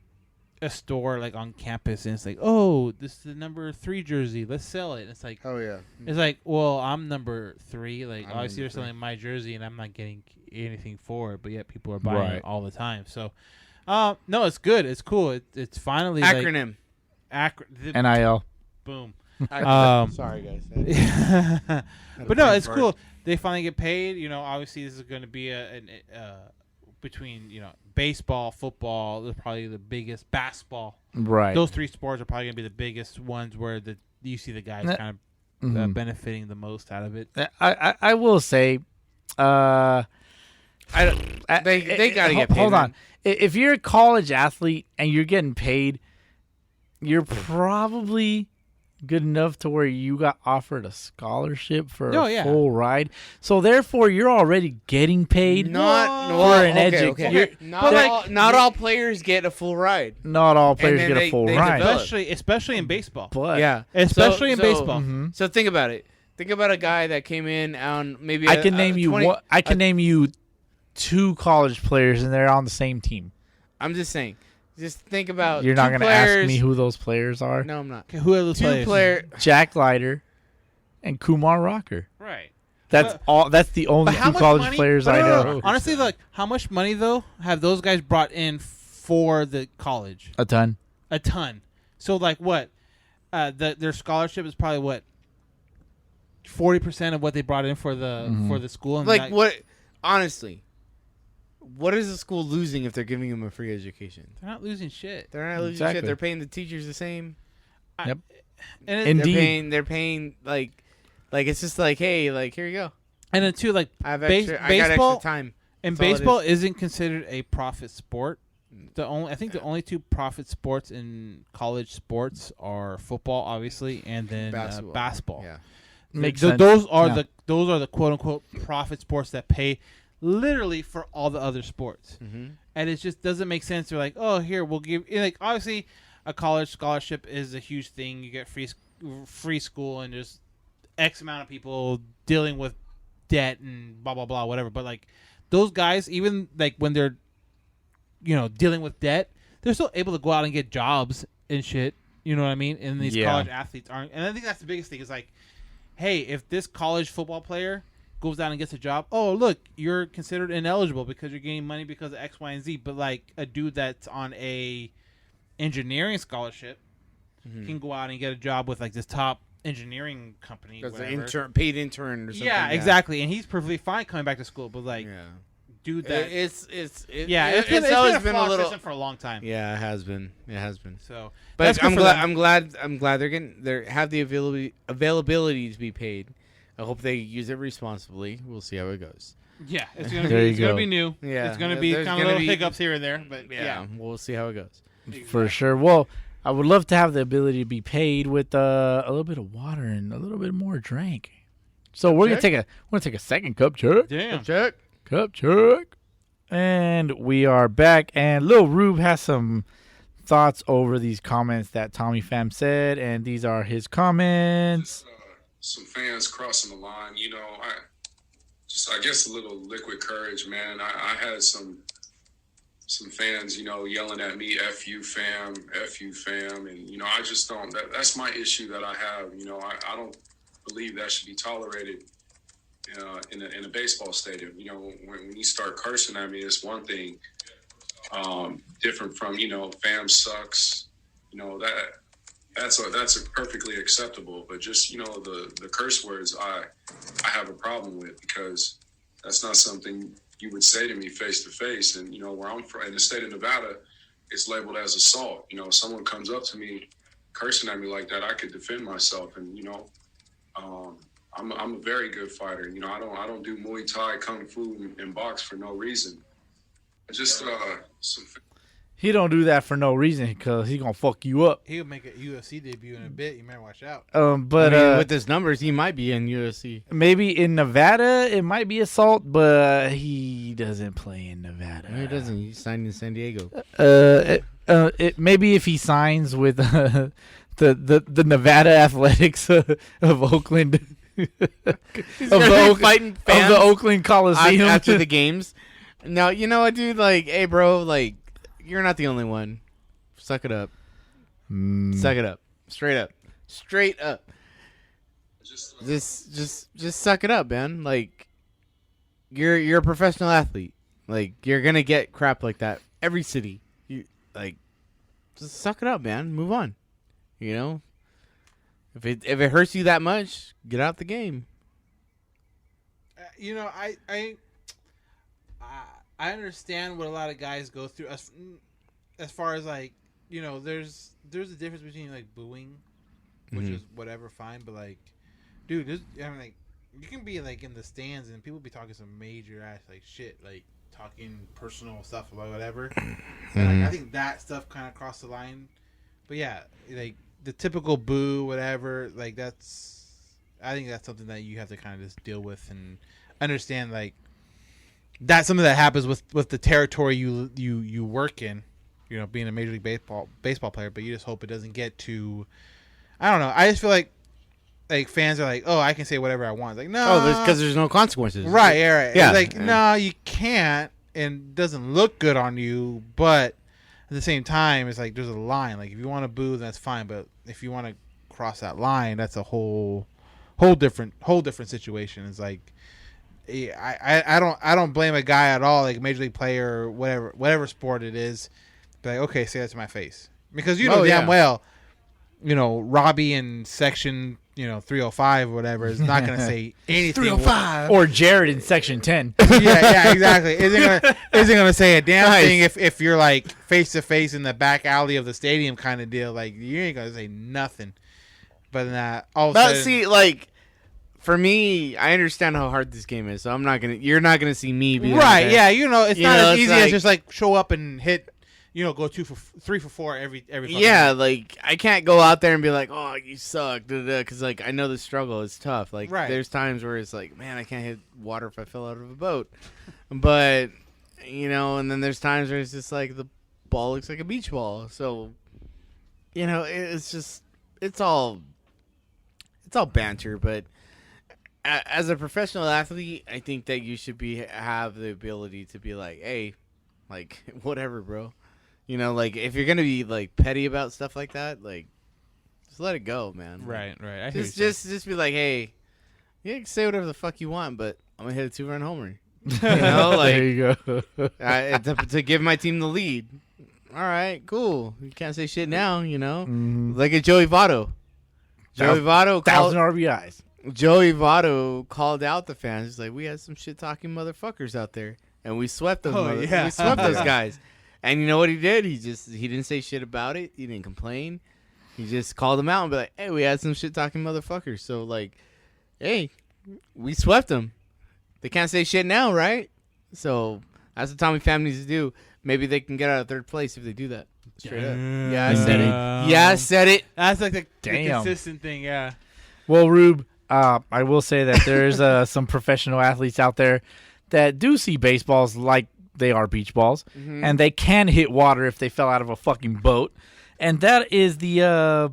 store like on campus and it's like, oh, this is the number 3 jersey. Let's sell it. And it's like. Oh yeah. It's like, well, I'm number 3. Like, I'm obviously, number they're selling my jersey, and I'm not getting anything for it. But yet, people are buying Right. it all the time. So, no, it's good. It's cool. It's finally Acronym. NIL. boom. Sorry guys. But no, it's cool. They finally get paid. Obviously, this is going to be between baseball, football. They're probably the biggest. Basketball. Right. Those 3 sports are probably going to be the biggest ones where you see the guys Nah. kind of Mhm. benefiting the most out of it. I will say, They gotta get paid. Hold man. on. If you're a college athlete and you're getting paid, you're probably good enough to where you got offered a scholarship for Oh, a yeah. full ride. So therefore, you're already getting paid. Not For an okay, edu- okay. you're- Not all players get a full ride. Not all players then get they- a full they ride. develop. Especially in baseball. But Yeah. Especially in So- baseball. Mhm. So think about it. Think about a guy that came in on maybe I can name you 20 one. I can name you 2 college players, and they're on the same team. I'm just saying. Just think about. You're not 2 going to players. ask me who those players are. No, I'm not. Okay, who are those 2 players? player. Jack Leiter and Kumar Rocker. Right. That's But- all. That's the only But how 2 much college money? players but I no, know. Honestly, look, how much money though have those guys brought in for the college? A ton. A ton. So like what? Their scholarship is probably what? 40% of what they brought in for the school. And Like what? Honestly, what is the school losing if they're giving them a free education? They're not losing shit. They're not losing Exactly. shit. They're paying the teachers the same. Yep. And it, Indeed. They're paying like it's just like, hey, like here you go. and then too, like I have Base- extra. I got baseball- extra time. and That's all it baseball isn't considered a profit sport. I think the only 2 profit sports in college sports are football, obviously, and then basketball. Yeah. Makes sense. Those are Yeah. those are the quote unquote profit sports that pay literally for all the other sports, Mm-hmm. and it just doesn't make sense. They're like, oh, here we'll give like obviously a college scholarship is a huge thing. You get free school and there's X amount of people dealing with debt and blah blah blah whatever. But like those guys, even like when they're dealing with debt, they're still able to go out and get jobs and shit. You know what I mean? And these Yeah. college athletes aren't. And I think that's the biggest thing is like, hey, if this college football player goes down and gets a job, oh, look, you're considered ineligible because you're getting money because of X, Y, and Z. But like a dude that's on a engineering scholarship can go out and get a job with like this top engineering company. Because Whatever. paid intern or something. Yeah, exactly. And he's perfectly fine coming back to school. But like, Yeah. dude that It's always been a little for a long time. Yeah, it has been. So, But that's good I'm for glad them. I'm glad they have the availability to be paid. I hope they use it responsibly. We'll see how it goes. Yeah, it's There gonna you go. be new. Yeah, it's gonna be there's kind of gonna little be- hiccups here and there, but Yeah, we'll see how it goes. For sure. Well, I would love to have the ability to be paid with a little bit of water and a little bit more drink. So we're gonna take a second cup check. Damn. Check. Cup check. And we are back. And Lil Rube has some thoughts over these comments that Tommy Pham said, and these are his comments. Some fans crossing the line. I guess a little liquid courage, man. I had some fans, yelling at me, F you fam, and I just don't. That's my issue that I have. I don't believe that should be tolerated in a baseball stadium. When you start cursing at me, it's one thing. Different from fam sucks. That's perfectly acceptable. But just the curse words I have a problem with, because that's not something you would say to me face to face. And where I'm from, in the state of Nevada, it's labeled as assault. If someone comes up to me cursing at me like that, I could defend myself. And I'm a very good fighter. I don't do Muay Thai, Kung Fu, and box for no reason. Just He don't do that for no reason because he gonna fuck you up. He'll make a UFC debut in a bit. You better watch out. But with his numbers, he might be in UFC. maybe in Nevada it might be assault, but he doesn't play in Nevada. No, he doesn't. He signed in San Diego. Maybe if he signs with the Nevada Athletics of Oakland, He's gonna be fighting of fans the Oakland Coliseum after the games. No, you know what, dude? Like, hey, bro, like, you're not the only one. Suck it up. Suck it up. Straight up. Just suck it up, man. Like, you're a professional athlete. Like, you're gonna get crap like that every city. You just suck it up, man. Move on. If it hurts you that much, get out the game. I understand what a lot of guys go through as far as there's a difference between booing, which is whatever, fine, but dude, you can be in the stands and people be talking some major ass shit, talking personal stuff about whatever. And, I think that stuff kind of crossed the line. But yeah, the typical boo, whatever, I think that's something that you have to kind of just deal with and understand. That's something that happens with the territory you work in, being a Major League baseball player. But you just hope it doesn't get to, I don't know. I just feel like fans are oh, I can say whatever I want. No, because there's no consequences. Right, yeah, right. Yeah. It's no, you can't, and it doesn't look good on you. But at the same time, it's there's a line. If you want to boo, that's fine. But if you want to cross that line, that's a whole different situation. It's I don't blame a guy at all, a major league player or whatever sport it is. But okay, say that to my face, because damn well, Robbie in section 305 or whatever is not going to say anything. 305 or Jared in Section 10. yeah, exactly. Isn't gonna say a damn thing if you're face to face in the back alley of the stadium kind of deal. You ain't gonna say nothing. But all of a sudden, see, for me, I understand how hard this game is, so you're not gonna see me be right. Yeah, it's not as easy as just show up and hit. Go 3 for 4 every. Yeah, I can't go out there and be oh, you suck, because I know the struggle is tough. Right. There's times where it's man, I can't hit water if I fell out of a boat, but and then there's times where it's just the ball looks like a beach ball. So, it's just it's all banter, but. As a professional athlete, I think that you should have the ability to be hey, whatever, bro. If you're gonna be petty about stuff like that, just let it go, man. Right. I Just be hey, you can say whatever the fuck you want, but I'm gonna hit a 2-run homer. There you go. To give my team the lead. All right, cool. You can't say shit now, Like a Joey Votto. Joey Votto 1,000 RBIs. Joey Votto called out the fans. He's we had some shit-talking motherfuckers out there. and we swept them. Oh, yeah. We swept those guys. And you know what he did? He didn't say shit about it. He didn't complain. He just called them out and be like, "Hey, we had some shit talking motherfuckers. So like, hey, we swept them. They can't say shit now, right? So that's what Tommy Pham needs to do. Maybe they can get out of third place if they do that. Straight up. Yeah, I said it. Yeah, I said it. That's like the Damn. consistent thing, yeah. Well, Rube, I will say that there's some professional athletes out there that do see baseballs like they are beach balls, and they can hit water if they fell out of a fucking boat. And that is the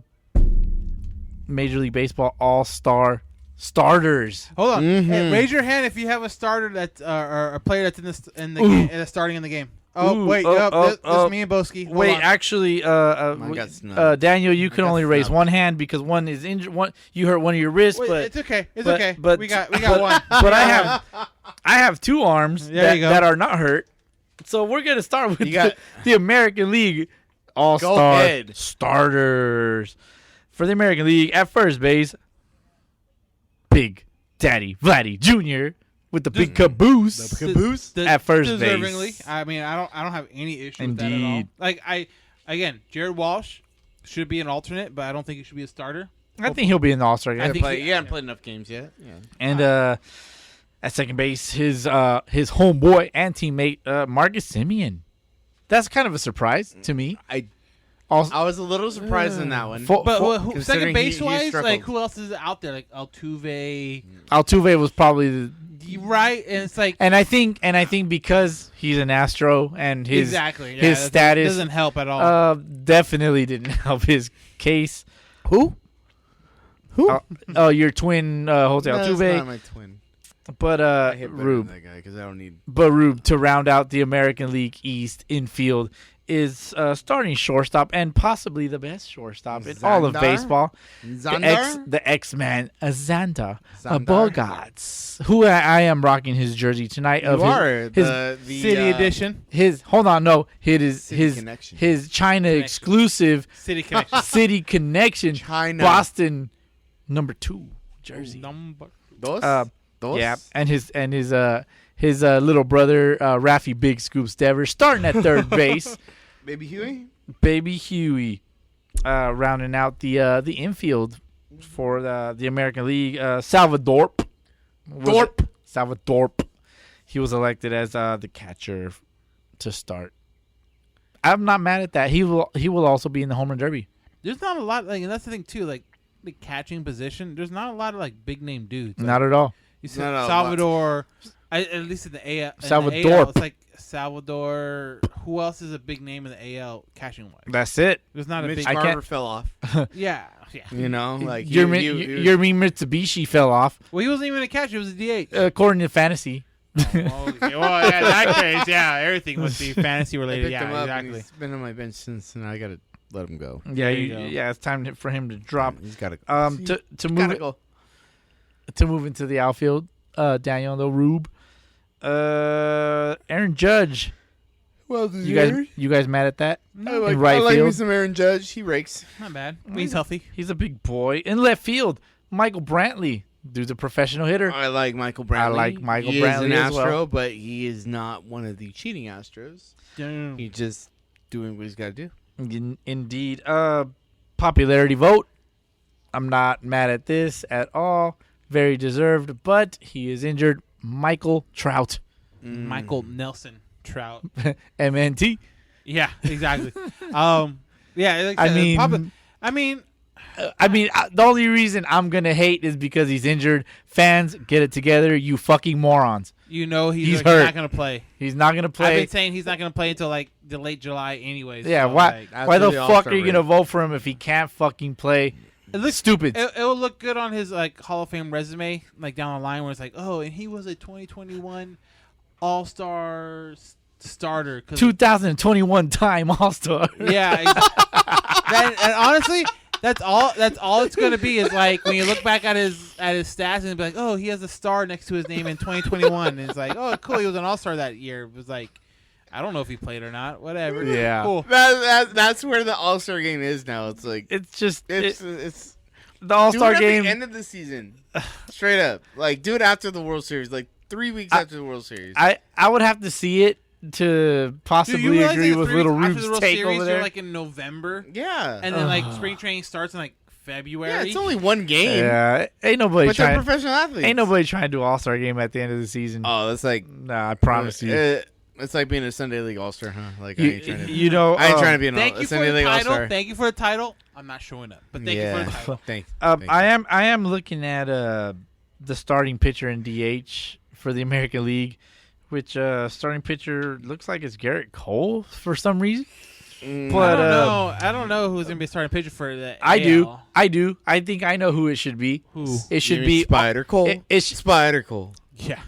Major League Baseball All-Star starters. Hold on. Hey, raise your hand if you have a starter that's or a player that's in the game, that's starting in the game. Oh, Ooh, wait. This me and Bowski. Hold Wait, on. actually, Mine got snubbed. Daniel, you can got only raise snubbed. one hand because one is injured. One, you hurt one of your wrists, Wait, but it's okay. It's but- okay. but- we got but- one. But I have two arms There you go. that are not hurt. So we're gonna start with You got- the American League Go All-Star ahead. starters for the American League. At first base, Big Daddy Vladdy Jr. with the big caboose. At first Deservingly. base. I mean, I don't have any issue with that at all. Indeed. Like Jared Walsh should be an alternate, but I don't think he should be a starter. I think he'll be in the All-Star I game. think You haven't played enough games yet. Yeah. And at second base, his homeboy and teammate Marcus Semien. That's kind of a surprise to me. I Also, was a little surprised in that one. Fo- But fo- second considering base he wise, struggled. like who else is out there? Like Altuve, Altuve was probably right? And it's like and I think because he's an Astro and his exactly his status doesn't help at all. definitely didn't help his case. Who? Your twin Jose No, it's Altuve, not my twin. but I hit better than Rube. that guy because I don't need. But Rube, to round out the American League East infield, is starting shortstop and possibly the best shortstop in all of Xander? baseball. Xander? The X-Man, Xander Xander? Bogarts, who I am rocking his jersey tonight. Of You are his the City edition, his hold on, no, it is City his Connection. his China exclusive City Connection. City Connection China. Boston number 2 jersey. Number. Dos? Dos? Yeah, and his little brother Raffy Big Scoops Devers starting at third base. Baby Huey? Baby Huey, rounding out the infield for the American League. Salvador. He was elected as the catcher to start. I'm not mad at that. He will also be in the home run derby. There's not a lot, like, and that's the thing too. Like the catching position, there's not a lot of like big name dudes. Like, Not at all. you see Not a lot. Salvador. At least in the AL. Salvador. It's like Salvador. Who else is a big name in the AL catching wise? That's it. There's not a Mitch big. I Garver can't- fell off. Yeah. You know, like Your you- Mitsubishi fell off Well, he wasn't even a catcher. He was a DH. according to fantasy. Well, yeah, in that case, yeah, everything must be fantasy I related. picked him Yeah, up and exactly. he's been on my bench since, and I gotta let him go. Yeah, you go. it's time for him to drop. He's gotta. To move gotta it, go. to move into the outfield, Daniel the Rube, Aaron Judge. Well, You guys mad at that? I like, in right I like me field? some Aaron Judge. He rakes. Not bad. He's healthy. He's a big boy. In left field, Michael Brantley, dude's a professional hitter. I like Michael Brantley. like Michael he Brantley is an as Astro, well. but he is not one of the cheating Astros. He's just doing what he's got to do. Indeed. Popularity vote. I'm not mad at this at all. Very deserved, but he is injured. Michael Trout, Michael Nelson Trout. MNT. Yeah, exactly. Yeah, like I said, mean- The only reason I'm gonna hate is because he's injured. Fans, get it together, you fucking morons. you know He's like, hurt. not gonna play. He's not gonna I've play. been saying he's not gonna play until like the late July, anyways. Yeah, so, why? like, Why the After the fuck All-Star are you break. gonna vote for him if he can't fucking play? it looks Stupid. It will look good on his like Hall of Fame resume, like down the line, where it's like, oh, and he was a 2021 All-Star starter. 'cause 2021 time All-Star. Yeah, and honestly, that's all it's gonna be is like when you look back at his stats and be like, oh, he has a star next to his name in 2021, and it's like, oh, cool, he was an All-Star that year. It was like, I don't know if he played or not. Whatever. Yeah. Cool. That's where the All Star game is now. It's like It's just it's the do All-Star it at game. the end of the season, straight up. Like do it after the World Series. Like 3 weeks after the World Series. I would have to see it to possibly agree with Little Rube's take over there. You're like in November, yeah. and then like spring training starts in like February. Yeah, it's only one game. Yeah, ain't nobody But they're trying. professional athletes. Ain't nobody trying to do All-Star game at the end of the season. Oh, that's like Nah, I promise you. It's like being a Sunday League All-Star, huh? Like You, I ain't trying to. you know, I ain't trying to be Thank a you for Sunday the League title. All-Star. Thank you for the title. I'm not showing up, but thank you for the title. Thanks. I am looking at the starting pitcher in DH for the American League, which starting pitcher looks like it's Garrett Cole for some reason. But I don't know who's gonna be starting pitcher for the. I AL. do. I think I know who it should be. Who? It should be Spider Cole. It's Spider Cole. Yeah.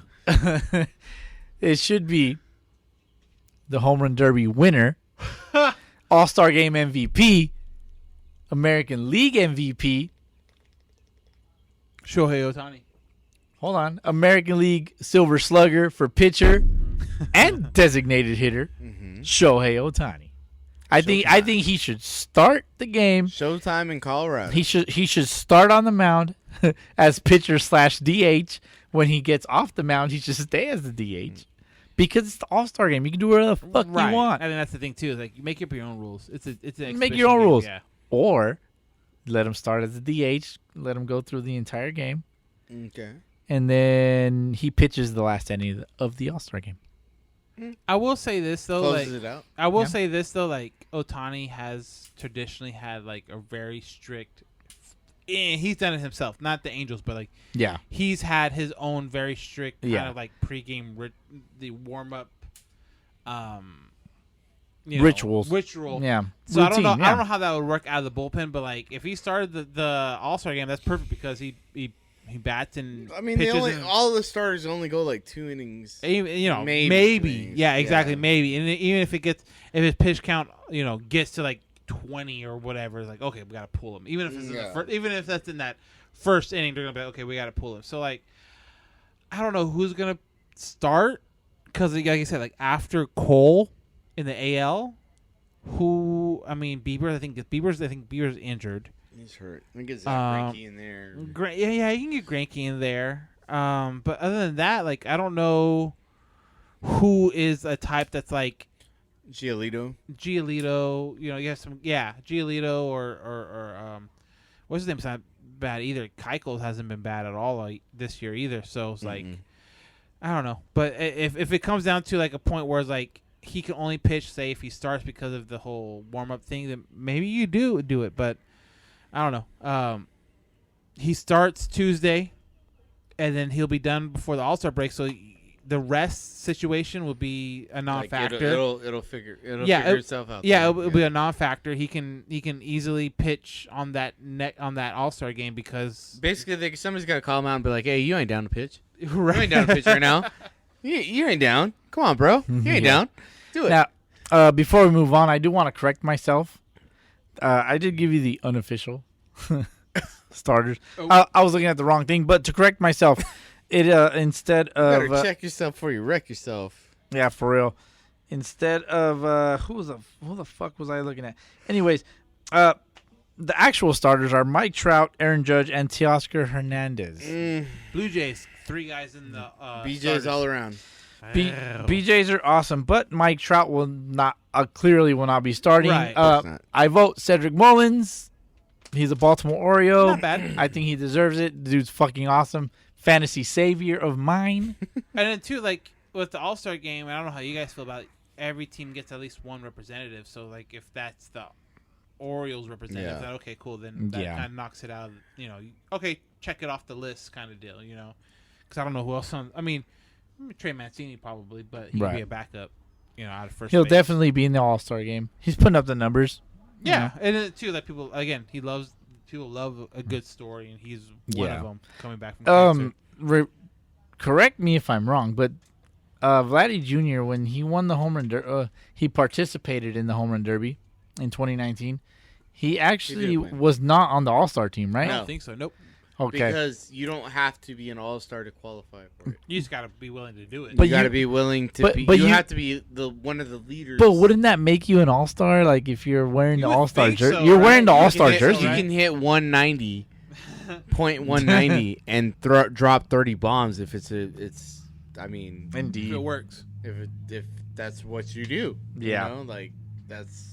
it should be the Home Run Derby winner, All-Star Game MVP, American League MVP. Shohei Ohtani. Hold on, American League Silver Slugger for pitcher and designated hitter, Shohei Ohtani. I think he should start the game. Showtime in Colorado. He should start on the mound as pitcher / DH. When he gets off the mound, he should stay as the DH because it's the All-Star game. You can do whatever the fuck Right. you want, I think that's the thing too. Is like you make up your own rules. It's an make your own exhibition game, rules, Yeah. or let him start as the DH. Let him go through the entire game, Okay. and then he pitches the last inning of the All-Star game. I will say this though. Closes like, it out. I will Yeah. say this though. Like Ohtani has traditionally had like a very strict. He's done it himself, not the Angels, but like Yeah, he's had his own very strict kind Yeah. of like pregame the warm up, Ritual. So yeah. I don't know. Routine, I don't know how that would work out of the bullpen, but like if he started the All Star game, that's perfect because he bats and I mean, they pitches only and, all the starters only go like 2 innings. you know maybe maybe, two innings. yeah, exactly, Yeah. maybe, and even if his pitch count gets to like 20 or whatever, it's like okay, we gotta pull him. Even if it's in the first, even if that's in that first inning, they're gonna be like, okay, we gotta pull him. So like, I don't know who's gonna start because like I said, like after Cole in the AL, Bieber. I think Bieber's injured. He's hurt. I think it's Greinke in there. Yeah, you can get Greinke in there. But other than that, like I don't know who is a type that's like Giolito. You have some Giolito or what's his name? It's not bad either. Keuchel hasn't been bad at all this year either. So it's like I don't know. But if it comes down to like a point where it's like he can only pitch, say if he starts because of the whole warm up thing, then maybe you do it. But I don't know. He starts Tuesday, and then he'll be done before the All-Star break. So the rest situation will be a non-factor. It'll figure itself out. Yeah, it'll be a non-factor. He can easily pitch on that All-Star game because basically somebody's got to call him out and be like, "Hey, you ain't down to pitch. right. You ain't down to pitch right now. You ain't down. Come on, bro. You ain't down. Do it." Now, before we move on, I do want to correct myself. I did give you the unofficial starters. I was looking at the wrong thing, but to correct myself, it instead of You better check yourself before you wreck yourself. yeah, for real. Instead of who the fuck was I looking at? Anyways, the actual starters are Mike Trout, Aaron Judge, and Teoscar Hernandez. Blue Jays, 3 guys in the BJ's starters. all around. BJs are awesome, but Mike Trout will not clearly will not be starting. Right. Of course not. I vote Cedric Mullins. He's a Baltimore Oriole. Not bad. I think he deserves it. The dude's fucking awesome. Fantasy savior of mine. And then too, like with the All-Star game, I don't know how you guys feel about it. Every team gets at least one representative. So like if that's the Orioles representative, then okay, cool. Then that kind of knocks it out. Okay, check it off the list, kind of deal. Because I don't know who else. Trey Mancini probably, but he could be a backup. Out of first. He'll base. definitely be in the All-Star game. He's putting up the numbers. Yeah, and then too that people love a good story, and he's one of them coming back from cancer. Correct me if I'm wrong, but Vladdy Jr. when he won the home run, he participated in the home run derby in 2019. He actually was not on the All-Star team, right? I don't think so. Nope. Okay. Because you don't have to be an all-star to qualify for it. You just got to be willing to do it. But You got to you- be willing to but- be. but you you- have to be one of the leaders. But wouldn't that make you an All-Star? Like if you're wearing the would All-Star think jersey, so, you're right? wearing the You can All-Star hit- jersey. You can hit 190, .190, and drop 30 bombs if it's I mean, Indeed. If it works. if that's what you do, Yeah. you know, like that's.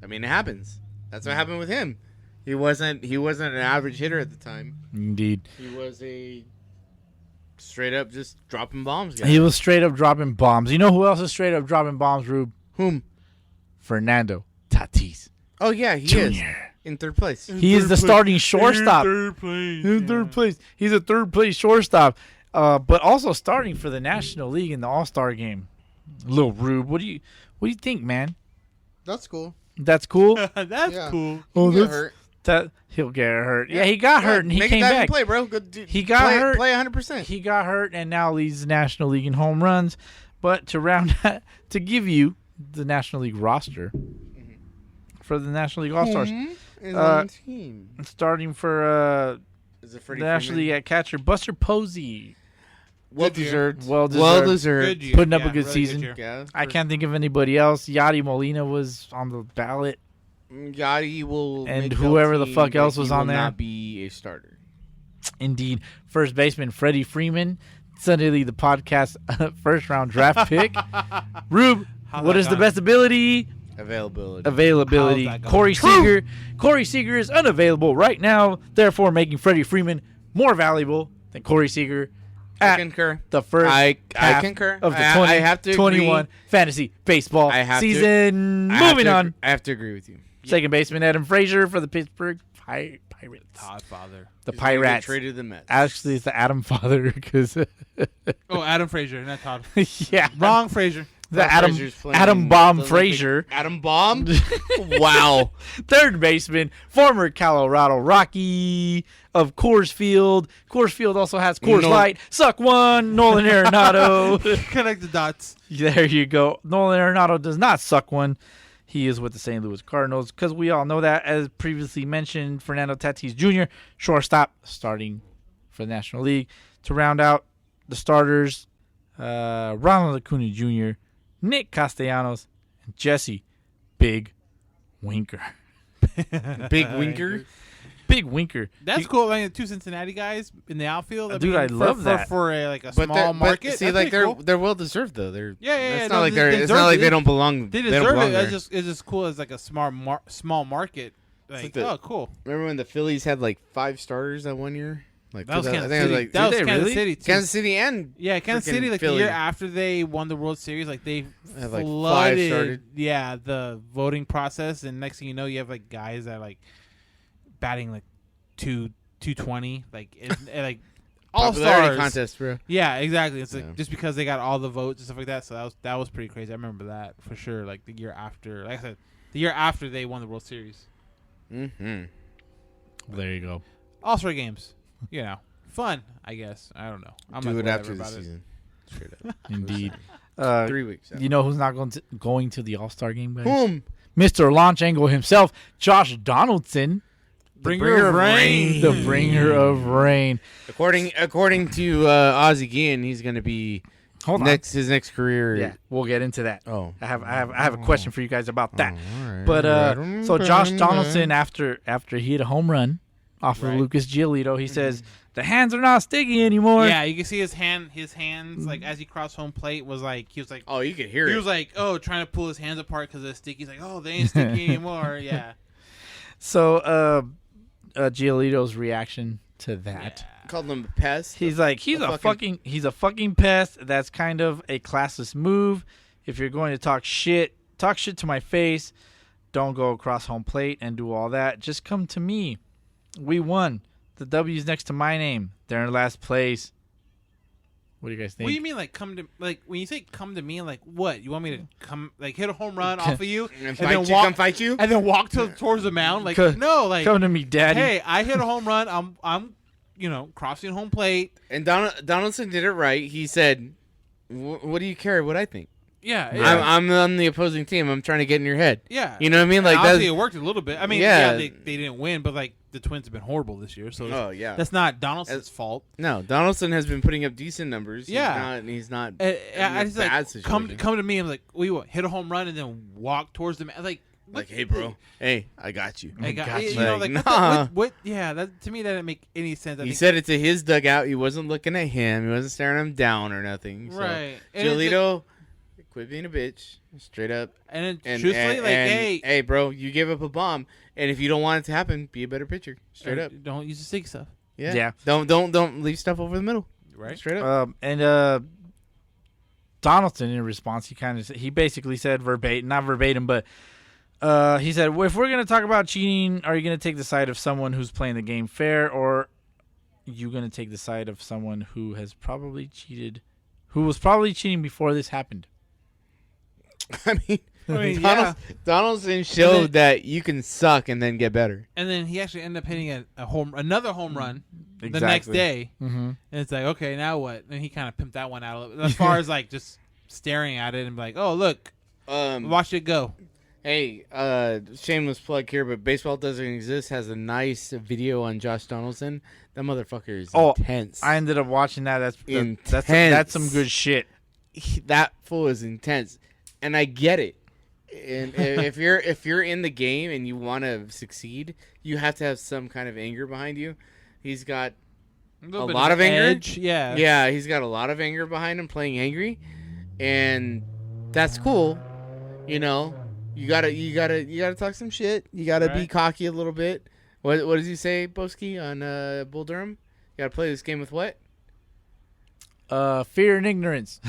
I mean, it happens. That's what happened with him. He wasn't an average hitter at the time. Indeed. He was a straight up just dropping bombs guy. He was straight up dropping bombs. You know who else is straight up dropping bombs, Rube? Whom? Fernando Tatis Oh yeah, he Jr. is in third place. He is the starting shortstop. Third place. In third place. He's a third place shortstop. But also starting for the National League in the All-Star game. Little Rube, what do you think, man? That's cool. That's cool. That's Yeah. cool. Oh, Get that's hurt. that he'll get hurt. Yeah, he got hurt and he Make came a diving back. play, bro. He got hurt. Play 100%. He got hurt and now leads the National League in home runs. But to round to give you the National League roster for the National League All-Stars, Is on the team. starting for Is it Freddie the National Freeman? League at catcher, Buster Posey. Well Good year. deserved. Well Well deserved. deserved. Good year. Putting up a Yeah, good really season. year. Yeah. I can't think of anybody else. Yadi Molina was on the ballot. Gotti will. And make whoever the team, fuck but else he was will on there. Not be a starter. Indeed. First baseman Freddie Freeman. Sunday League, the podcast first round draft pick. Rube, How's what that is the gone? best ability? Availability. How's that going? Corey Seager. Corey Seager is unavailable right now, therefore making Freddie Freeman more valuable than Corey Seager I at concur. the first I half concur. of the I 20, have to agree. 21 fantasy baseball I have to- season. I have Moving to- on. I have to agree with you. Second baseman Adam Frazier for the Pittsburgh Pirates. Todd Father. The He's gonna get Pirates. traded to the Mets. Actually, it's the Adam father because Oh, Adam Frazier, not Todd. yeah, Wrong Frazier. the Todd Adam Frazier's playing Adam Bomb the Olympic- Frazier. Adam Bomb. Wow. Third baseman, former Colorado Rocky of Coors Field. Coors Field also has Coors No- Light. Suck one, Nolan Arenado. Connect the dots. There you go. Nolan Arenado does not suck one. He is with the St. Louis Cardinals because we all know that, as previously mentioned, Fernando Tatis Jr., shortstop, starting for the National League. To round out the starters, Ronald Acuna Jr., Nick Castellanos, and Jesse Big Winker. Big winker. Big Winker. That's cool. Like two Cincinnati guys in the outfield. Dude, I love that. for a, like a But small market. see, that's like pretty cool. they're well deserved though. They're Yeah. It's No, not like they they're. It's deserve not like it. they don't belong. They don't deserve belong it. there. It's just cool as like a small market. Like, the- oh, cool. Remember when the Phillies had like 5 starters that one year? Like That was 2000 Kansas I think it City. was like That was Did they Kansas really? City. Too. Kansas City and Yeah, Kansas freaking City. Like Philly. the year after they won the World Series, like they Had, like, 5 flooded. started. Yeah, the voting process, and next thing you know, you have like guys that like batting like 220, like and, like all popularity stars. contest, bro. Yeah, exactly. It's like Yeah. just because they got all the votes and stuff like that. So that was pretty crazy. I remember that for sure. Like the year after, like I said, the year after they won the World Series. Mm-hmm. There you go. All-Star games, you know, fun. I guess I don't know. I'm Do like, it after whatever the about it. season. Straight up. Indeed. 3 weeks. You know who's not going to the All-Star game, guys? Whom? Mr. Launch Angle himself, Josh Donaldson. Bringer of rain. The bringer of rain. According to Ozzie Guillen, he's going to be Hold his next career. on. Yeah, we'll get into that. Oh. I have a question for you guys about that. all right. But so Josh Donaldson, after he hit a home run off of Right. Lucas Giolito, he says the hands are not sticky anymore. Yeah, you can see his hands like as he crossed home plate was like he was like Oh, you could hear he it. was like trying to pull his hands apart because it's sticky. He's like, oh, they ain't sticky anymore. Yeah. So Giolito's reaction to that. Called him a pest. He's like, he's a fucking pest. That's kind of a classless move. If you're going to talk shit to my face. Don't go across home plate and do all that. Just come to me. We won. The W's next to my name. They're in last place. What do you guys think? What do you mean, like come to like when you say come to me, like what? You want me to come like hit a home run off of you and come fight you? and then walk towards the mound? Like Come- no, like Come to me, daddy. hey, I hit a home run. I'm crossing home plate. And Donaldson did it right. He said, "What do you care what I think? Yeah, yeah. I'm on the opposing team. I'm trying to get in your head. Yeah. You know what I mean? Like obviously that. it worked a little bit. I mean, Yeah. they didn't win, but like the Twins have been horrible this year, so Oh yeah. that's not Donaldson's fault. No, Donaldson has been putting up decent numbers. Yeah. He's not. I in a just bad like situation. come to me. I'm like, we hit a home run and then walk towards the man. Like Like, hey, bro. Hey, I got you. I got got you you. know, Like, like nah. what? Yeah, that to me that didn't make any sense. I He think- said it to his dugout. He wasn't looking at him. He wasn't staring him down or nothing. So, right. And it's Giolito, quit being a bitch. Straight up. and then And, truthfully, and, like, and, hey, bro, you gave up a bomb. And if you don't want it to happen, be a better pitcher. Straight up. don't use the sig stuff. Yeah. Yeah. Don't leave stuff over the middle. Right. Straight up. And Donaldson, in response, he basically said not verbatim, but he said, well, if we're going to talk about cheating, are you going to take the side of someone who's playing the game fair, or are you going to take the side of someone who has probably cheated, who was probably cheating before this happened? I mean, yeah. Donaldson showed that you can suck and then get better. And then he actually ended up hitting another home run the next Exactly. day. Mm-hmm. And it's like, okay, now what? And he kind of pimped that one out a little bit. As far as like just staring at it and be like, oh, look, watch it go. Hey, shameless plug here, but Baseball Doesn't Exist has a nice video on Josh Donaldson. That motherfucker is intense. I ended up watching that. That's Intense. some good shit. That fool is intense, and I get it. And if you're in the game and you want to succeed, you have to have some kind of anger behind you. He's got a lot of anger. Edge, yeah. Yeah, he's got a lot of anger behind him, playing angry, and that's cool. You know, you gotta talk some shit. You gotta be Right. cocky a little bit. What does he say, Bowski, on Bull Durham? You gotta play this game with what? Fear and ignorance.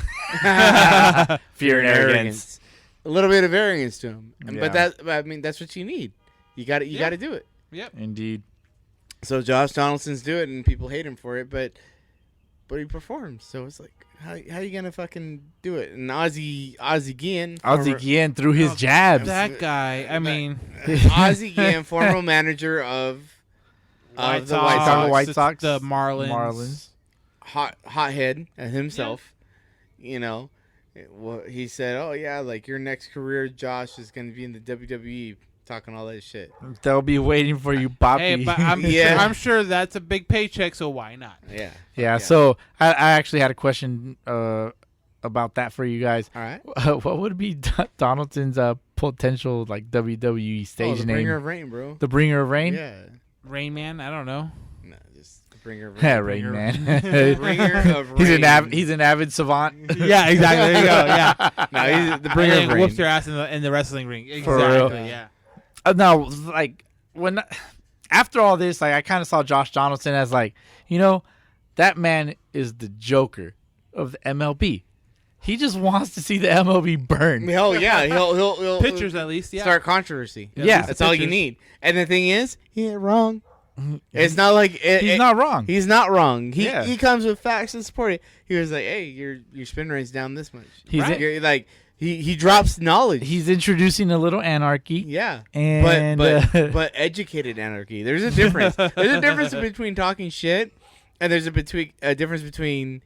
Fear and arrogance. A little bit of arrogance to him, Yeah. but that's what you need. You got to do it. Yep. Indeed. So Josh Donaldson's do it, and people hate him for it, but he performs. So it's like, how you gonna fucking do it? And Ozzie Guillen, Ozzie Guillen through his jabs. That guy, I mean, Ozzie Guillen, former manager of the White Sox, White Sox, the Marlins. hothead himself. You know, he said, "Oh yeah, like your next career, Josh, is gonna be in the WWE." Talking all that shit. They'll be waiting for you, Boppy. Hey, but I'm sure that's a big paycheck, so why not? Yeah. Yeah, so I actually had a question about that for you guys. All right. What would be Donaldson's potential like WWE stage the name? Bringer of Rain, bro. The Bringer of Rain? Yeah. Rain Man, I don't know. No, just the Bringer of Rain. Yeah, Rain Man. Bringer of Rain. He's an avid savant. Yeah, exactly. There you go. Yeah, No, he's the Bringer and of then Rain. whoops their ass in the wrestling ring. For Exactly. real. Yeah. No, like when after all this, like I kind of saw Josh Donaldson as like, you know, that man is the Joker of the MLB. He just wants to see the MLB burn. Hell yeah, he'll Pitchers at least. Yeah. start controversy. Yeah. That's all you pitchers. need. And the thing is, he ain't wrong. It's not like He's not wrong. He's not wrong. Yeah. He comes with facts and support it. He was like, "Hey, your spin rate's down this much." He's Right. You're like he drops knowledge. He's introducing a little anarchy. Yeah, And but educated anarchy. There's a difference. There's a difference between talking shit, and there's a difference between,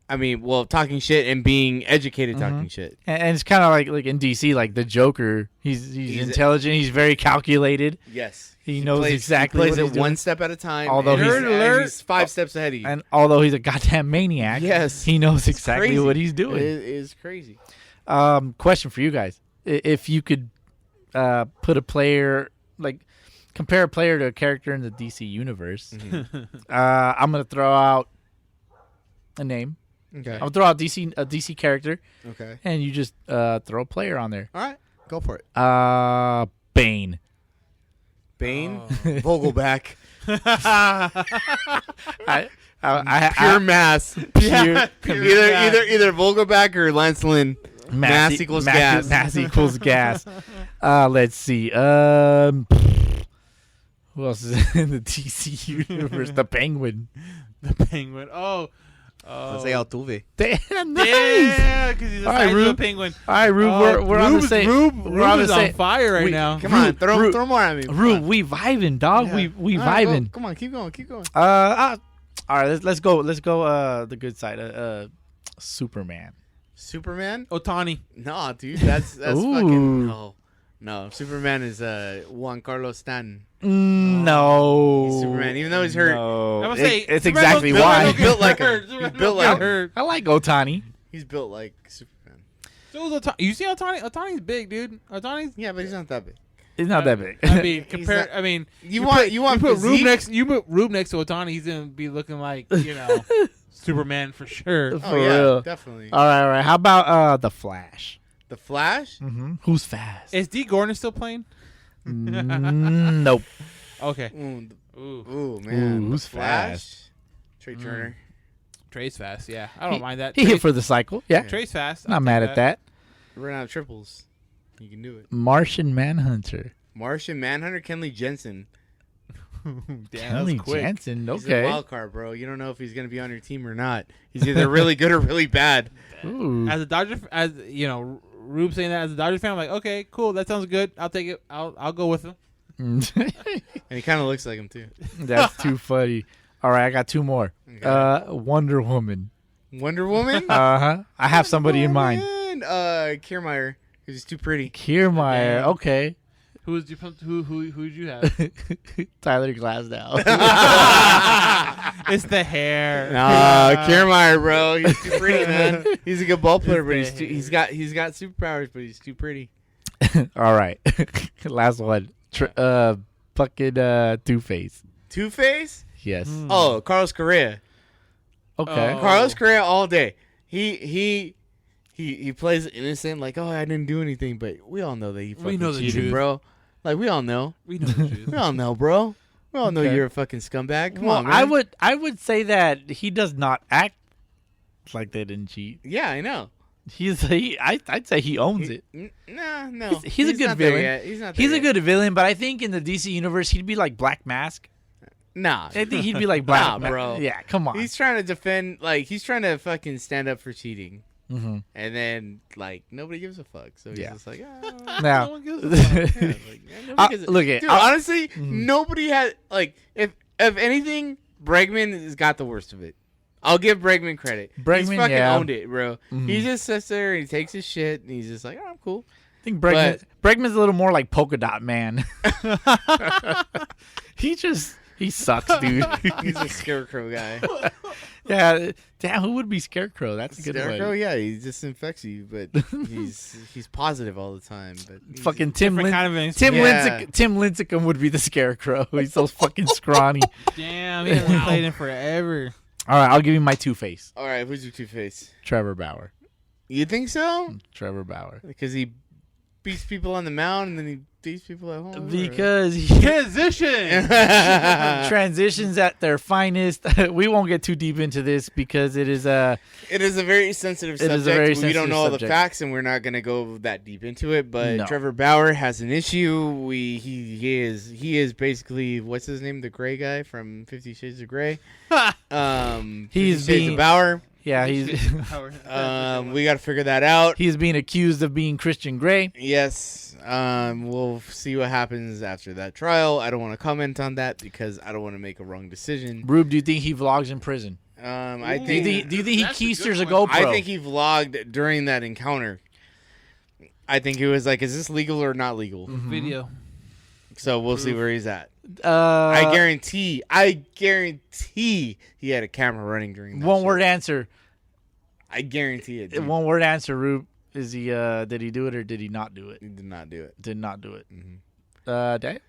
talking shit and being educated talking shit. And it's kind of like in DC, like the Joker. He's intelligent. He's very calculated. Yes, He knows exactly He what plays he's it doing. one step at a time. Although and he's- he's 5 steps ahead of you. And although he's a goddamn maniac, Yes. he knows exactly Crazy. what he's doing. It is crazy. Question for you guys: if you could put a player, like compare a player to a character in the DC universe, I'm gonna throw out a name. Okay. I'm gonna throw out a DC character, Okay. and you just throw a player on there. All right. Go for it. Bane. Bane, Vogelback, I pure mass. pure, Either Vogelback or Lance Lynn. Mass equals gas. Mass equals gas. Let's see. Who else is in the DC universe? The Penguin. The Penguin. Oh. Altuve. Damn, nice. Yeah, because he's a All right, size of a Rube. penguin. All right, Rube. we're on the same. Rube is on fire right we- now. Come on, Rube. throw more at me. Rube, we vibing, dog. Yeah. We All right, vibing. Come on, keep going. All right, let's go. The good side. Superman. Superman? Otani. No, dude, that's Ooh. fucking no. Superman is Juan Carlos Stanton. No. He's Superman, even though he's hurt. No. I would say it's Superman exactly don't- why. He's built like him. Superman He's built don't like get hurt. I like Otani. He's built like Superman. So is Otani. You see Otani? Otani's big, dude. Otani's. Yeah, but he's not that big. It's not that big. I mean, He's not- I mean, You want put Rube physique? you put Rube next to Otani, he's gonna be looking like Superman for sure. For Oh yeah, real. definitely. All right. How about the Flash? The Flash. Mm-hmm. Who's fast? Is D Gordon still playing? Nope. Okay. Ooh, man. Ooh, who's The Flash? fast? Trey Turner. Trey's fast. Yeah, I don't mind that. He hit for the cycle. Yeah. Trey's fast. Not mad at that. Run out of triples. You can do it. Martian Manhunter. Martian Manhunter, Kenley Jensen. Damn, Kelly Jansen. He's a Okay. wild card, bro. You don't know if he's gonna be on your team or not. He's either really good or really bad. Ooh. As a Dodger, as you know, Rube saying that as a Dodger fan, I'm like, okay, cool, that sounds good. I'll take it. I'll go with him. And he kind of looks like him too. That's too funny. All right, I got two more. Okay. Wonder Woman. Wonder Woman. I have somebody in mind. Kiermaier, because he's too pretty. Kiermaier. Damn. Okay. Who'd you have? Tyler Glasnow. It's the hair. Nah, Kiermaier, bro. He's too pretty, man. He's a good ball player, but he's got superpowers, but he's too pretty. All right. Last one. Fucking Two-Face. Two-Face? Yes. Oh, Carlos Correa. Okay. Oh. Carlos Correa all day. He plays innocent, like, oh, I didn't do anything, but we all know that he fucking know the cheated, truth. bro. Like, we all know. We know the truth. We all know, bro. We all know Okay. you're a fucking scumbag. Come Well, on, man. I would say that he does not act like they didn't cheat. Yeah, I know. I'd say he owns it. Nah, no. He's a good not there villain. yet. He's not there He's a yet. good villain, but I think in the DC universe he'd be like Black Mask. Nah. I think he'd be like Black Nah, bro. Yeah, come on. He's trying to defend, like, he's trying to fucking stand up for cheating. Mhm. And then, like, nobody gives a fuck. So he's Yeah. just like, Now, No one gives a fuck. yeah, like, nobody gives a- look at Dude, honestly, nobody had, like, if anything, Bregman has got the worst of it. I'll give Bregman credit. He's Bregman, fucking yeah. owned it, bro. Mhm. He just sits there and he takes his shit and he's just like, oh, I'm cool. I think Bregman's a little more like Polka Dot Man. He sucks, dude. He's a scarecrow guy. Yeah, damn, who would be Scarecrow? That's a good Scarecrow, one. yeah, he just infects you, but he's positive all the time. But he's- Fucking Tim Different kind of instinct. Yeah. Tim Lincecum would be the Scarecrow. He's so fucking scrawny. Damn, he hasn't played in forever. All right, I'll give you my Two-Face. all right, who's your Two-Face? Trevor Bauer. You think so? Trevor Bauer. Because he beats people on the mound and then he beats people at home. Because he Transition. transitions at their finest. We won't get too deep into this because it is a it is a very sensitive It subject. is a very we sensitive don't know all the subject. facts, and we're not going to go that deep into it. But No. Trevor Bauer has an issue. He is basically, what's his name, the gray guy from 50 Shades of Grey. He's 50 Shades being of Bauer. yeah he's We got to figure that out. he's being accused of being Christian Grey. Yes. We'll see what happens after that trial. I don't want to comment on that because I don't want to make a wrong decision. Rube, do you think he vlogs in prison? I Do you think think he That's a good keisters a one. GoPro? I think he vlogged during that encounter. I think he was like, "Is this legal or not legal?" Video. So we'll see where he's at. uh, I guarantee he had a camera running during that. one shit. word answer. I guarantee it. Dude. One word answer, Rube. Is he did he do it or did he not do it? He did not do it. Did not do it. Mhm. Dave?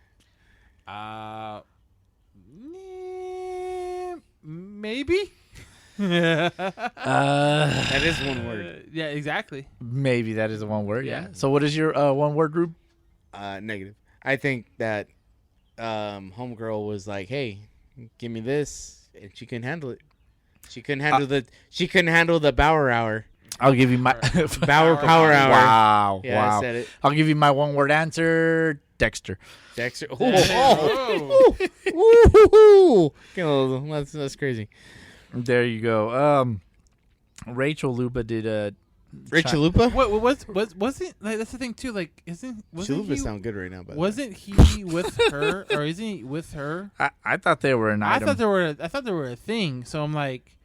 Maybe. That is one word. Yeah, exactly. Maybe that is a one word. Yeah. Yeah. So what is your one word, Rube? Negative. I think that homegirl was like, "Hey, give me this," and she couldn't handle it. She couldn't handle the Bauer hour. I'll give you my Bauer power hour. Wow. Yeah, wow. I said it. I'll give you my one word answer. Dexter. Dexter. Oh. That's crazy. There you go. Rachel Lupa did Rachel Lupa? Wasn't like that's the thing too? Like, wasn't Chalupa he? sound good right now, but Wasn't he with her, or isn't he with her? I thought they were an I item. thought they were a thing. So I'm like,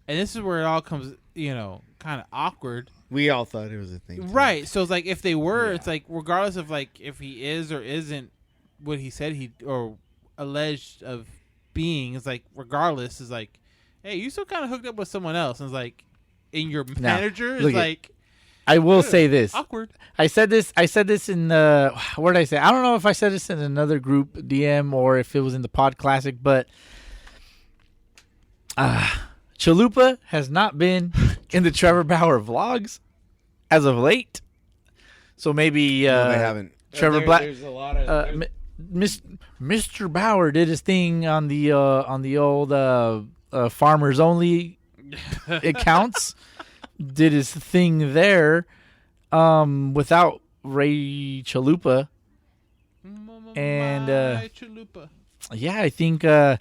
and this is where it all comes, kind of awkward, we all thought it was a thing. too. right? So it's like if they were, Yeah. it's like regardless of like if he is or isn't what he said he or alleged of being, it's like regardless is like, hey, you still kind of hooked up with someone else, and it's like, and your manager is look at- like, I will say this. Awkward. I said this in the, where did I say? I don't know if I said this in another group DM or if it was in the Pod Classic, but Chalupa has not been in the Trevor Bauer vlogs as of late. So maybe No, they haven't. Trevor Black, There's a lot of. Mr. Bauer did his thing on the old Farmers Only accounts. Did his thing there without Ray Chalupa. And Chalupa. yeah, I think they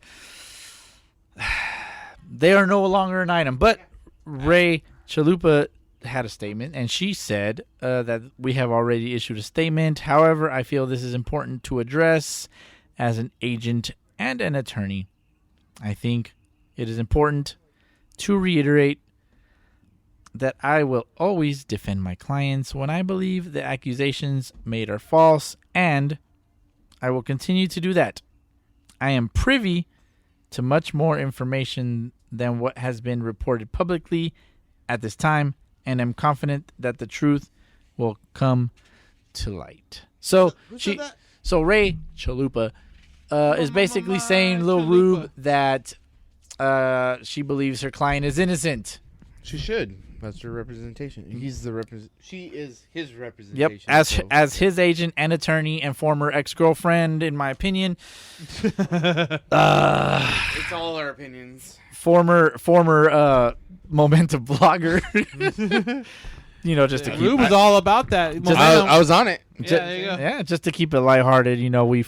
are no longer an item. But Ray Chalupa had a statement, and she said that we have already issued a statement. However, I feel this is important to address as an agent and an attorney. I think it is important to reiterate that I will always defend my clients when I believe the accusations made are false, and I will continue to do that. I am privy to much more information than what has been reported publicly at this time, and am confident that the truth will come to light. So Ray Chalupa is basically saying, Lil Rube, that she believes her client is innocent. She should. That's her representation. He's the She is his Yep, representation. as his agent and attorney and former ex-girlfriend, in my opinion. It's all our opinions. Former Momentum blogger. Just to keep Rube was all about that. I was on it. Yeah, there you go. Yeah, just to keep it lighthearted. We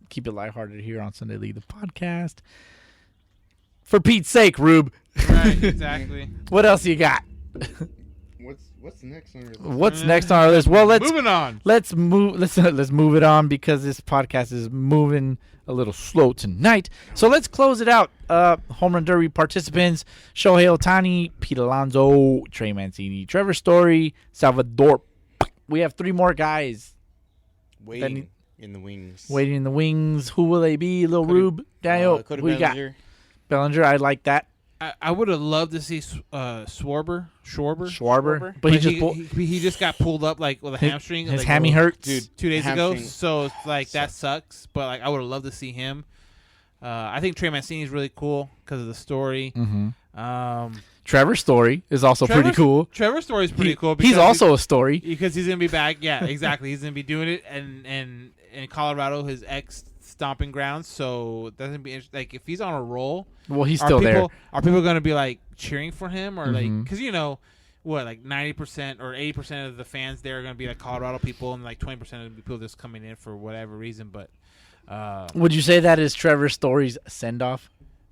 keep it lighthearted here on Sunday League, the podcast. For Pete's sake, Rube. Right, exactly. What else you got? What's next on your list? What's next on our list? Well, Moving on. Let's move it on because this podcast is moving a little slow tonight. So let's close it out. Home Run Derby participants: Shohei Ohtani, Pete Alonso, Trey Mancini, Trevor Story, Salvador. We have 3 more guys Waiting in the wings. waiting in the wings. Who will they be? Lil Rube, Daniel. Cody Who you got? Bellinger. Bellinger. I like that. I would have loved to see Schwarber, but he just got pulled up like with a hamstring. His like, hammy hurts. Dude, 2 days ago. hamstring So it's like that sucks. But like I would have loved to see him. I think Trey Mancini is really cool because of the story. Mm-hmm. Trevor Story is also pretty cool. Trevor Story is pretty cool. He's also a story because he's gonna be back. Yeah, exactly. He's gonna be doing it, and in Colorado, his ex stomping grounds. So that's gonna be like if he's on a roll. Well, he's still there. Are people gonna be like cheering for him or like Mhm. because like 90% or 80% of the fans there are gonna be like Colorado people and like 20% of the people just coming in for whatever reason. But Would you say that is Trevor Story's send off?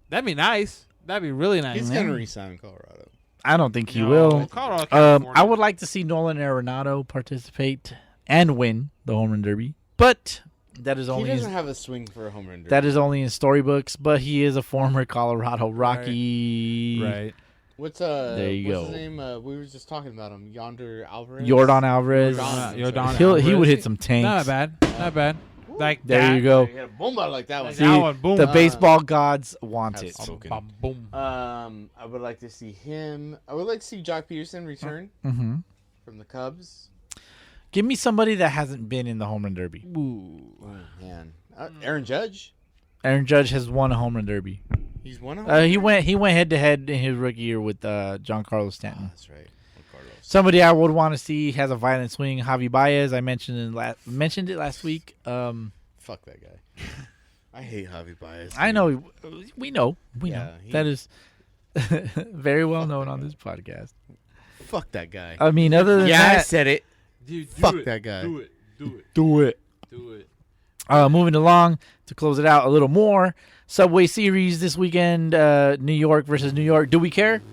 that'd be nice. That'd be really nice. He's gonna resign Colorado. I don't think he No, will. Colorado can't afford I it. would like to see Nolan Arenado participate and win the home run derby, but that is He only doesn't have a swing for a home run. that is only in storybooks. But he is a former Colorado Rocky. Right. What's There you what's go. his name? We were just talking about him. Yonder Alvarez. Jordan Alvarez. Yordan He would Alvarez. hit some tanks. Not bad. Not bad. Like There that. you go. He had a bomba like that one. Like See, that one, boom. the baseball gods want have it. spoken. Bum, boom. I would like to see him. I would like to see Jock Peterson return Mm-hmm. from the Cubs. Give me somebody that hasn't been in the home run derby. Ooh. Oh man, Aaron Judge. Aaron Judge has won a home run derby. He's one of He went head to head in his rookie year with Giancarlo Stanton. That's right. Carlos. Somebody I would want to see has a violent swing. Javi Baez. I mentioned it last week. Fuck that guy. I hate Javi Baez. I know. We know. Yeah, That is very well known on this podcast. Fuck that guy. I mean, other than I that, said it. Dude, Fuck that guy. Do it. Do it. do it. Do it. Moving along to close it out a little more. Subway Series this weekend. New York versus New York. Do we care?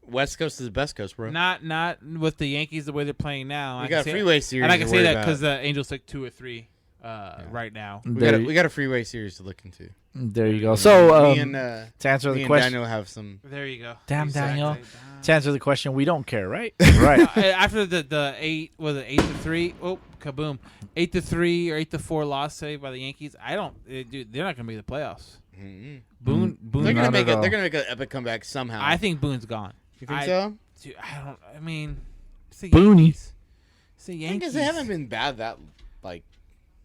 West Coast is the best coast, bro. Not with the Yankees the way they're playing now. We I got can a say- freeway series. and I can to say worry that about. because the Angels took 2 or 3 right now. we got a freeway series to look into. There you go. So me and to answer me the and question, Daniel have some. There you go. Damn, Exactly. Daniel. To answer the question, we don't care, right? Right. After the 8-3. Oh, kaboom! 8-3 or 8-4 loss say by the Yankees. Dude, they're not gonna make the playoffs. Mm-hmm. Boone. They're Not gonna make at it. all. They're gonna make an epic comeback somehow. I think Boone's gone. You think so? Dude, I mean, it's the Booney. Yankees. It's the I Yankees. guess they haven't been bad that like.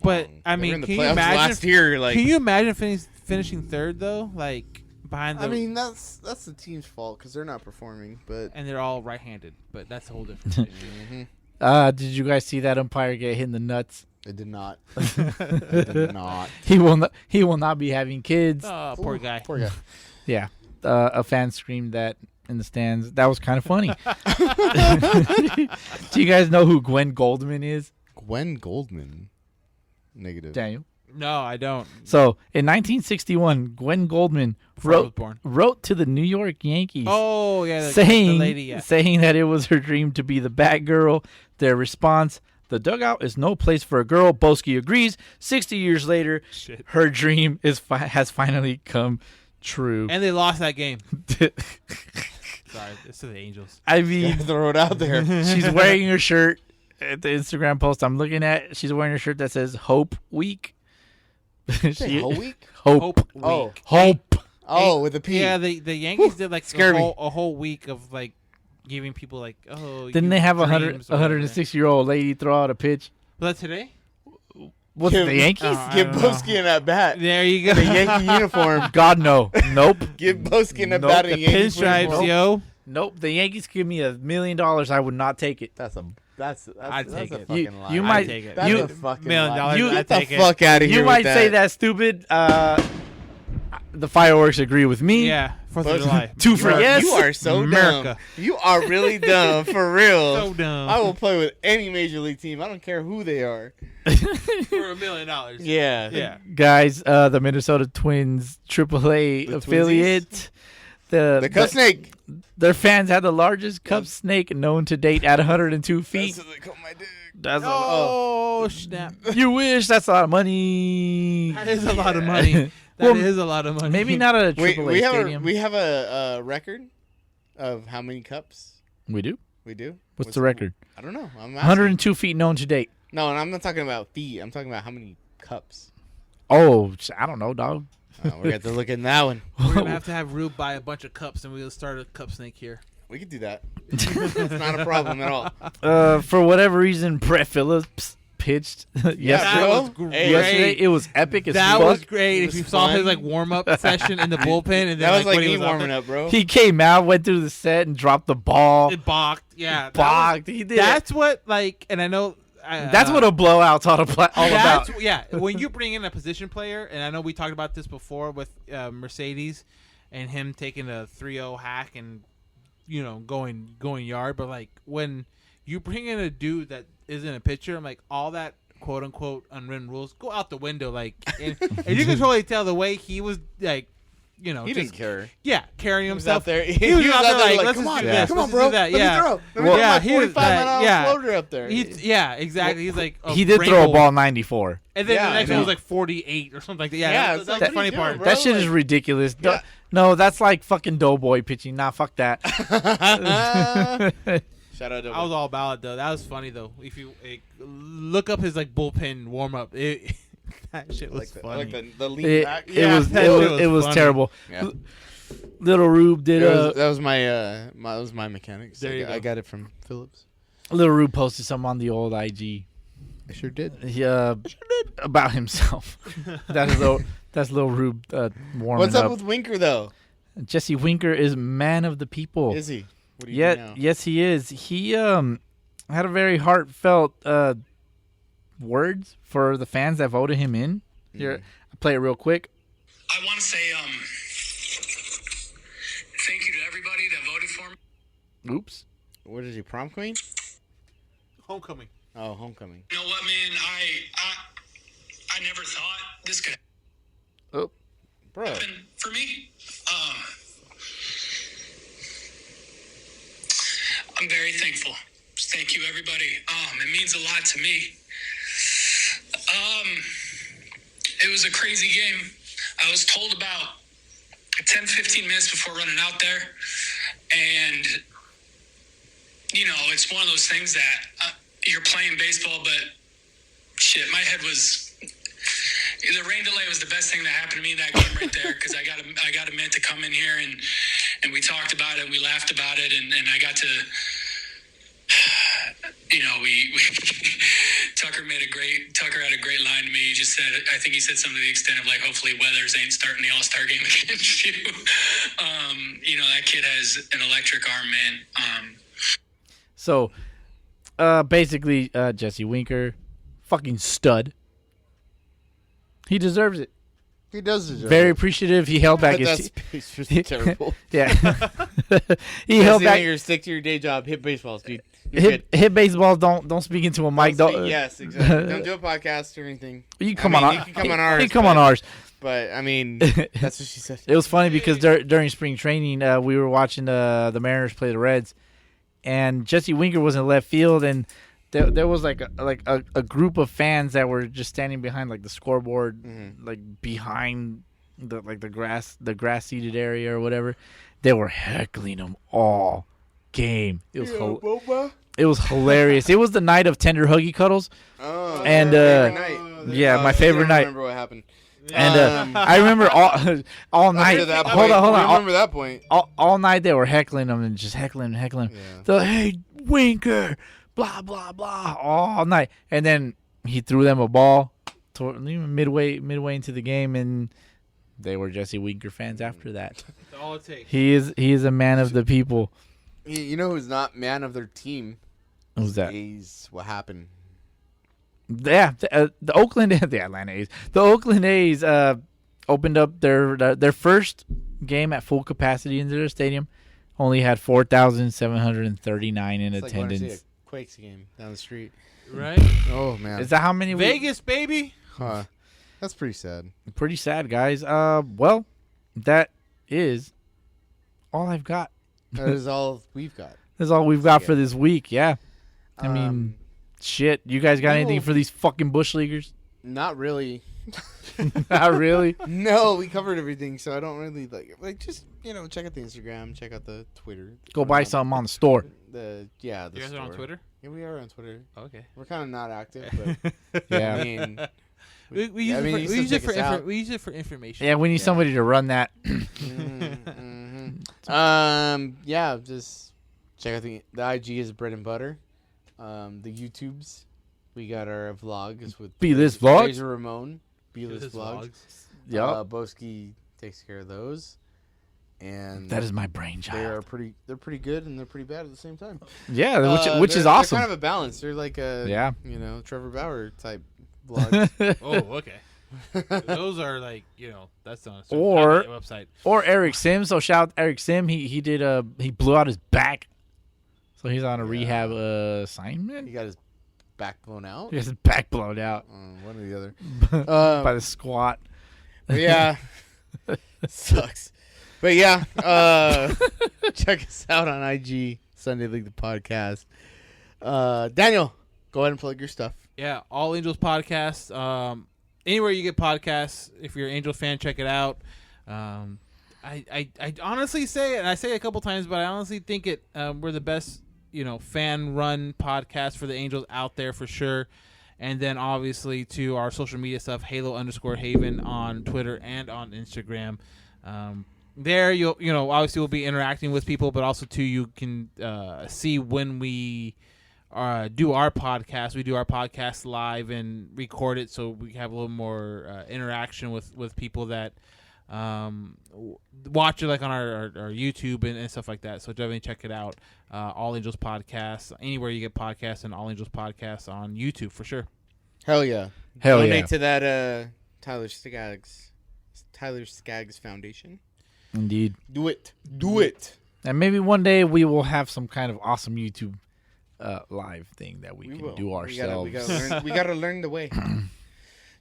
But long. I They were mean, in the can you playoffs imagine? last year? Like, Can you imagine finishing third though? Like behind the. I mean, that's the team's fault because they're not performing. But and they're all right-handed, but that's a whole different thing. Did you guys see that umpire get hit in the nuts? it did not. It did not. He will not be having kids. Oh, poor guy. Poor guy. Yeah. A fan screamed that in the stands. That was kind of funny. Do you guys know who Gwen Goldman is, Gwen Goldman. Negative. Daniel? No, I don't. So, in 1961, Gwen Goldman Before I was born. wrote to the New York Yankees Oh yeah, the saying lady. Yeah. saying that it was her dream to be the Batgirl. Their response: "The dugout is no place for a girl." Bowski agrees. 60 years later, Shit. her dream has finally come true. And they lost that game. Sorry, it's to the Angels. I mean, Throw it out there. she's wearing her shirt at the Instagram post I'm looking at. She's wearing a shirt that says "Hope Week." Say whole week? Hope. Oh. Week. Hope. Oh, with a P. Yeah, the Yankees did like Scurvy. a whole week of like giving people like, oh. Didn't you they have a dreams or whatever. 106-year-old lady throw out a pitch? Was that today? Was it Give- the Yankees? I Give don't know. Bowski in that bat. There you go. The Yankee uniform. God, no. Nope. Give Bowski in that Nope. bat. The a Yankee pinstripes, uniform. yo. Nope. The Yankees give me $1 million. I would not take it. That's I'd take a it. fucking You- lie. you I'd might- take it. That's you- a fucking $1 million, lie. You- I'd Get the take it. fuck out of here. You with might say that stupid. The fireworks agree with me. Yeah, 4th of July. Two for yes. You are so America. dumb. You are really dumb, for real. So dumb. I will play with any major league team. I don't care who they are. For $1 million. Yeah. Yeah. Guys, the Minnesota Twins AAA The affiliate. The Cup Snake. Their fans had the largest cup snake known to date at 102 feet. That's what they call my dick. That's Oh, snap. you wish. That's a lot of money. That is a lot of money. That is a lot of money. Maybe not at a Wait, AAA we have stadium. we have a record of how many cups We do. we do. What's the record? I don't know. I'm asking. 102 feet known to date. No, and I'm not talking about feet. I'm talking about how many cups. Oh, I don't know, dog. We're gonna have to look in that one. We're going to have Rube buy a bunch of cups and we'll start a cup snake here. We could do that. It's not a problem at all. For whatever reason, Brett Phillips pitched yesterday. That bro. was great. Hey, Yesterday, it was epic as That fuck. was great. It If you was saw his fun. like warm up session in the bullpen, and then That was like when he me was out warming there, up, bro. He came out, went through the set, and dropped the ball. It balked. Yeah, that Balked. He did. That's what like, and I know. That's what a blowout's all about. That's, yeah, when you bring in a position player, and I know we talked about this before with Mercedes, and him taking a 3-0 hack and going yard, but like when you bring in a dude that isn't a pitcher, I'm like all that quote unquote unwritten rules go out the window. Like, and you can totally tell the way he was like. He just, didn't care. Yeah, carrying He was himself. out there. He was out there like, let's come just on, do this. come on, let's bro. just do that. Let Yeah. me throw. Let me Well, throw yeah, my he was 45 mile an hour yeah. floater up there. Yeah, exactly. He's like a He did throw a rainbow. ball 94. And then Yeah, the next I one was know. like 48 or something like that. Yeah, Yeah, that's it's like, the what are funny you doing, part. bro? That shit is like- ridiculous. Yeah. No, that's like fucking doughboy pitching. Nah, fuck that. Shout out to I was all about it though. That was funny though. If you look up his like bullpen warm up, that shit was funny. the lean It, back. it Yeah, was that it shit was was it was funny. terrible. Yeah. Little Rube did that was my that was my mechanics. There you I go. got it from Phillips. Little Rube posted something on the old IG. I sure did. He, about himself. That's little Rube warming What's up up. with Winker though? Jesse Winker is man of the people. Is he? What do you Yeah, do now? yes, he is. He had a very heartfelt words for the fans that voted him in. Here, I'll play it real quick. I want to say thank you to everybody that voted for me. Oops. What is he? Prom queen? Homecoming. Oh, homecoming. You know what, man? I never thought this could Oh, Bro. happen for me. I'm very thankful. Thank you, everybody. It means a lot to me. It was a crazy game. I was told about 10, 15 minutes before running out there. And, it's one of those things that you're playing baseball, but shit, my head was... The rain delay was the best thing that happened to me in that game right there because I got a minute to come in here and and we talked about it, and we laughed about it, and I got to, we Tucker had a great line to me. He just said, I think he said something to the extent of like, hopefully Weathers ain't starting the All-Star game against you. That kid has an electric arm, man. So, basically, Jesse Winker, fucking stud. He deserves it. He does deserve Very it. appreciative. He held back But his. that's just terrible. Yeah. He held back. Stick to your day job. Hit baseballs, dude. You're Hit baseballs. Don't speak into a mic. Don't. Yes, exactly. Don't do a podcast or anything. You can come on. You can come on ours. You can come on ours. But I mean, that's what she said. It was funny because during spring training, we were watching the Mariners play the Reds, and Jesse Winker was in left field, and there was like a group of fans that were just standing behind like the scoreboard, like behind the grass seated area or whatever. They were heckling him all game. It was it was hilarious. It was the night of tender huggy cuddles. Oh, And, favorite night. yeah, my favorite I night. remember what happened. And I remember all night. Up to that Hold point, on. Remember that point? All night they were heckling him and just heckling. Yeah. The hey Winker, blah blah blah, all night. And then he threw them a ball midway into the game, and they were Jesse Winker fans after that. That's all it takes. He is a man of the people. You know who's not man of their team? Who's that? A's. What happened? Yeah, the Oakland, the Atlanta A's. The Oakland A's opened up their first game at full capacity into their stadium. Only had 4,739 in It's like when I see attendance. a Quakes game down the street. Right? Oh man. Is that how many? Vegas, baby. Huh. That's pretty sad. Pretty sad, guys. Well, that is all I've got. That is all we've got. That's all we've got for this week. Yeah. I mean, shit. You guys got anything for these fucking bush leaguers? Not really. Not really. No, we covered everything, so I don't really like just check out the Instagram, check out the Twitter. Go buy something on the store. The You guys are store. on Twitter? Yeah, we are on Twitter. Okay. We're kind of not active, but Yeah. I mean, We use you it still check us out. we use it for information. Yeah, we need somebody to run that. yeah, just check out the IG is bread and butter. The YouTubes, we got our vlogs with Be This Vlogs? Razor Ramon, Be This Vlogs. Yup. Bowski takes care of those, and That is my they're brainchild. pretty good and they're pretty bad at the same time. Yeah, which is They're awesome. kind of a balance. They're like a Trevor Bauer type vlog. Oh, okay. Those are like, that's on a Or- website. Or Eric Sim. So shout out Eric Sim. He blew out his back, so he's on a rehab assignment. He got his back blown out. He has his back blown out One or the other. by the squat. But yeah, sucks. But yeah, check us out on IG, Sunday League the podcast. Daniel, go ahead and plug your stuff. Yeah, All Angels podcast. Anywhere you get podcasts, if you're an Angel fan, check it out. I honestly say, and I say it a couple times, but I honestly think we're the best fan run podcast for the Angels out there for sure. And then obviously to our social media stuff, Halo_Haven on Twitter and on Instagram. There you'll obviously we'll be interacting with people, but also too you can see when we do our podcast. We do our podcast live and record it, so we have a little more interaction with people that watch it, like on our YouTube and stuff like that. So definitely check it out. All Angels Podcast, anywhere you get podcasts, and All Angels Podcast on YouTube for sure. Hell yeah. Hell Donate yeah. to that Tyler Skaggs Foundation. Indeed. Do it. Do it. And maybe one day we will have some kind of awesome YouTube live thing that we can will. do ourselves. We gotta learn the way.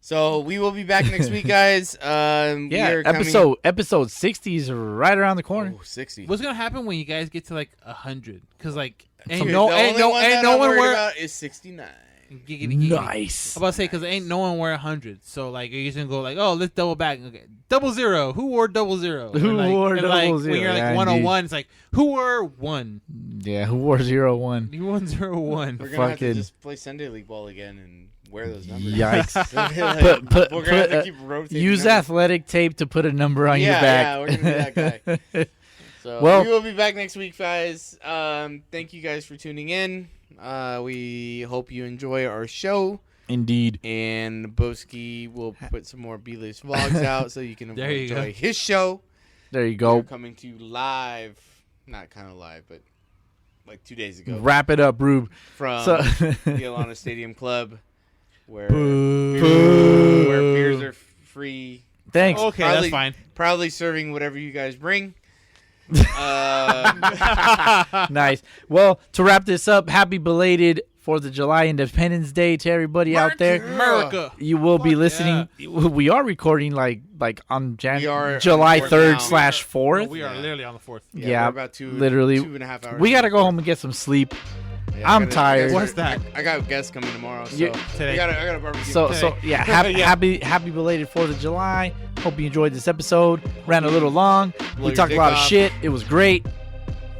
So we will be back next week, guys. Yeah, episode 60 is right around the corner. 60. What's gonna happen when you guys get to like 100? Because like ain't Dude, no the ain't only no one ain't that no I'm one worried where about is 69. Nice. I'm about to say because ain't no one wear 100. So like you're just gonna go like, oh, let's double back. Okay, 00. Who wore 00? Who wore and like, 00? When you're like Yeah, 101, it's like who wore 1? Yeah, who wore 01? You won 01. We're gonna have to Fucking- just play Sunday League ball again and wear those numbers. Yikes. Like, Put- we're gonna have to put, keep rotating. use numbers. athletic tape to put a number on your Yeah, back. yeah, we're gonna be that guy. So Well- we will be back next week, guys. Thank you guys for tuning in. We hope you enjoy our show. Indeed. And Bowski will put some more B-list vlogs out so you can There you enjoy go. his show. There you We're go. coming to you live, not kind of live, but like 2 days ago Wrap it up, Rube. from So- the Atlanta Stadium Club, where Boo. beers are free. Thanks. Okay, Probably- that's fine. Proudly serving whatever you guys bring. Nice. Well, to wrap this up, happy belated 4th of July Independence Day to everybody out there. America. You will be listening. We are recording like on We are July on the 3rd fourth now. / 4th. We are literally on the 4th. Yeah, we're about literally. 2.5 hours. We got to go home and get some sleep. Yeah, I'm I gotta- tired. What's that? I got guests coming tomorrow, so You- Today. I got a barbecue. So yeah, happy belated 4th of July. Hope you enjoyed this episode. Ran a little long. Blow We your talked a dick lot of off. shit. It was great.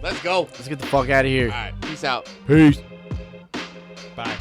Let's go. Let's get the fuck out of here. All right, peace out. Peace. Bye.